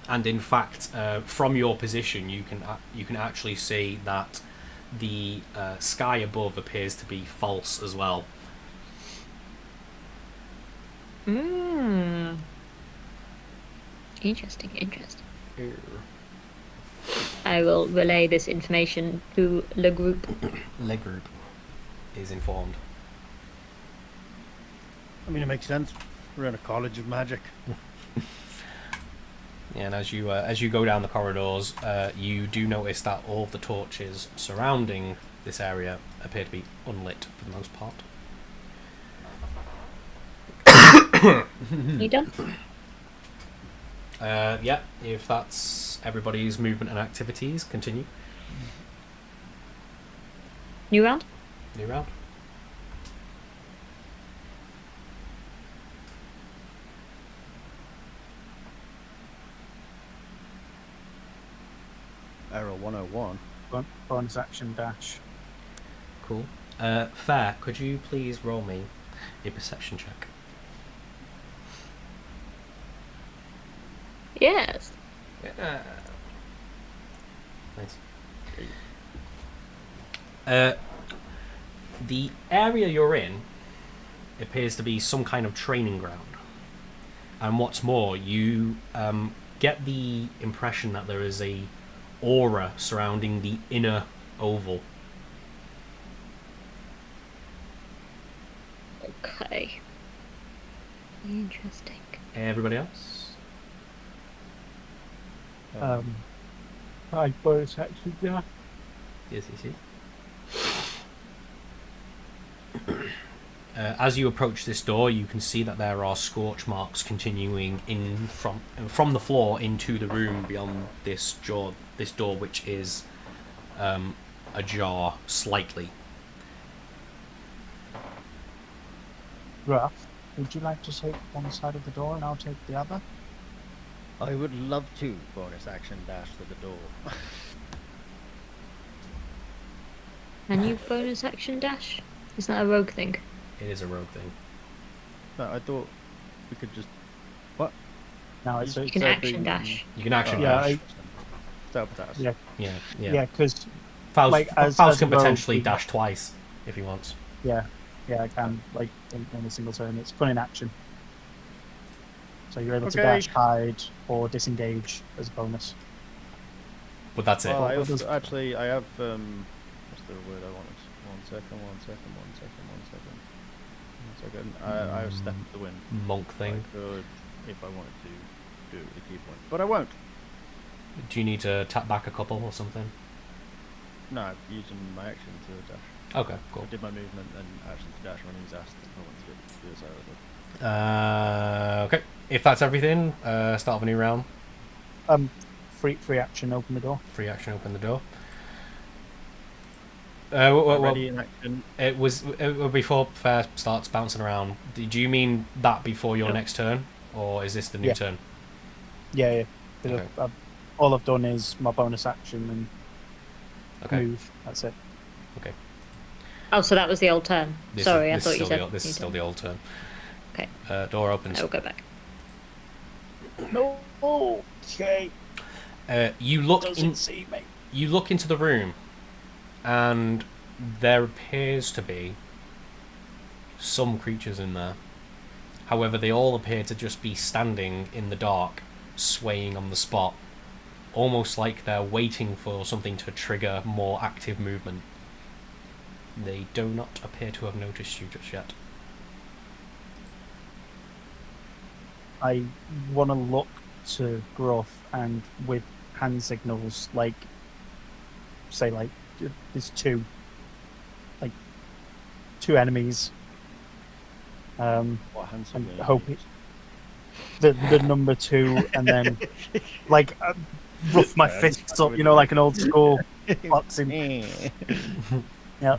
And in fact, from your position, you can actually see that the sky above appears to be false as well. Interesting. I will relay this information to Le Group. Le Group is informed. I mean, it makes sense. We're in a college of magic. And as you go down the corridors, you do notice that all of the torches surrounding this area appear to be unlit for the most part. You done? Yeah, if that's everybody's movement and activities, continue. New round? New round. Error 101. Bonus action dash. Cool. Fair, could you please roll me a perception check? Yes. Nice. The area you're in appears to be some kind of training ground. And what's more, you get the impression that there is a aura surrounding the inner oval. Okay. Interesting. Everybody else? I bonus action dash. Yes. As you approach this door, you can see that there are scorch marks continuing in from the floor into the room beyond this door, which is ajar slightly. Ruff, would you like to take one side of the door and I'll take the other? I would love to bonus action dash to the door. Can you bonus action dash? Is that a rogue thing? It is a rogue thing. No, I thought we could just. What? No, it's You can action dash. You can action Yeah, dash. Sabotage. yeah, Yeah. because Faust, like, as Faust a can rogue, potentially we- dash twice if he wants. yeah, I can in a single turn. It's fun in action, so you're able to Okay. dash, hide, or disengage as a bonus. But that's it. Well, I What also, does- actually I have what's the word I wanted? One second. I have step of the wind. Monk thing. I could, if I wanted to, do it with a key point, but I won't. Do you need to tap back a couple or something? No, I'm using my action to dash. Okay, cool. I did my movement and action to dash when he's asked if I want to do the other side of it. Okay. If that's everything, start of a new round. Free action, open the door. Free action, open the door. Ready in action. It was before Fair starts bouncing around. Did you mean that before your Yep. next turn, or is this the new Yeah. turn? Yeah. Okay. All I've done is my bonus action and Okay. move. That's it. Oh, so that was the old turn. Sorry, I thought you said. This is still the old turn. Okay. Door opens. I will go back. No. Okay. You look Doesn't see me. You look into the room, and there appears to be some creatures in there. However, they all appear to just be standing in the dark, swaying on the spot, almost like they're waiting for something to trigger more active movement. They do not appear to have noticed you just yet. I want to look to Gruff and with hand signals, like, say, like, there's two enemies. What hand I'm signal you hoping use? the number 2, and then like rough my Yeah, fists up, you know, like an old school boxing. Yeah.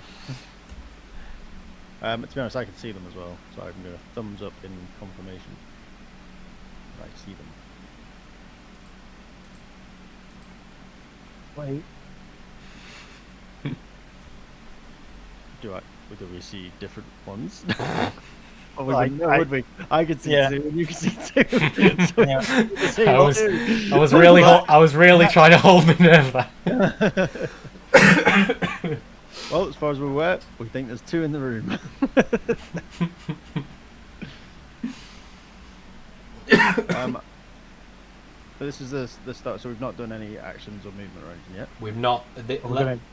To be honest, I can see them as well, so I'm going to thumbs up in confirmation. I see them. Wait. Do we see different ones? Or we Well, wouldn't know, would we? I could see yeah. 2 and you can see 2. So Yeah. see I what was, two. I was really, I was really trying to hold my nerve there. Well, as far as we're aware, we think there's 2 in the room. So this is the start. So we've not done any actions or movement or anything yet. We've not.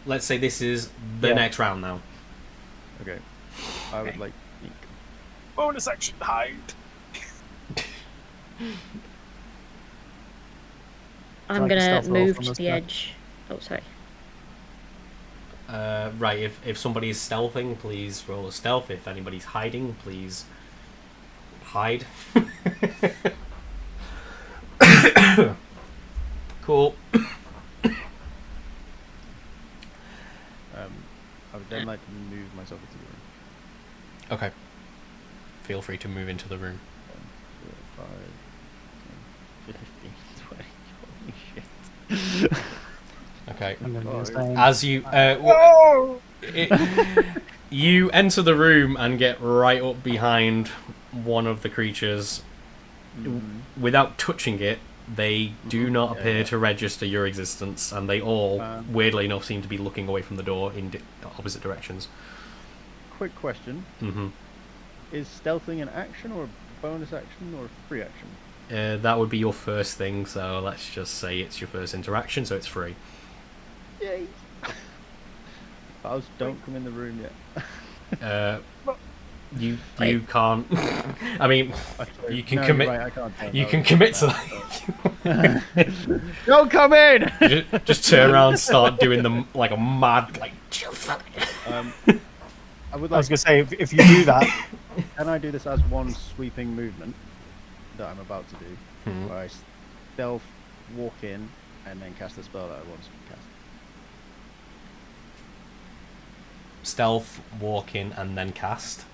Let's say this is the next round now. Okay. I would like. Bonus action, hide. I'm like a gonna stealth roll move from to this the guy. edge. Oh, sorry. Right, if somebody's stealthing, please roll a stealth. If anybody's hiding, please hide. Cool. I would then like to move myself into the room. Okay. Feel free to move into the room. 5, 10, 15, 20. Holy shit. Okay. I'm gonna do Oh, the same. As you you enter the room and get right up behind one of the creatures. Without touching it, they do not appear to register your existence, and they all, weirdly enough, seem to be looking away from the door in opposite directions. Quick question. Mm-hmm. Is stealthing an action or a bonus action or a free action? That would be your first thing, so let's just say it's your first interaction, so it's free. Yay. Faust, don't come in the room yet. You can't. I mean, you can No, commit. you're right, I can't tell. You No, can it's commit to not that. Don't come in! just turn around, and start doing them like a mad, like. I would I was like. gonna say if you do that, Can I do this as one sweeping movement that I'm about to do? Where I stealth, walk in, and then cast a spell that I want to cast. Stealth, walk in, and then cast.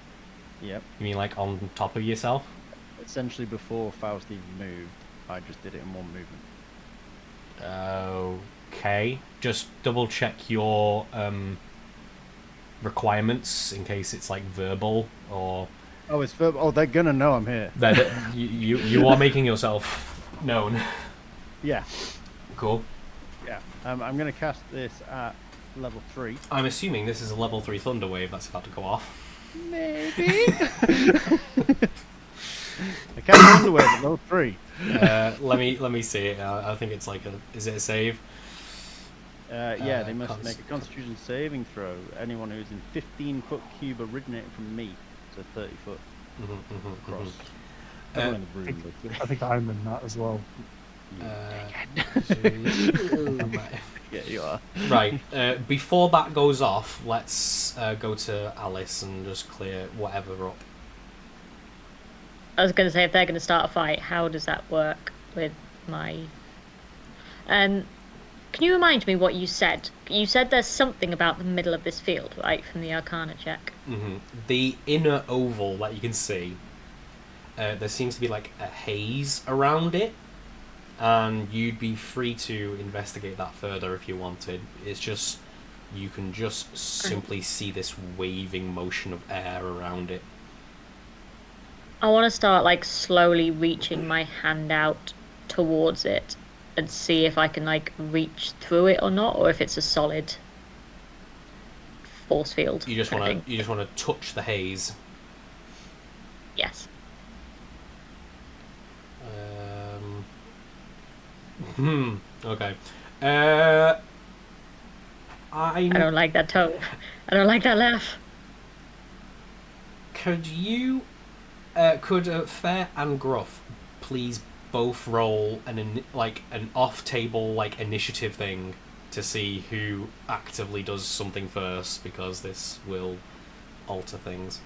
Yep. You mean like on top of yourself? Essentially, before Faust even moved, I just did it in one movement. Okay. Just double check your requirements in case it's like verbal or. Oh, it's verbal. Oh, they're gonna know I'm here. That you are making yourself known. Yeah. Cool. Yeah. I'm gonna cast this at level 3. I'm assuming this is a level 3 thunder wave that's about to go off. Maybe. I can't remember where, but level 3. Let me see it. I think it's like a. Is it a save? Yeah, they must make a Constitution saving throw. Anyone who's in 15-foot cube originating from me, so 30 foot across. Everyone in the room, but- I think I'm in that as well. Yeah, you are. Right. Before that goes off, let's go to Alice and just clear whatever up. I was going to say, if they're going to start a fight, how does that work with my... Can you remind me what you said? You said there's something about the middle of this field, right, from the Arcana check? The inner oval that you can see, there seems to be like a haze around it, and you'd be free to investigate that further if you wanted. It's just, you can just simply see this waving motion of air around it. I want to start, like, slowly reaching my hand out towards it and see if I can, like, reach through it or not, or if it's a solid force field. You just want to touch the haze. Yes. Okay. I don't like that tone. I don't like that laugh. Could you, could Fair and Gruff please both roll an off-table like initiative thing to see who actively does something first, because this will alter things.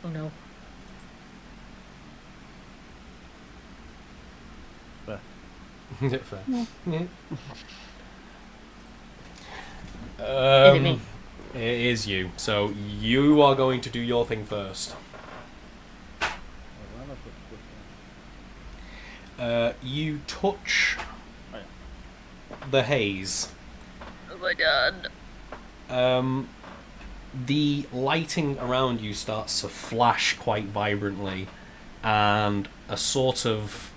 Oh no. Fair. Fair. Is it me? It is you. So you are going to do your thing first. You touch Oh, yeah. the haze. Oh my god. The lighting around you starts to flash quite vibrantly, and a sort of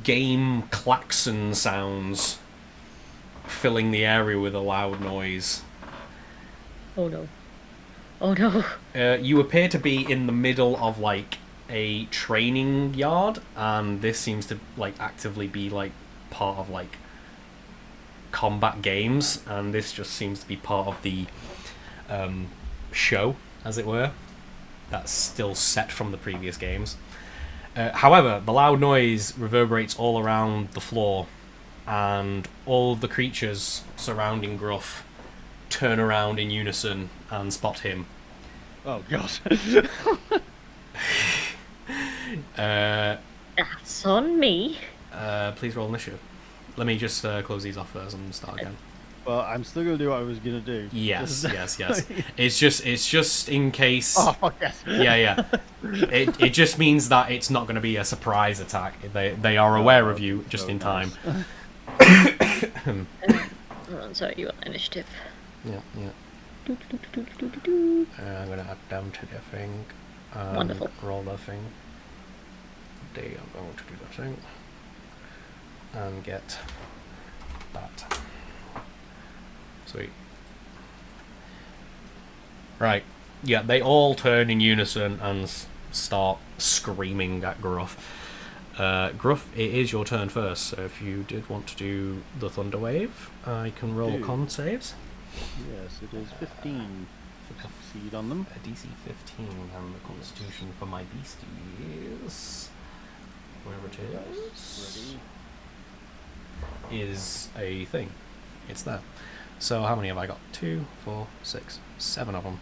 game klaxon sounds filling the area with a loud noise. Oh no. Oh no. You appear to be in the middle of like a training yard, and this seems to like actively be like part of like combat games, and this just seems to be part of the show, as it were, that's still set from the previous games. However, the loud noise reverberates all around the floor, and all of the creatures surrounding Gruff turn around in unison and spot him. Oh god. That's on me. Please roll initiative. Let me just close these off first and start again. Well, I'm still gonna do what I was gonna do. Yes. It's just in case. Oh fuck yes. Yeah. It just means that it's not going to be a surprise attack. They are aware of you just in time. Hold on, sorry, you want initiative. Yeah. I'm going to add down to the thing. Wonderful. Roll the thing. They are going to do the thing. And get that. Sweet. Right. Yeah, they all turn in unison and start screaming at Gruff. Gruff, it is your turn first, so if you did want to do the Thunder Wave, I can roll Do. con saves. Yes, it is 15 to succeed on them. A DC 15, and the Constitution for my beastie is... wherever it is a thing. It's there. So how many have I got? 2, 4, 6, 7 of them.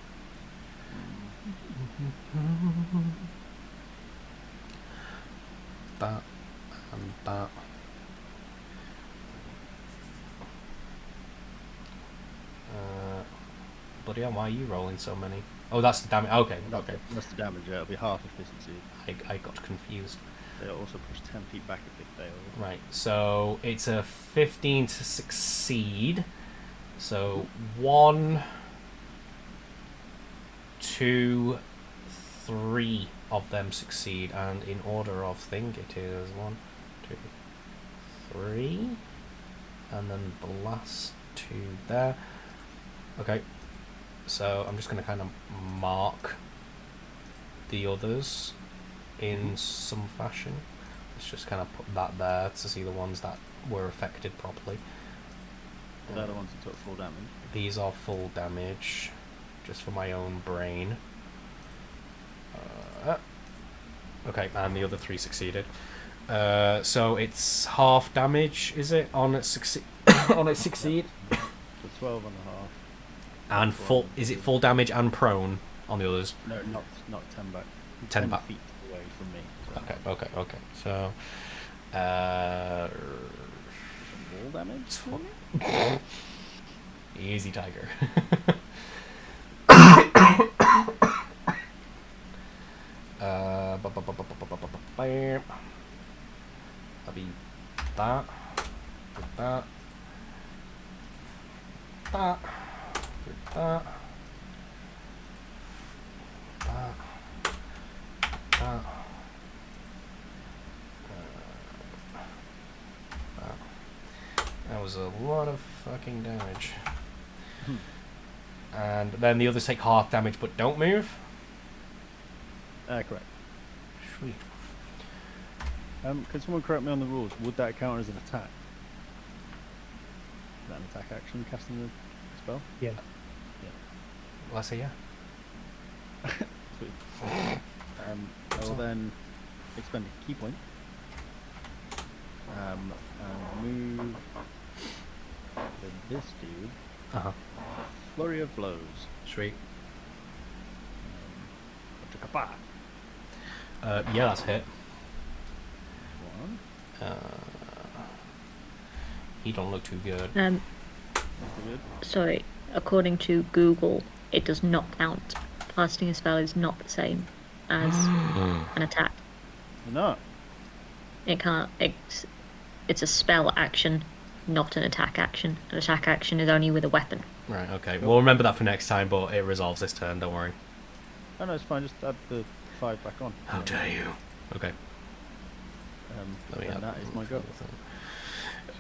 That and that. Bloody hell, why are you rolling so many? Oh, that's the damage. Okay. That's the damage, yeah, it'll be half efficiency. I got confused. They'll also push 10 feet back if they fail. Right, so it's a 15 to succeed. So 1, 2, 3 of them succeed, and in order of thing it is 1, 2, 3, and then the last 2 there. Okay, so I'm just going to kind of mark the others in some fashion. Let's just kind of put that there to see the ones that were affected properly. They're the ones that took full damage. These are full damage, just for my own brain. Okay, and the other 3 succeeded. So it's half damage, is it, on its succeed? On its succeed? So 12 and a half. And full? Is it full damage and prone on the others? No, not 10 back. 10 back. feet away from me. So Okay. So, Full damage? easy, tiger. That'll be that, with that, that, with that, that, that. That was a lot of fucking damage. And then the others take half damage but don't move. Correct. Sweet. Can someone correct me on the rules? Would that count as an attack? Is that an attack action, casting the spell? Yeah. Well, I say yeah. Sweet. I will then expend a key point. And move this dude. Uh-huh. Flurry of blows. Sweet. Chakapa. Yeah, that's a hit. One. He don't look too good. That's good. Sorry, according to Google, it does not count. Casting a spell is not the same as an attack. No. It can't. It's a spell action, not an attack action. An attack action is only with a weapon. Right, okay. We'll remember that for next time, but it resolves this turn, don't worry. Oh no, it's fine. Just add the 5 back on. How dare you? Okay. Let me And have that is my go.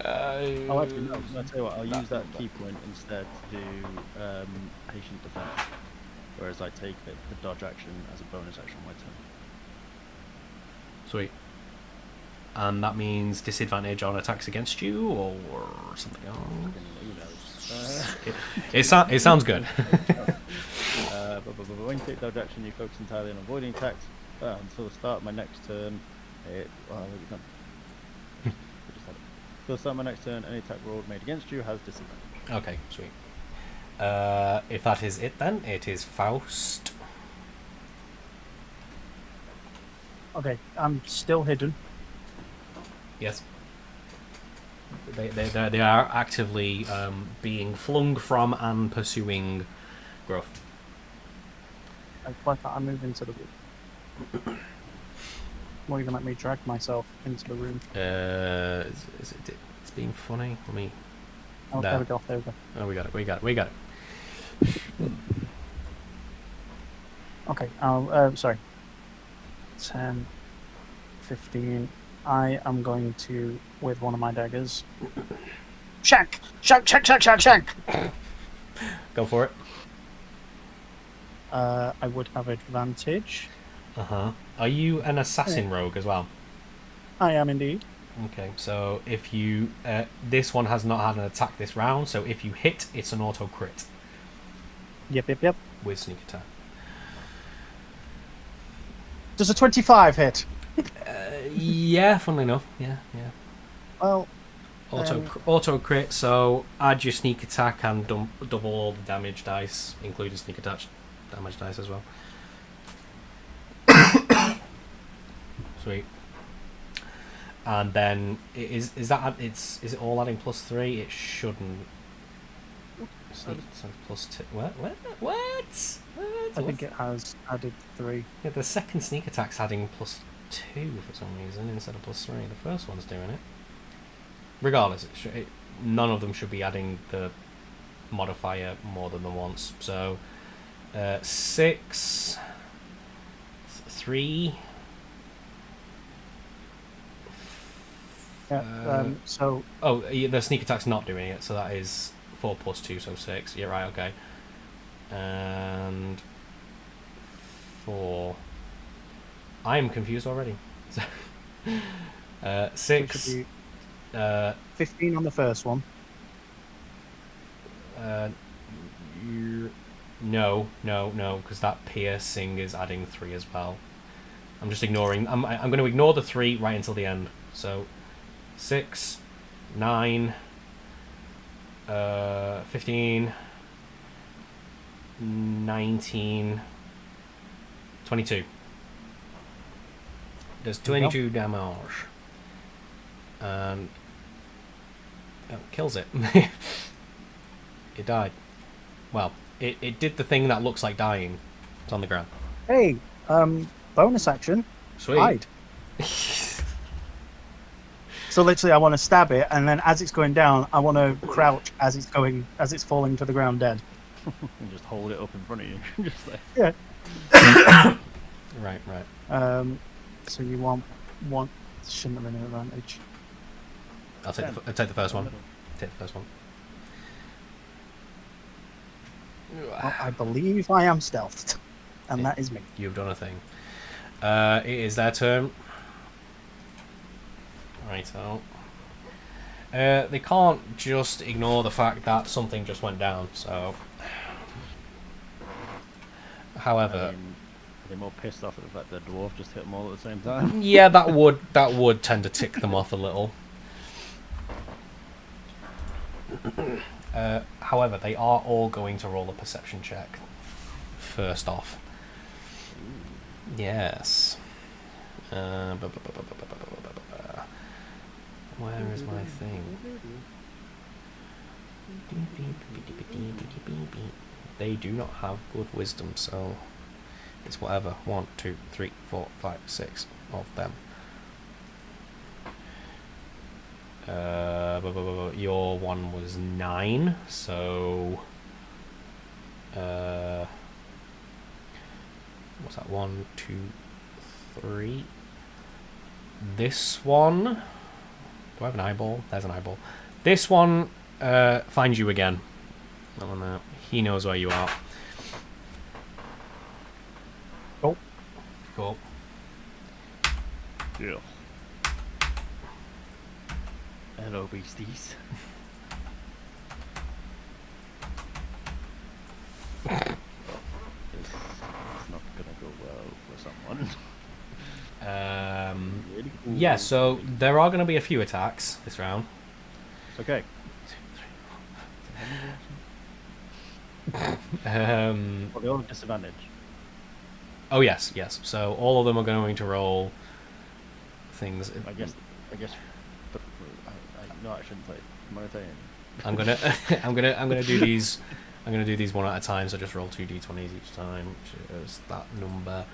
Oh, Oh, actually, no. I'll tell you what. I'll use that key point instead to do patient defense, whereas I take the dodge action as a bonus action on my turn. Sweet. And that means disadvantage on attacks against you, or something else? Who knows? It sounds good. When you take dodge action, you focus entirely on avoiding attacks until the start of my next turn. Until the start of my next turn, any attack roll made against you has disadvantage. Okay, sweet. If that is it, then it is Faust. Okay, I'm still hidden. Yes. They are actively being flung from and pursuing growth. Why can't I move into the room? Why even let me drag myself into the room? It's being funny. Let me. Oh, there we go. There we go. Oh, we got it. Okay. Sorry. 10, 15. I am going to, with one of my daggers. Shank! Go for it. I would have advantage. Are you an assassin rogue as well? I am indeed. Okay, so if you this one has not had an attack this round, so if you hit, it's an auto crit Yep. with sneak attack. Does a 25 hit? Yeah, funnily enough, yeah. Well, Auto crit, so add your sneak attack and double all the damage dice, including sneak attack damage dice as well. Sweet. And then is it all adding +3? It shouldn't. Sneak attack +2. What? I think it has added 3. Yeah, the second sneak attack's adding +2 for some reason instead of +3. The first one's doing it. Regardless, none of them should be adding the modifier more than the once. So 6, 3. Yeah. So. Oh, the sneak attack's not doing it, so that is 4 + 2, so 6. You're right. Okay. And 4. I am confused already. 6. 15 on the first one. No, because that piercing is adding 3 as well. I'm just ignoring. I'm going to ignore the 3 right until the end. So 6, 9, 15, 19, 22. Does 22 damage. And kills it. It died. Well, it did the thing that looks like dying. It's on the ground. Hey, bonus action. Sweet. Hide. So literally, I want to stab it, and then as it's going down, I want to crouch as it's falling to the ground dead. And just hold it up in front of you. Just like... Yeah. Right. So you want shouldn't have been an advantage. I'll take the first one. Take the first one. Well, I believe I am stealthed, and that is me. You've done a thing. It is their turn. Righto. They can't just ignore the fact that something just went down, so... However... I mean, are they more pissed off at the fact that the dwarf just hit them all at the same time? Yeah, that would tend to tick them off a little. However, they are all going to roll a perception check. First off. Yes. Where is my thing? They do not have good wisdom, so it's whatever. 1, 2, 3, 4, 5, 6 of them. Your one was 9, so what's that? 1, 2, 3. This one. Do I have an eyeball? There's an eyeball. This one finds you again. He knows where you are. Cool. Cool. Yeah. Hello, beasties. It's not gonna go well for someone. Really cool. Yeah, so there are going to be a few attacks this round. It's okay. Well, they all have disadvantage. Oh yes, yes. So all of them are going to roll things. I guess. But no, I shouldn't say. Am I saying? I'm gonna do these. I'm gonna do these one at a time. So just roll 2d20s each time, which is that number.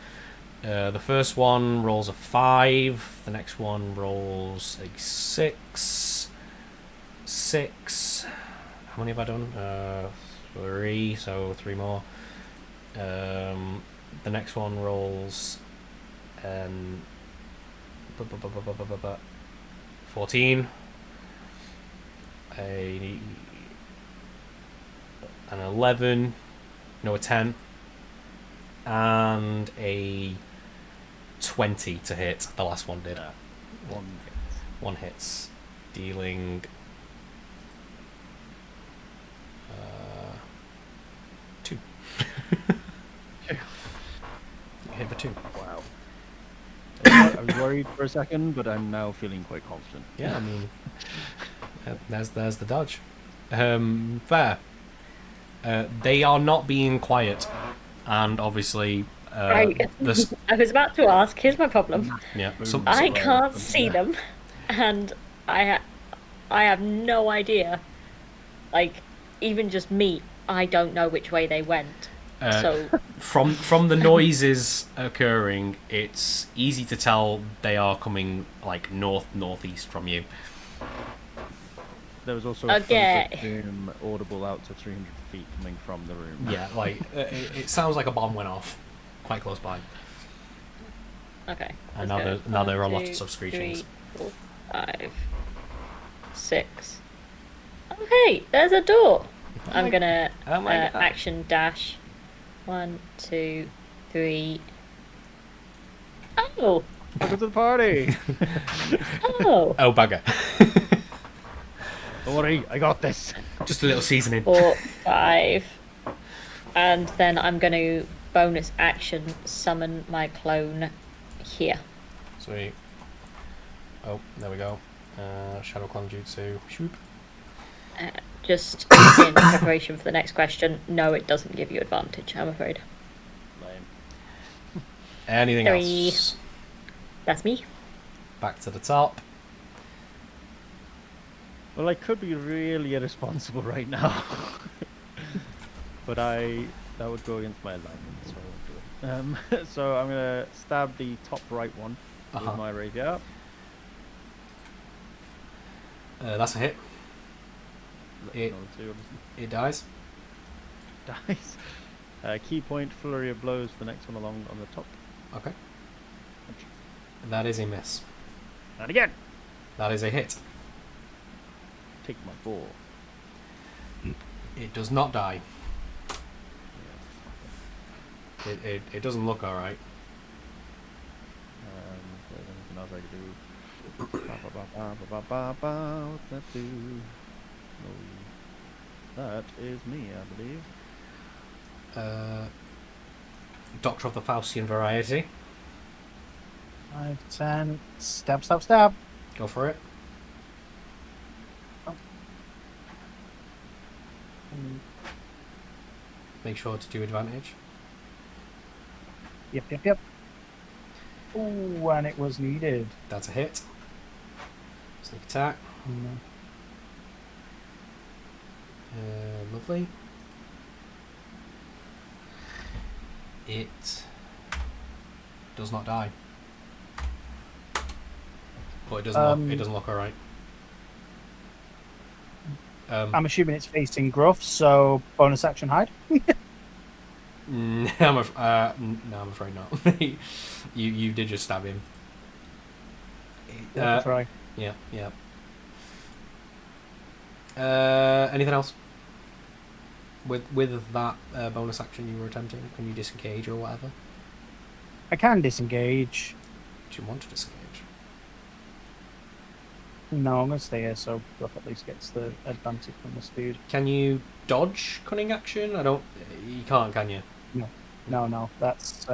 The first one rolls a 5. The next one rolls a 6. 6. How many have I done? 3. So 3 more. The next one rolls 14. An 11. No, a 10. And a 20 to hit. The last one did. One hits. Dealing... two. Hit for 2. Wow. I was worried for a second, but I'm now feeling quite confident. Yeah, I mean... there's the dodge. Fair. They are not being quiet. And obviously... Right. I was about to ask. Here's my problem. Yeah. I can't see them, and I have no idea. Like, even just me, I don't know which way they went. So from the noises occurring, it's easy to tell they are coming like northeast from you. There was also a boom audible out to 300 feet coming from the room. Yeah, like it sounds like a bomb went off quite close by. okay. And let's now go. there are 1, lots of 2, screechings. 3, 4, 5, 6. Okay, there's a door. I'm gonna God. action dash. 1, 2, 3. Oh, Welcome to the party! oh. Oh bugger! Don't worry, I got this. Just a little seasoning. 4, 5. And then I'm going to bonus action summon my clone here. Sweet. Oh, there we go. Shadow Clone Jutsu. Shoop. Just in preparation for the next question, no, it doesn't give you advantage, I'm afraid. Lame. Anything 3. else? That's me. Back to the top. Well, I could be really irresponsible right now. But that would go against my alignment, so I won't do it. So I'm going to stab the top right one with my rapier. That's a hit. It dies. Dies. Key point, flurry of blows for the next one along on the top. Okay. That is a miss. And again! That is a hit. Take my ball. It does not die. It doesn't look alright. There's anything else I could do. What's that do? Oh, that is me, I believe. Doctor of the Faustian variety. 5, 10. Stab, stab, stab. Go for it. Make sure to do advantage. Yep, yep, yep. Ooh, and it was needed. That's a hit. Sneak attack. Lovely. It does not die, but it doesn't. It doesn't look alright. I'm assuming it's facing Gruff, so bonus action hide. No, I'm afraid not. you did just stab him. Try. Yeah. Anything else? With that bonus action you were attempting, can you disengage or whatever? I can disengage. Do you want to disengage? No, I'm going to stay here, so Gruff at least gets the advantage from the speed. Can you dodge cunning action? I don't. You can't, can you? No. That's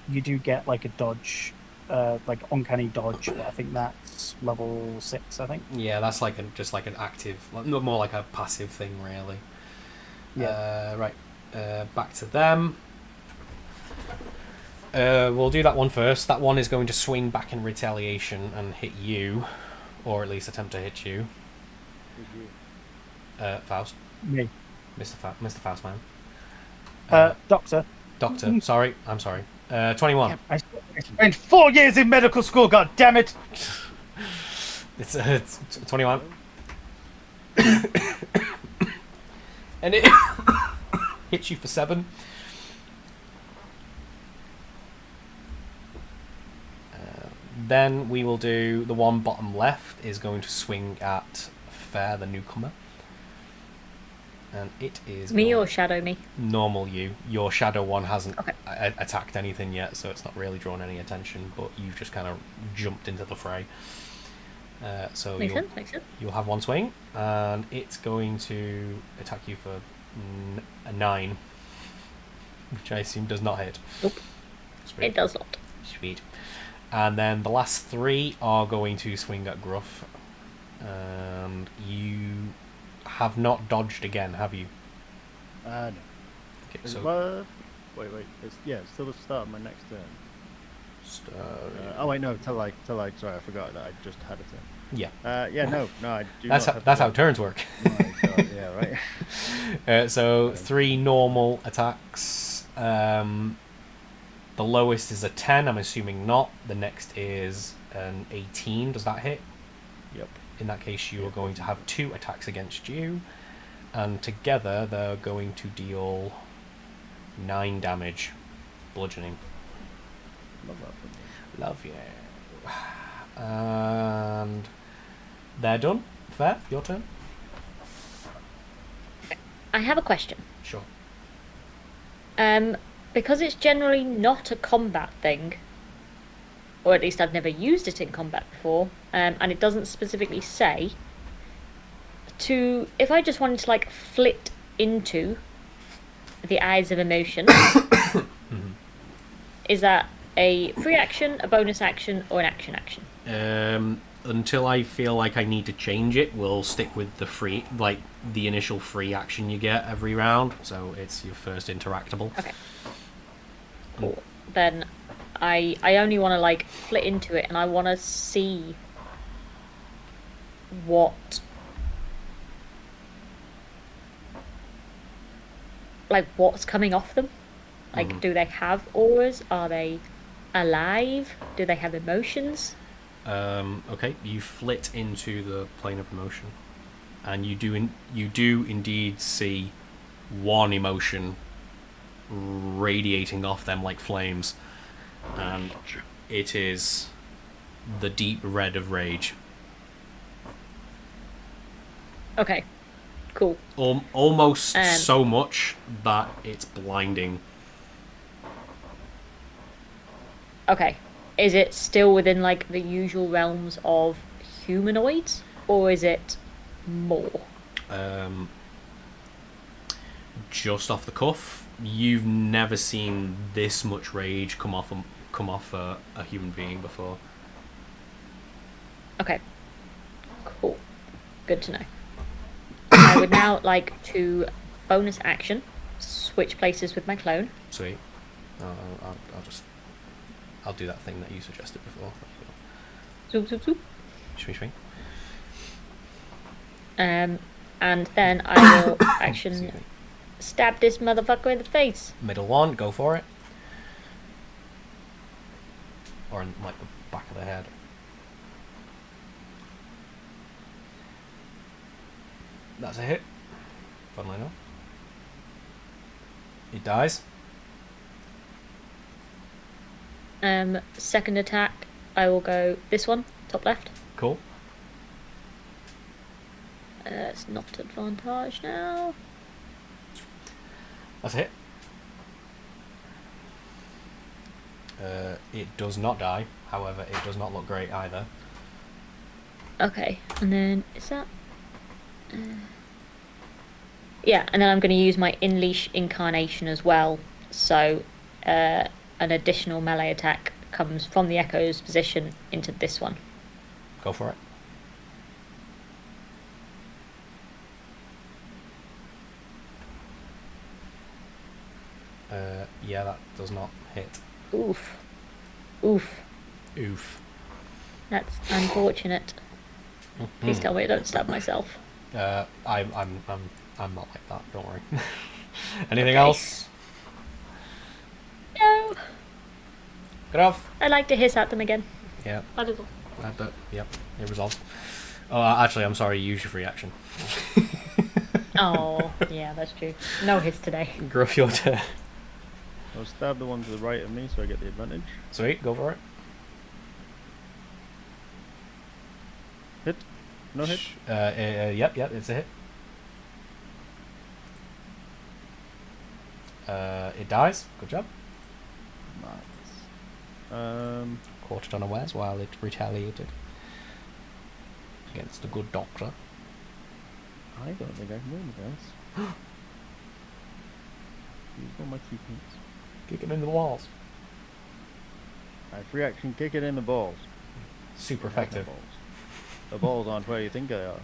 you do get like a dodge, like uncanny dodge. But I think that's level 6. I think. Yeah, that's like just like an active, more like a passive thing, really. Yeah. Right. Back to them. We'll do that one first. That one is going to swing back in retaliation and hit you, or at least attempt to hit you. Faust. Me. Mr. Faustman. Doctor. Doctor. Sorry. I'm sorry. 21. I spent 4 years in medical school. God damn it! It's 21. And it hits you for 7. Then we will do the one bottom left is going to swing at Fair, the newcomer. And it is Me or shadow me? normal you. Your shadow one hasn't attacked anything yet, so it's not really drawn any attention, but you've just kind of jumped into the fray. So Makes sense. you'll have one swing, and it's going to attack you for a 9, which I assume does not hit. Nope. Sweet. It does not. Sweet. And then the last 3 are going to swing at Gruff. And you have not dodged again, have you? No. Okay, Is so it- wait. It's still the start of my next turn. Oh wait, no. Till sorry, I forgot that I just had a turn. yeah. No, I do. That's not how, have that's to how turns work. Oh my God, yeah, right. So 3 normal attacks. The lowest is a 10. I'm assuming not. The next is an 18. Does that hit? Yep. In that case, you are going to have 2 attacks against you, and together they're going to deal 9 damage, bludgeoning. Love that for me. Love you. And they're done. Fair, your turn. I have a question. Sure. Because it's generally not a combat thing, or at least I've never used it in combat before, and it doesn't specifically say if I just wanted to like flit into the eyes of emotion, is that a free action, a bonus action, or an action? Until I feel like I need to change it, we'll stick with the initial free action you get every round. So it's your first interactable. Okay. Cool. Then I only want to like flit into it, and I want to see what's coming off them. Like, do they have auras? Are they alive? Do they have emotions? Okay, you flit into the plane of emotion, and you do indeed see one emotion radiating off them like flames, and it is the deep red of rage. Okay, cool. Almost so much that it's blinding. Okay, is it still within like the usual realms of humanoids, or is it more? Just off the cuff, you've never seen this much rage come off a human being before. Okay. Cool. Good to know. I would now like to bonus action switch places with my clone. Sweet. I'll do that thing that you suggested before. Zoop, zoop, zoop. Swing, swing. And then I will action Excuse me. stab this motherfucker in the face. Middle one, go for it. Or in like the back of the head. That's a hit. Funnily enough. He dies. Second attack, I will go this one, top left. Cool. It's not advantage now. That's a hit. It does not die. However, it does not look great either. Okay, and then is that? Yeah, and then I'm going to use my Inleash Incarnation as well. So, an additional melee attack comes from the Echo's position into this one. Go for it. Yeah, that does not hit. Oof. Oof. Oof. That's unfortunate. Please tell me I don't stab myself. I'm not like that. Don't worry. Anything Okay. else? No. Good off. I like to hiss at them again. Yeah. That is all. But yep, it resolves. Oh, actually, I'm sorry. Use your free action. Oh, yeah, that's true. No hiss today. Gruff, your turn. I'll stab the one to the right of me so I get the advantage. Sweet, go for it. Hit? No hit? Yep, it's a hit. It dies. Good job. Nice. Caught it unawares while it retaliated against the good doctor. I don't think I can do anything else. Use all my key points. Kick it in the walls. I free action, kick it in the balls. Super I have no effective. balls. The balls aren't where you think they are.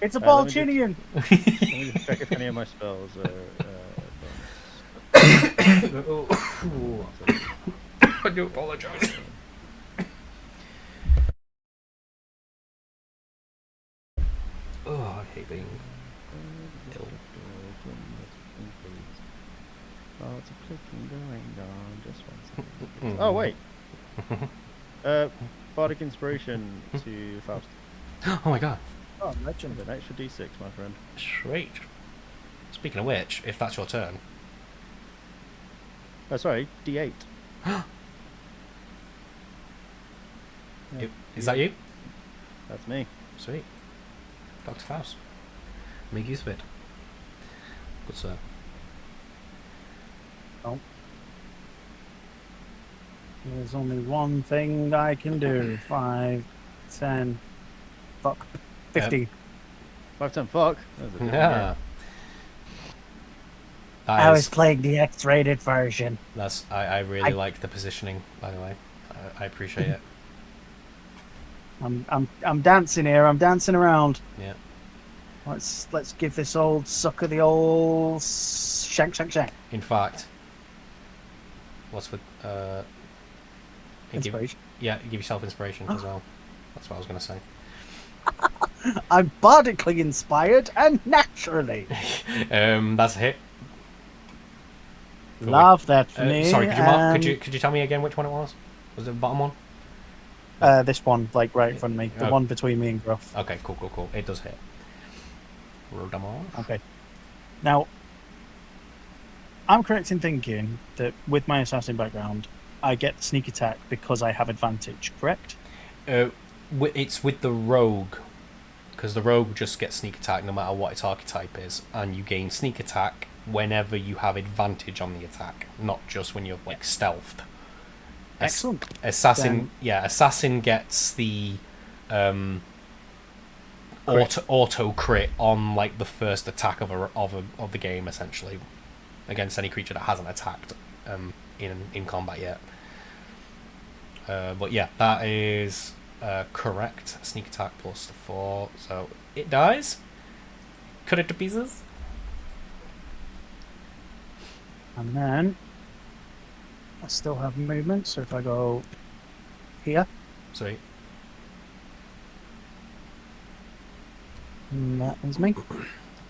It's a let me just- Balchinian. Let me just check if any of my spells are I do apologize. Oh, I hate being ill. Oh, it's a clicking going on. Just one second. Mm. Oh, wait. Bardic Inspiration to Faust. Oh my god. Oh, legend. An extra d6, my friend. Sweet. Speaking of which, if that's your turn. Oh, sorry, d8. Is that you? That's me. Sweet. Dr. Faust. Make use of it. Good sir. Oh. There's only one thing I can do. 5, 10, fuck, 50. 510 fuck. That was a different Yeah. game. I was playing the X-rated version. I really like the positioning, by the way. I appreciate it. I'm dancing here. I'm dancing around. Yeah. Let's give this old sucker the old shank. In fact, what's with Inspiration. give yourself inspiration as well. That's what I was gonna say. I'm bardically inspired and naturally. That's a hit. Love that for me. Sorry, could you tell me again which one it was? Was it the bottom one? This one, like right in front of me, the Oh. one between me and Gruff. Okay, cool. It does hit. Roll them on. Okay. Now, I'm correct in thinking that with my assassin background, I get sneak attack because I have advantage, correct? It's with the rogue, because the rogue just gets sneak attack no matter what its archetype is, and you gain sneak attack whenever you have advantage on the attack, not just when you're like stealthed. Excellent. Assassin, assassin gets the auto crit on like the first attack of the game, essentially, against any creature that hasn't attacked in combat yet. But yeah, that is correct. Sneak attack plus 4, so it dies. Cut it to pieces. And then I still have movement, so if I go here, Sweet. and that is me.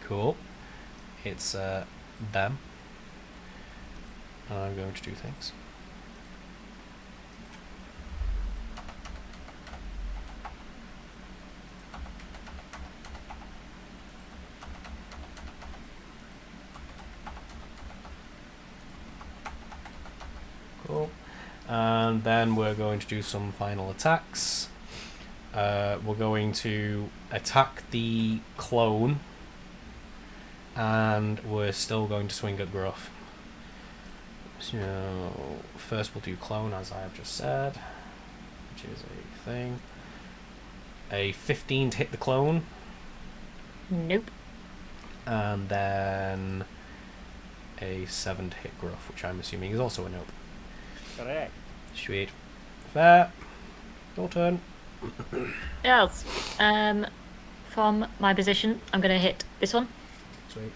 Cool. It's them. I'm going to do things. Cool. And then we're going to do some final attacks. We're going to attack the clone, and we're still going to swing at Gruff. So first we'll do clone, as I have just said, which is a thing. A 15 to hit the clone, Nope. and then a 7 to hit Gruff, which I'm assuming is also a nope. Correct. Sweet. Fair. Your turn. Yes. From my position, I'm going to hit this one. Sweet.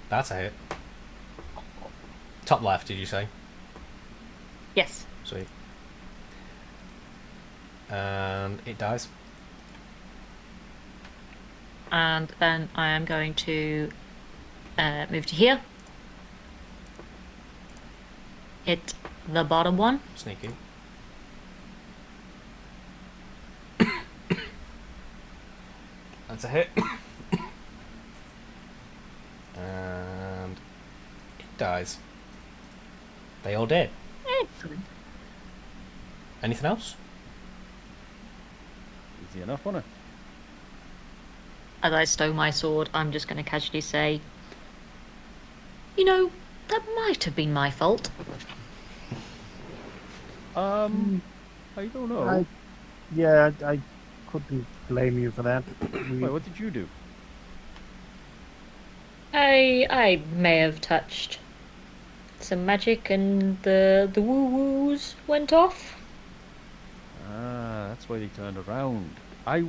That's a hit. Top left, did you say? Yes. Sweet. And it dies. And then I am going to move to here. Hit the bottom one. Sneaky. That's a hit. And it dies. They all did. Excellent. Anything else? Easy enough, wasn't it? As I stow my sword, I'm just going to casually say, you know, that might have been my fault. I don't know. I couldn't blame you for that. Wait, what did you do? I may have touched some magic and the woo-woos went off. Ah, that's why they turned around. I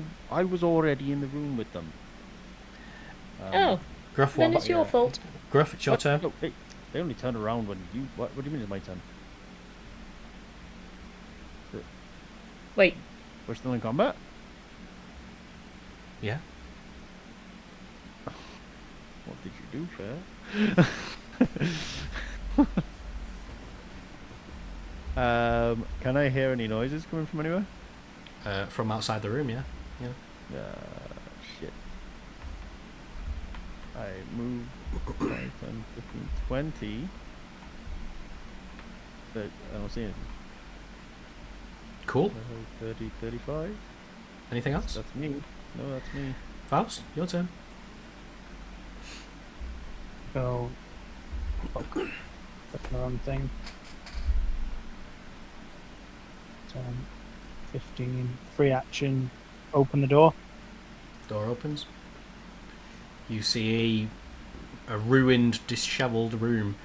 was already in the room with them. Oh, Gruff, then what it's your yeah. fault. Gruff, it's your What? turn. No, they only turned around when you. What do you mean it's my turn? Wait, We're still in combat? Yeah. What did you do, Fair? Can I hear any noises coming from anywhere? From outside the room, yeah. Yeah. Shit. I move 5, 10, 15, 20. But I don't see anything. Cool. 30, 35. Anything else? That's me. No, that's me. Faust, your turn. Go. Fuck. Click the wrong thing. 10, 15. Free action. Open the door. Door opens. You see a ruined, dishevelled room.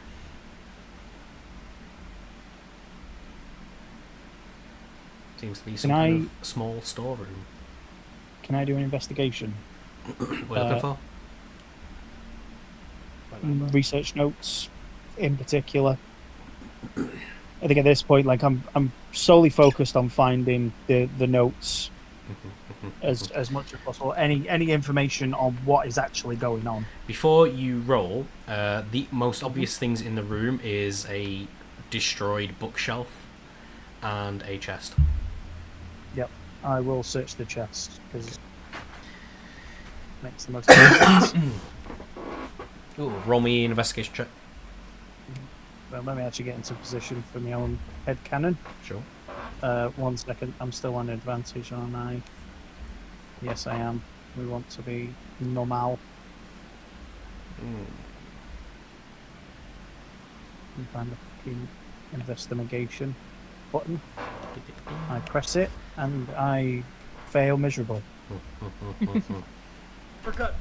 Seems to be some Can kind of small storeroom. Can I do an investigation? We're looking for? Research notes, in particular. I think at this point, like I'm solely focused on finding the notes as much as possible. Any information on what is actually going on. Before you roll, the most obvious things in the room is a destroyed bookshelf and a chest. Yep, I will search the chest because makes the most sense. Ooh, roll me an investigation check. Well, let me actually get into position for my own head cannon. Sure. 1 second, I'm still on advantage, aren't I? Yes, I am. We want to be normal. and find the fucking investigation button. I press it and I fail miserable. Forgot.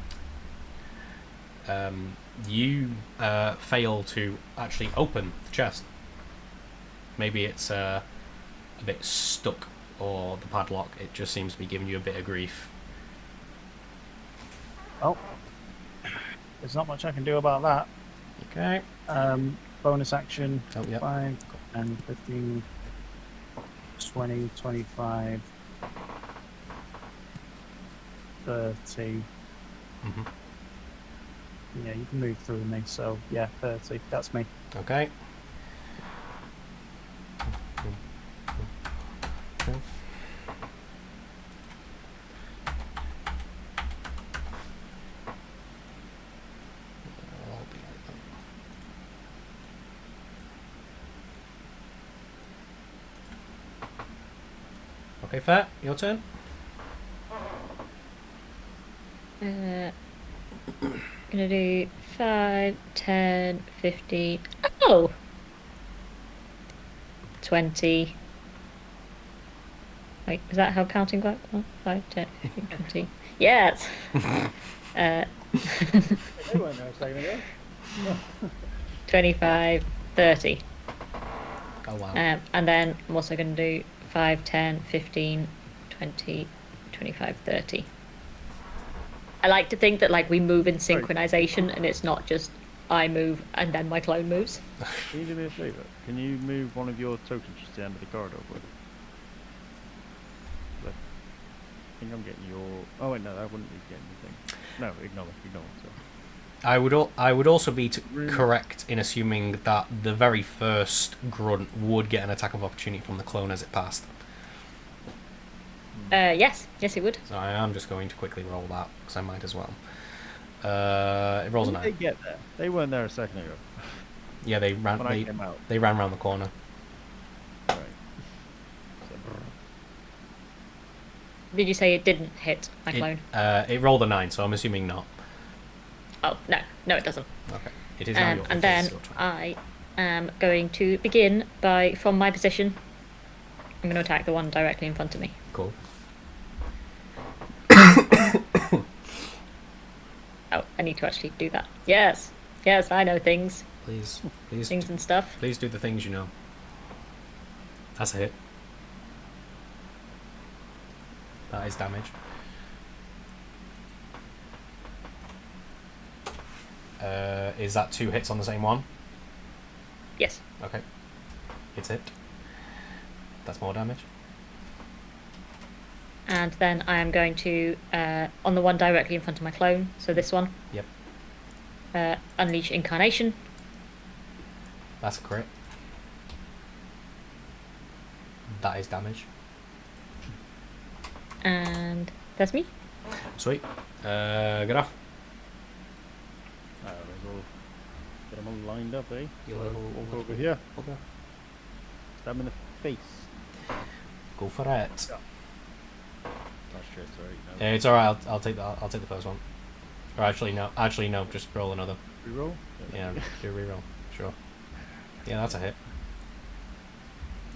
You fail to actually open the chest. Maybe it's a bit stuck, or the padlock, it just seems to be giving you a bit of grief. Well, there's not much I can do about that. Okay. Bonus action, Oh, yep. 5, 10, 15, 20, 25, 30. Mm-hmm. Yeah, you can move through me, so yeah, 30. That's me. Okay. Okay, fair. Your turn. Gonna do 5, 10, 15. Oh! 20. Wait, is that how counting works? 1, 5, 10, 15, 20. Yes! They weren't there a second ago. 25, 30. Oh, wow. And then I'm also going to do 5, 10, 15, 20, 25, 30. I like to think that like we move in synchronization and it's not just I move and then my clone moves. Can you do me a favour? Can you move one of your tokens to the end of the corridor, please? I think I'm getting your... Oh wait, no, that wouldn't be getting anything. No, ignore it, so. I would also be correct in assuming that the very first grunt would get an attack of opportunity from the clone as it passed. Yes, it would. So I am just going to quickly roll that, because I might as well. It rolls a When did 9. they get there? They weren't there a second ago. Yeah, they ran. When I came out. They ran around the corner. Right. So, Did you say it didn't hit my clone? It rolled a 9, so I'm assuming not. Oh, no, it doesn't. Okay, it is now And then your turn. I am going to begin by, from my position, I'm going to attack the one directly in front of me. Cool. Oh, I need to actually do that. Yes, I know things. Please, Things and stuff. please do the things you know. That's a hit. That is damage. Is that 2 hits on the same one? Yes. Okay. It's hit. That's more damage. And then I am going to, on the one directly in front of my clone, so this one. Yep. Unleash Incarnation. That's a crit. That is damage. And that's me. Sweet. Get off. get them all lined up, eh? Your little Walk over here. Okay. Stab him in the face. Go for it. Oh shit, sorry. No. It's alright. I'll take that. I'll take the first one. Or actually no. Just roll another. Reroll? Yeah, do a reroll. Sure. Yeah, that's a hit.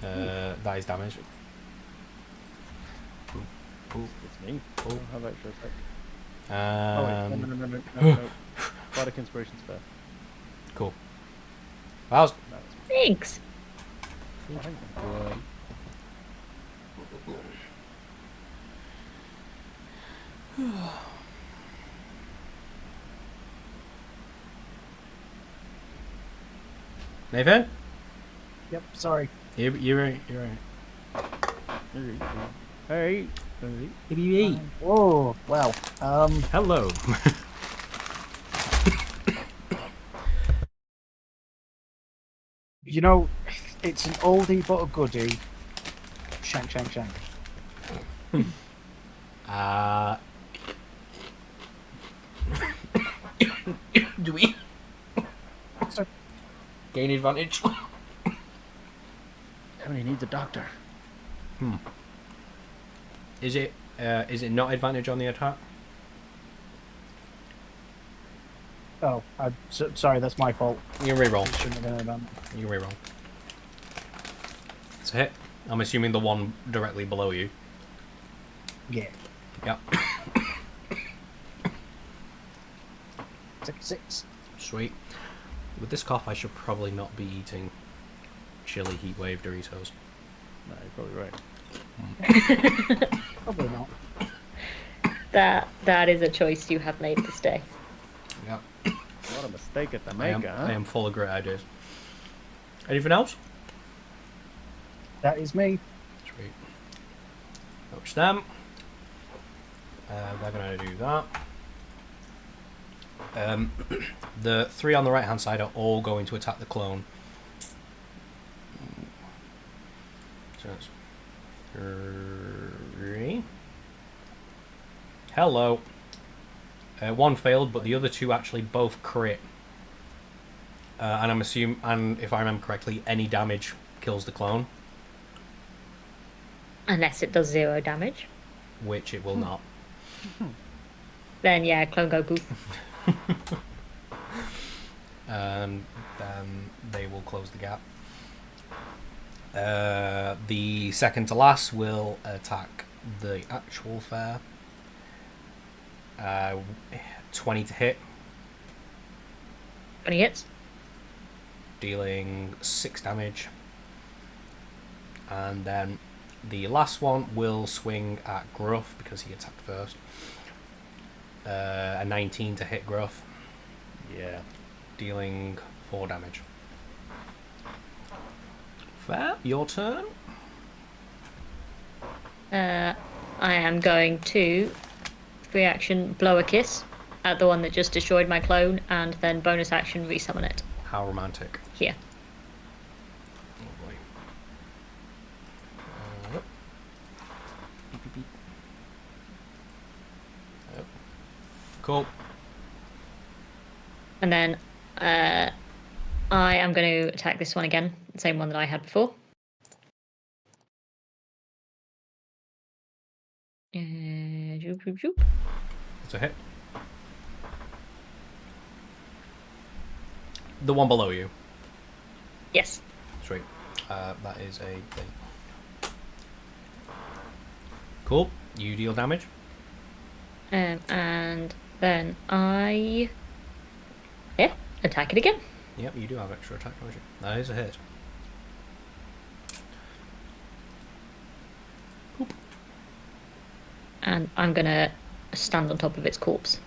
That is damage. It's me. Cool. I don't have extra effect. Oh wait, no. Bardic Inspiration's fair. Cool. Wow. Thanks. Nathan? Yep, sorry. You're right. Hey. Oh, wow. Hello. You know, it's an oldie but a goodie. Shank, shank, shank. Do we So, gain advantage? Emily needs a doctor. Is it not advantage on the attack? Oh, sorry, that's my fault. You reroll. Shouldn't have done that. You reroll. It's a hit. I'm assuming the one directly below you. Yeah. Yep. 6. Sweet. With this cough, I should probably not be eating chili heatwave Doritos. No, you're probably right. Probably not. That is a choice you have made this day. Yep. What a mistake at the I maker, huh? am full of great ideas. Anything else? That is me. Sweet. Poach them. They're going to do that. The 3 on the right hand side are all going to attack the clone. So it's 3. Hello. 1 failed, but the other 2 actually both crit. And if I remember correctly, any damage kills the clone, Unless it does 0 damage. which it will not. Then yeah, clone go poof. And then they will close the gap. The second to last will attack the actual fair. 20 to hit, 20 hits. dealing 6 damage. And then the last one will swing at Gruff because he attacked first. A 19 to hit Gruff, Yeah. dealing 4 damage. Fair, your turn. I am going to free action blow a kiss at the one that just destroyed my clone, and then bonus action resummon it How romantic. here. Oh boy. Beep, beep, beep. Yep. Cool. And then I am going to attack this one again, the same one that I had before. Zoop, zoop, zoop. It's a hit. The one below you. Yes. Sweet. That is a thing. Cool. You deal damage. And then I attack it again. Yep, you do have extra attack, don't you? That is a hit. And I'm going to stand on top of its corpse.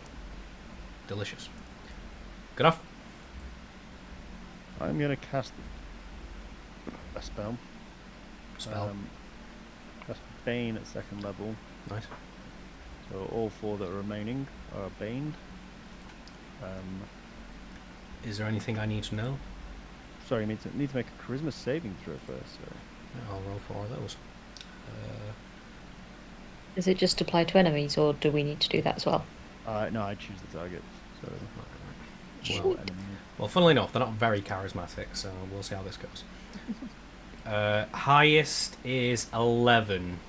Delicious. Good enough. I'm gonna cast a spell. Spell. Cast Bane at 2nd level. Nice. So all 4 that are remaining are baned. Is there anything I need to know? Sorry, you need to make a charisma saving throw first. Sorry. Yeah, I'll roll 4 of those. Does it just apply to enemies, or do we need to do that as well? No, I choose the target. So Well, enemy. well, funnily enough, they're not very charismatic, so we'll see how this goes. Highest is 11,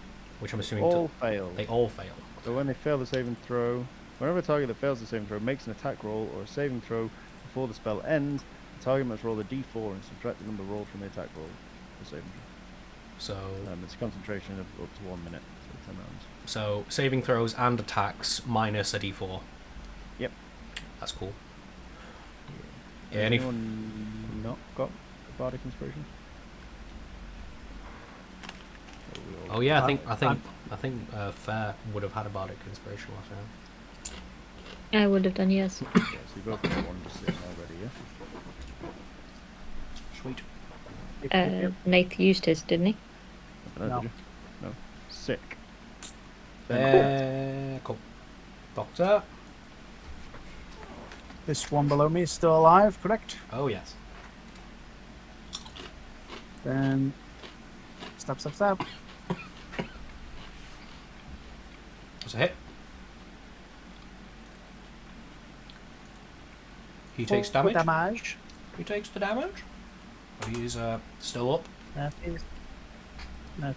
which I'm assuming All fail. they all fail. So when they fail the saving throw, whenever a target that fails the saving throw makes an attack roll or a saving throw before the spell ends, the target must roll a d4 and subtract the number rolled from the attack roll for saving throw. So, It's a concentration of up to 1 minute, so 10 rounds. so saving throws and attacks minus a d4. Yep. That's cool. Has Yeah, anyone not got a bardic inspiration? Oh yeah, I think Fair would have had a bardic inspiration last round. I would have done, yes. Yeah, so you both got one just sitting already, yeah? Sweet. Nath used his, didn't he? No. Did you? No. Sick. Cool. Doctor. This one below me is still alive, correct? Oh yes. Then stab, stab, stab. That's a hit. He takes damage. Damage. He takes the damage. But he is still up. That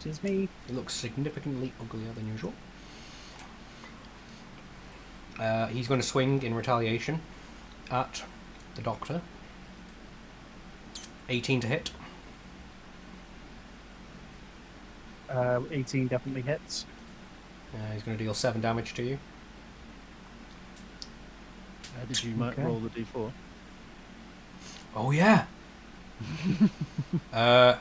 is me. He looks significantly uglier than usual. He's going to swing in retaliation at the doctor. 18 to hit. 18 definitely hits. He's going to deal 7 damage to you. Did you Okay. roll the d4? Oh yeah. uh,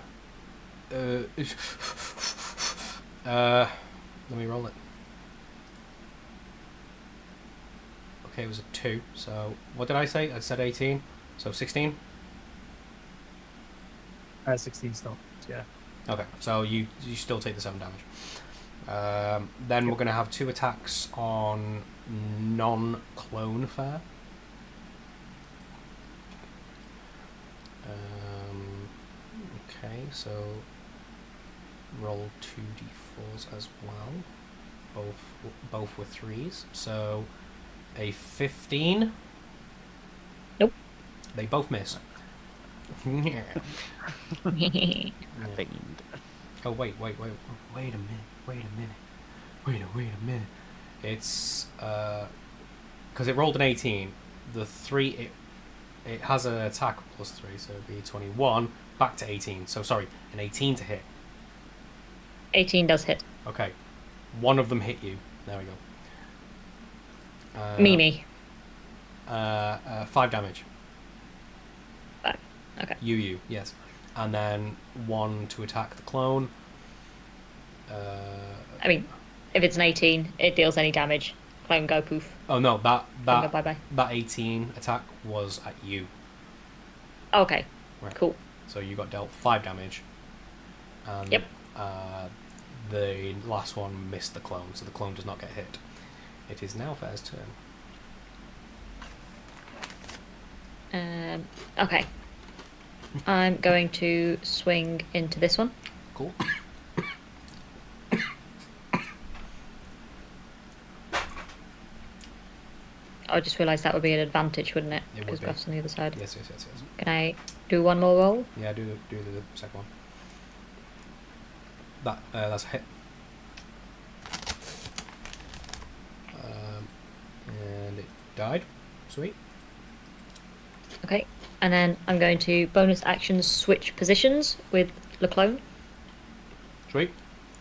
let me roll it. Okay, it was a 2. So what did I say? I said 18. So 16. 16 still. Yeah. Okay, so you still take the 7 damage. Then we're going to have 2 attacks on non-clone fare. Okay, so roll 2d4s as well. Both were 3s. So a 15. Nope. They both miss. Yeah. Fiend. Oh wait a minute. It's because it rolled an 18. The 3 it has an attack plus 3, so it'd be 21 back to 18. So sorry, an 18 to hit. 18 does hit. Okay, one of them hit you. There we go. Me. 5 damage. Okay. You, yes. And then 1 to attack the clone. I mean, if it's an 18, it deals any damage. Clone go poof. Oh no, Clone go bye bye. that 18 attack was at you. Okay. Right. Cool. So you got dealt 5 damage. And, Yep. The last one missed the clone, so the clone does not get hit. It is now Fair's turn. Okay. I'm going to swing into this one. Cool. I just realised that would be an advantage, wouldn't it? It would Because be. Buff's on the other side. Yes. Can I do one more roll? Yeah, do the second one. That's a hit. And it died. Sweet. Okay. And then I'm going to bonus action switch positions with the clone. Sweet.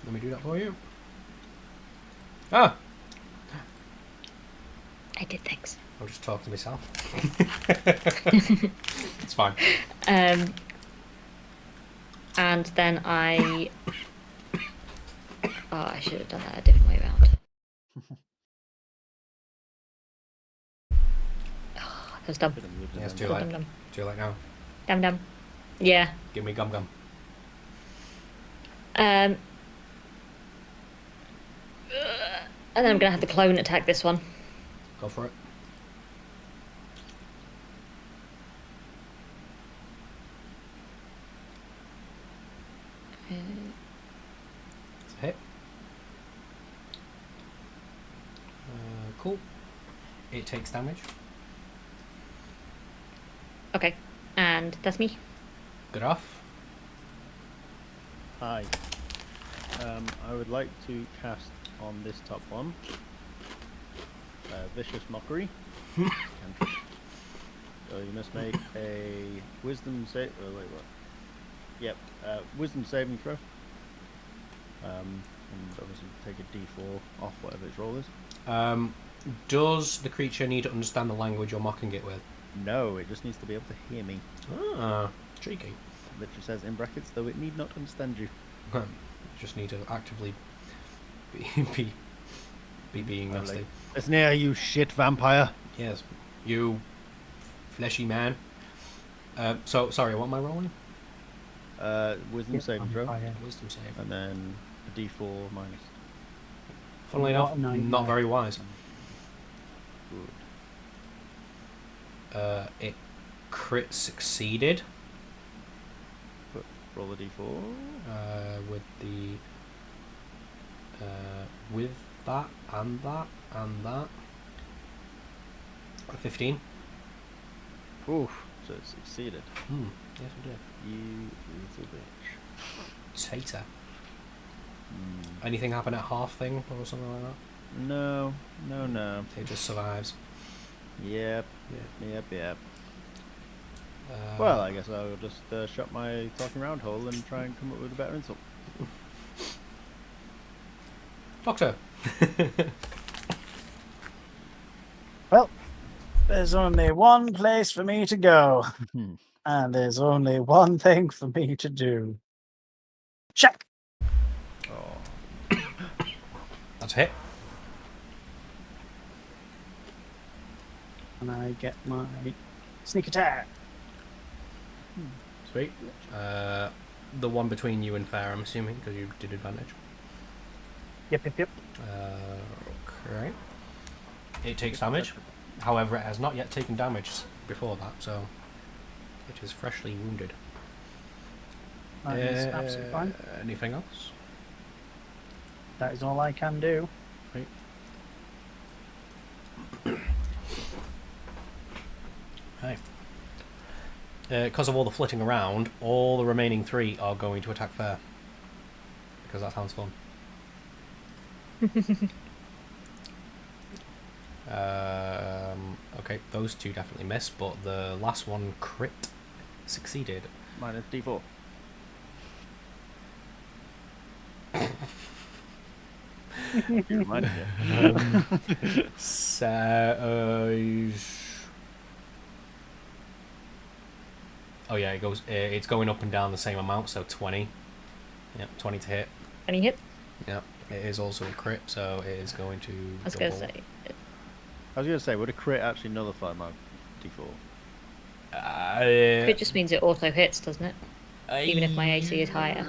Let me do that for you. Ah! I did things. I'll just talk to myself. It's fine. And then I... Oh, I should have done that a different way around. Oh, that was dumb. Yeah, it's too Dumb, late. dumb, dumb. Too late now. Dumb, dumb. Yeah. Give me gum. And then I'm going to have the clone attack this one. Go for it. It's a hit. Cool. It takes damage. Okay. And that's me. Good off. Hi. I would like to cast on this top one. Vicious Mockery. Cantrip. So you must make a Wisdom save. Oh wait, what? Yep. Wisdom saving throw. And obviously take a D4 off whatever its roll is. Does the creature need to understand the language you're mocking it with? No, it just needs to be able to hear me. Ah, cheeky. Literally says in brackets, though it need not understand you. Just need to actively be being I'm nasty. like, listen here, you shit vampire. Yes, you fleshy man. So sorry, what am I rolling? Wisdom saving throw, Wisdom save. and then a D4 minus. Funnily enough, not very wise. Good. It crit succeeded Roll a D4. with the with that and that and that. 15. Oof, so it succeeded. Yes, we did. You little bitch. Tater. Anything happen at half thing or something like that? No. It just survives. Yep. Uh, Well, I guess I'll just shut my talking round hole and try and come up with a better insult. Doctor. Well, there's only one place for me to go, and there's only one thing for me to do. Check. Oh. That's a hit. And I get my sneak attack. Sweet. The one between you and Fair, I'm assuming, because you did advantage. Yep. Okay. It takes damage. However, it has not yet taken damage before that, so it is freshly wounded. That is absolutely fine. Anything else? That is all I can do. Right. Right. Because of all the flitting around, all the remaining 3 are going to attack Fair. Because that sounds fun. Okay, those 2 definitely miss, but the last one crit succeeded. Minus D4. You reminded me. So, oh yeah, it goes. It's going up and down the same amount, so 20. Yep, 20 to hit. Any hit? Yep, it is also a crit, so it is going to. I was going to say. I was going to say, would a crit actually nullify my D4? It just means it auto hits, doesn't it? Even if my AC is higher.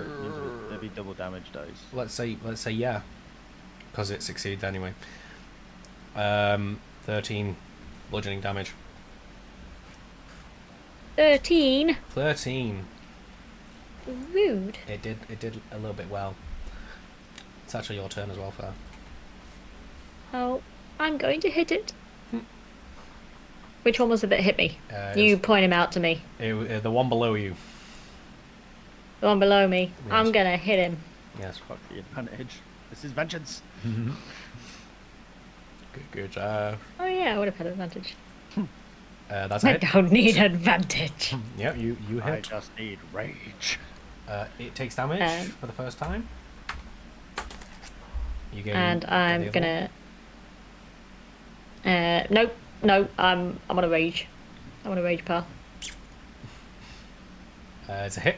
It'd be double damage dice. Let's say yeah, because it succeeds anyway. 13 bludgeoning damage. 13. 13. Rude. It did a little bit well. It's actually your turn as well, Fair. Oh, I'm going to hit it. Which one was it that hit me? It You point him out to me. the one below you. The one below me. Yes. I'm going to hit him. Yes. Fuck the advantage. This is vengeance. Good. Oh yeah, I would have had advantage. That's a I hit. don't need advantage. Yeah, you I hit. just need rage. It takes damage for the first time. You gain. And the I'm other gonna. No, I'm on a rage. I'm on a rage path. one. It's a hit.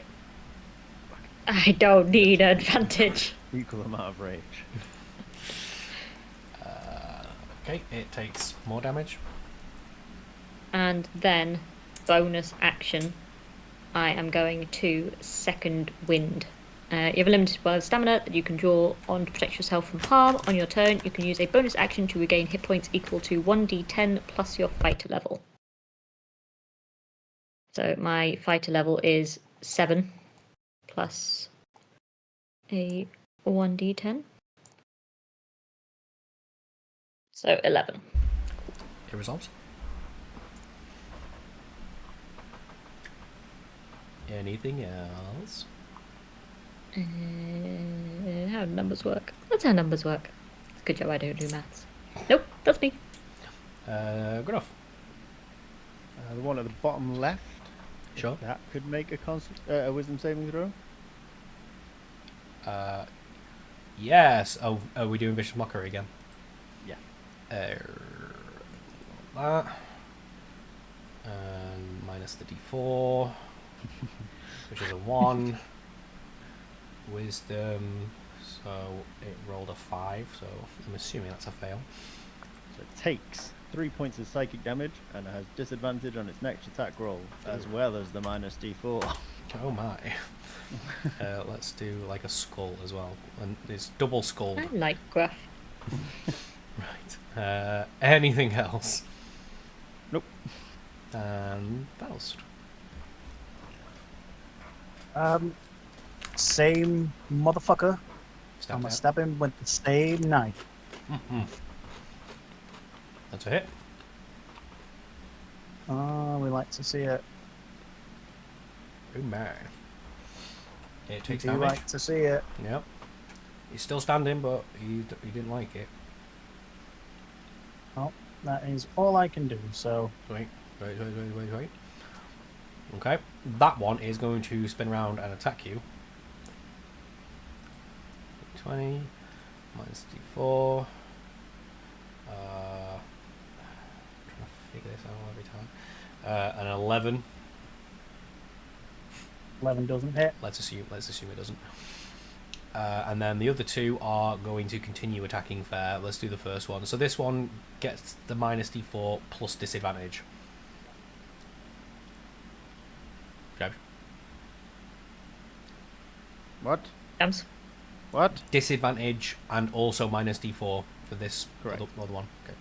I don't need advantage. Equal amount of rage. Okay, it takes more damage. And then, bonus action, I am going to second wind. You have a limited supply of stamina that you can draw on to protect yourself from harm. On your turn, you can use a bonus action to regain hit points equal to 1d10 plus your fighter level. So my fighter level is 7 plus a 1d10. So 11. It resolves. Anything else? How do numbers work? That's how numbers work. It's a good job I don't do maths. Nope, that's me. Good enough. The one at the bottom left. Sure. That could make a wisdom saving throw. Yes. Oh, are we doing vicious mockery again? Yeah. That. And minus the d4, which is a 1. Wisdom, so it rolled a 5, so I'm assuming that's a fail. So it takes 3 points of psychic damage and has disadvantage on its next attack roll, as well as the minus d4. Oh my. Let's do like a skull as well. And it's double skulled. I like gruff. Right. Anything else? Nope. And Faust. Same motherfucker. Stab I'm gonna it. stab him with the same knife. That's a hit. Oh, we like to see it. Oh my. It We takes do damage. like to see it. Yep. He's still standing, but he didn't like it. That is all I can do. So Wait. Okay, that one is going to spin around and attack you. 20 minus d4. I'm trying to figure this out every time. An 11. 11 doesn't hit. Let's assume it doesn't. And then the other two are going to continue attacking fair. Let's do the first one. So this one gets the minus d4 plus disadvantage. Okay. What? Jams. What? Disadvantage and also minus d4 for this Correct. other one. Okay.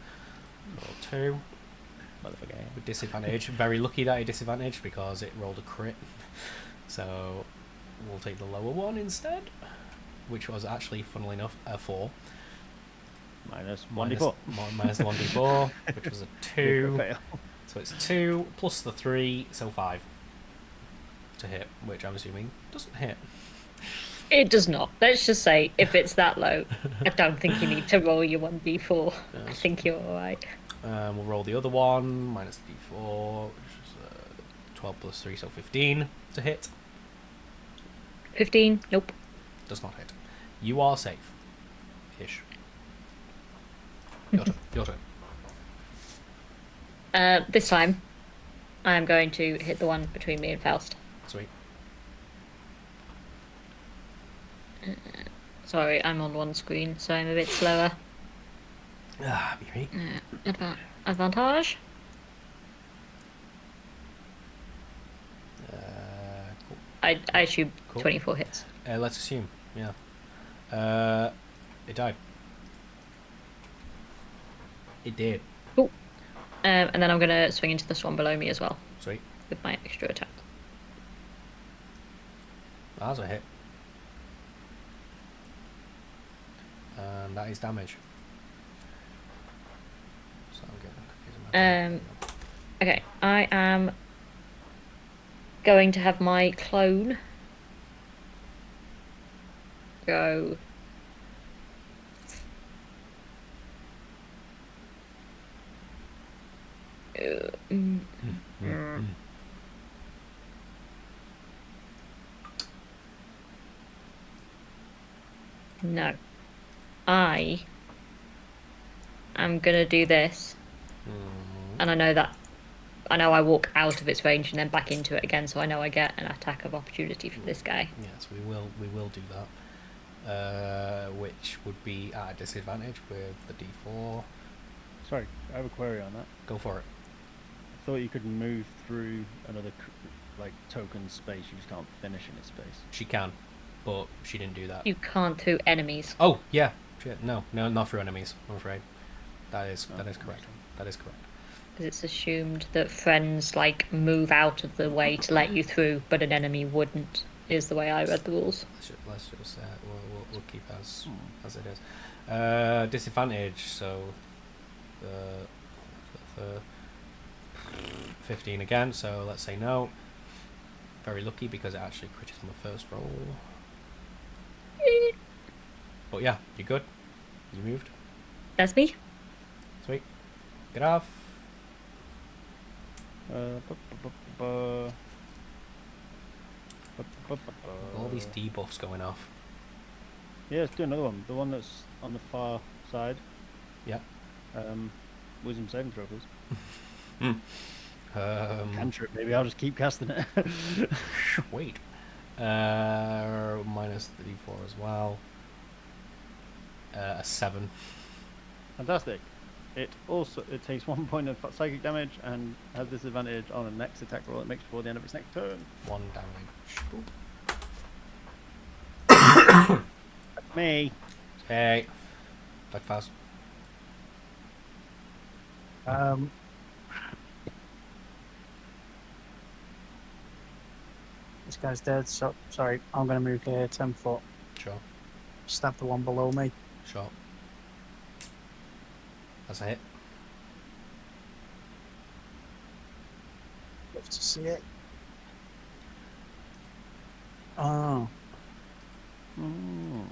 Roll 2 Motherfucker. with disadvantage. Very lucky that he disadvantaged because it rolled a crit. So we'll take the lower one instead, which was actually, funnily enough, a 4. Minus Minus 1d4. minus the 1d4, which was a 2. Fail. So it's 2 plus the 3, so 5 to hit, which I'm assuming doesn't hit. It does not. Let's just say, if it's that low, I don't think you need to roll your 1d4. I think you're alright. We'll roll the other one, minus d4, which is 12 plus 3, so 15 to hit. 15? Nope. Does not hit. You are safe. Ish. Your turn. Your turn. This time, I am going to hit the one between me and Faust. Sweet. Sorry, I'm on one screen, so I'm a bit slower. Ah, me. Advantage? Cool. I assume Cool. 24 hits. Let's assume, yeah. It died. It did. Cool. And then I'm going to swing into this one below me as well, Sweet. with my extra attack. That's a hit. And that is damage. So I'm getting confused. Okay, I am going to have my clone go no. I am gonna do this, and I know I walk out of its range and then back into it again, so I know I get an attack of opportunity for this guy. Yes, we will do that. Which would be at a disadvantage with the d4. Sorry, I have a query on that. Go for it. I thought you could move through another token space. You just can't finish in its space. She can, but she didn't do that. You can't through enemies. Oh yeah, shit. No, not through enemies. I'm afraid. That is correct. That is correct. Because it's assumed that friends move out of the way to let you through, but an enemy wouldn't. Is the way I read the rules. Let's just we'll keep as it is. Disadvantage. So the 15 again. So let's say no. Very lucky because it actually critted on the first roll. But yeah, you're good. You moved. That's me. Sweet. Get off. All these debuffs going off. Yeah, let's do another one. The one that's on the far side. Yeah. Wisdom saving throw, please. Cantrip, maybe I'll just keep casting it. Wait. Minus the d4 as well. A 7. Fantastic. It takes 1 point of psychic damage and has disadvantage on the next attack roll it makes before the end of its next turn. 1 damage. Me. Hey. Dr Faust. This guy's dead. So sorry, I'm going to move here 10 foot. Sure. Stab the one below me. Sure. That's a hit. Love to see it. Oh. Oh.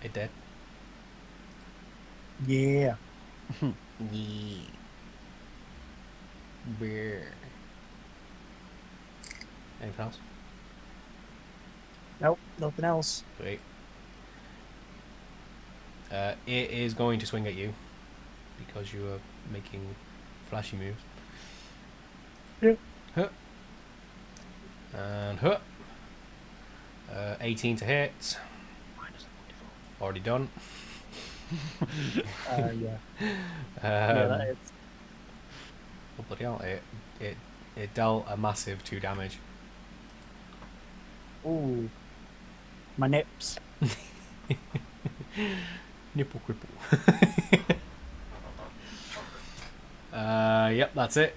It did. Yeah. Yeah. Beer. Anything else? Nope, nothing else. Sweet. It is going to swing at you because you are making flashy moves. Yeah. Huh. And huh. 18 to hit. Already done. Yeah. Yeah, that is. Oh, bloody hell. It dealt a massive 2 damage. Ooh. My nips. Nipple cripple. Yep, that's it.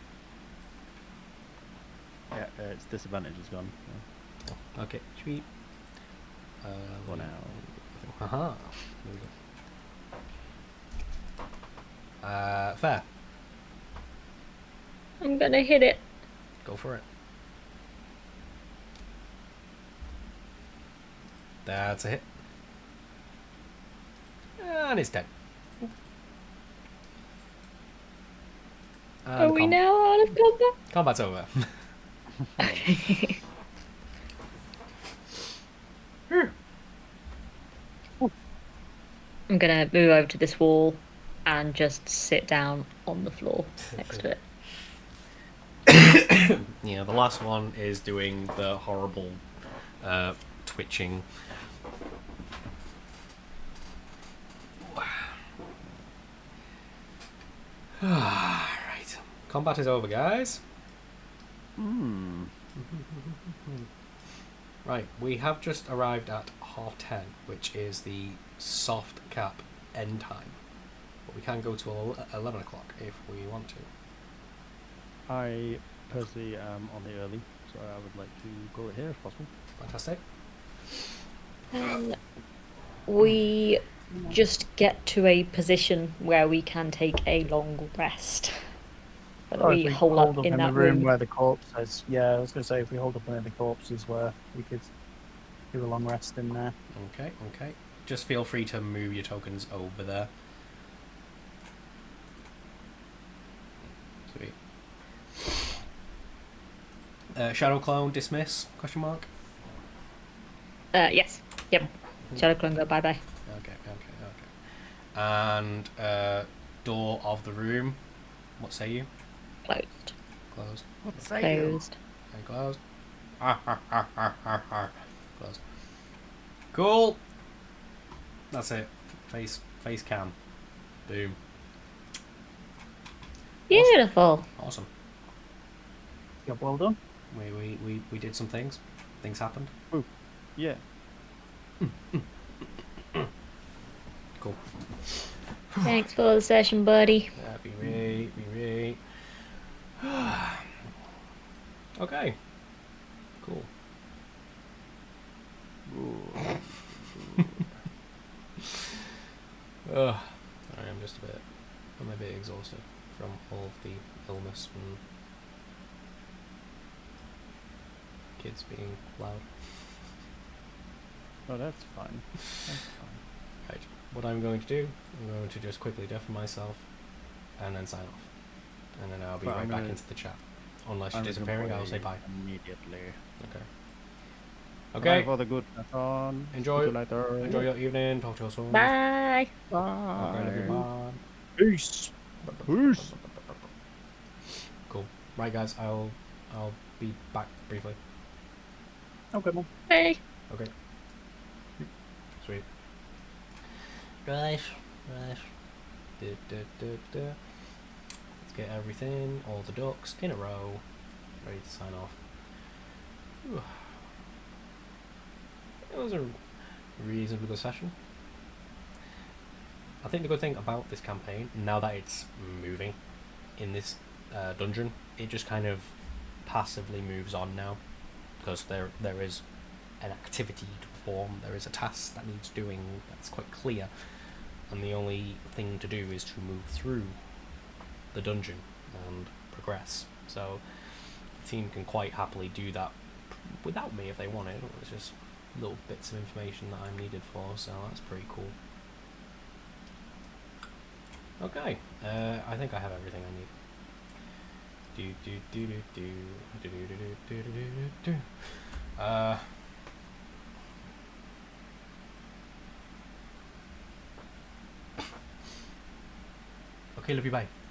Yeah, its disadvantage is gone. Oh, okay, sweet. For now. Haha. There we go. Fair. I'm gonna hit it. Go for it. That's a hit. And it's dead. Are And we now out of combat? combat's over. I'm gonna move over to this wall and just sit down on the floor next to it. Yeah, the last one is doing the horrible twitching. Right. Combat is over, guys. Right, we have just arrived at 10:30, which is the soft cap end time. But we can go to 11 o'clock if we want to. I personally am on the early, so I would like to call it here if possible. Fantastic. We just get to a position where we can take a long rest. Whether we hold up in in that the room room. where the corpse is. Yeah, I was going to say if we hold up where the corpse is, where we could do a long rest in there. Okay, okay. Just feel free to move your tokens over there. Sweet. Shadow Clone dismiss? Question mark. Yes. Yep. Shadow Clone go bye-bye. Okay. And door of the room. What say you? Closed. Closed. What say Closed. And closed. Closed. Cool. That's it. Face cam. Boom. Beautiful. Awesome. Job well done. We did some things. Things happened. Yeah. Cool. Thanks for the session, buddy. Yeah, be right. Okay. Cool. I am just I'm a bit exhausted from all of the illness and kids being loud. Oh, that's fine. That's fine. Right. What I'm going to do, I'm going to just quickly deafen myself and then sign off. And then I'll be Well, right I'm back gonna- into the chat. Unless you're I'm just gonna disappearing, I'll say play bye. immediately. Okay. Bye Okay. for the good on. Enjoy- See you later. Enjoy your evening. Talk to you soon. Bye. Okay, love you, Bye. bye. Peace. Peace. Cool. Right, guys. I'll be back briefly. Okay, Mum. Hey. Okay. Sweet. Right. Let's get everything, all the ducks in a row, ready to sign off. Whew. It was a reasonably good session. I think the good thing about this campaign, now that it's moving in this dungeon, it just kind of passively moves on now, because there is an activity to perform, there is a task that needs doing that's quite clear, and the only thing to do is to move through the dungeon and progress. So the team can quite happily do that without me if they wanted. It's just little bits of information that I'm needed for, so that's pretty cool. Okay, I think I have everything I need. Okay, love you, bye.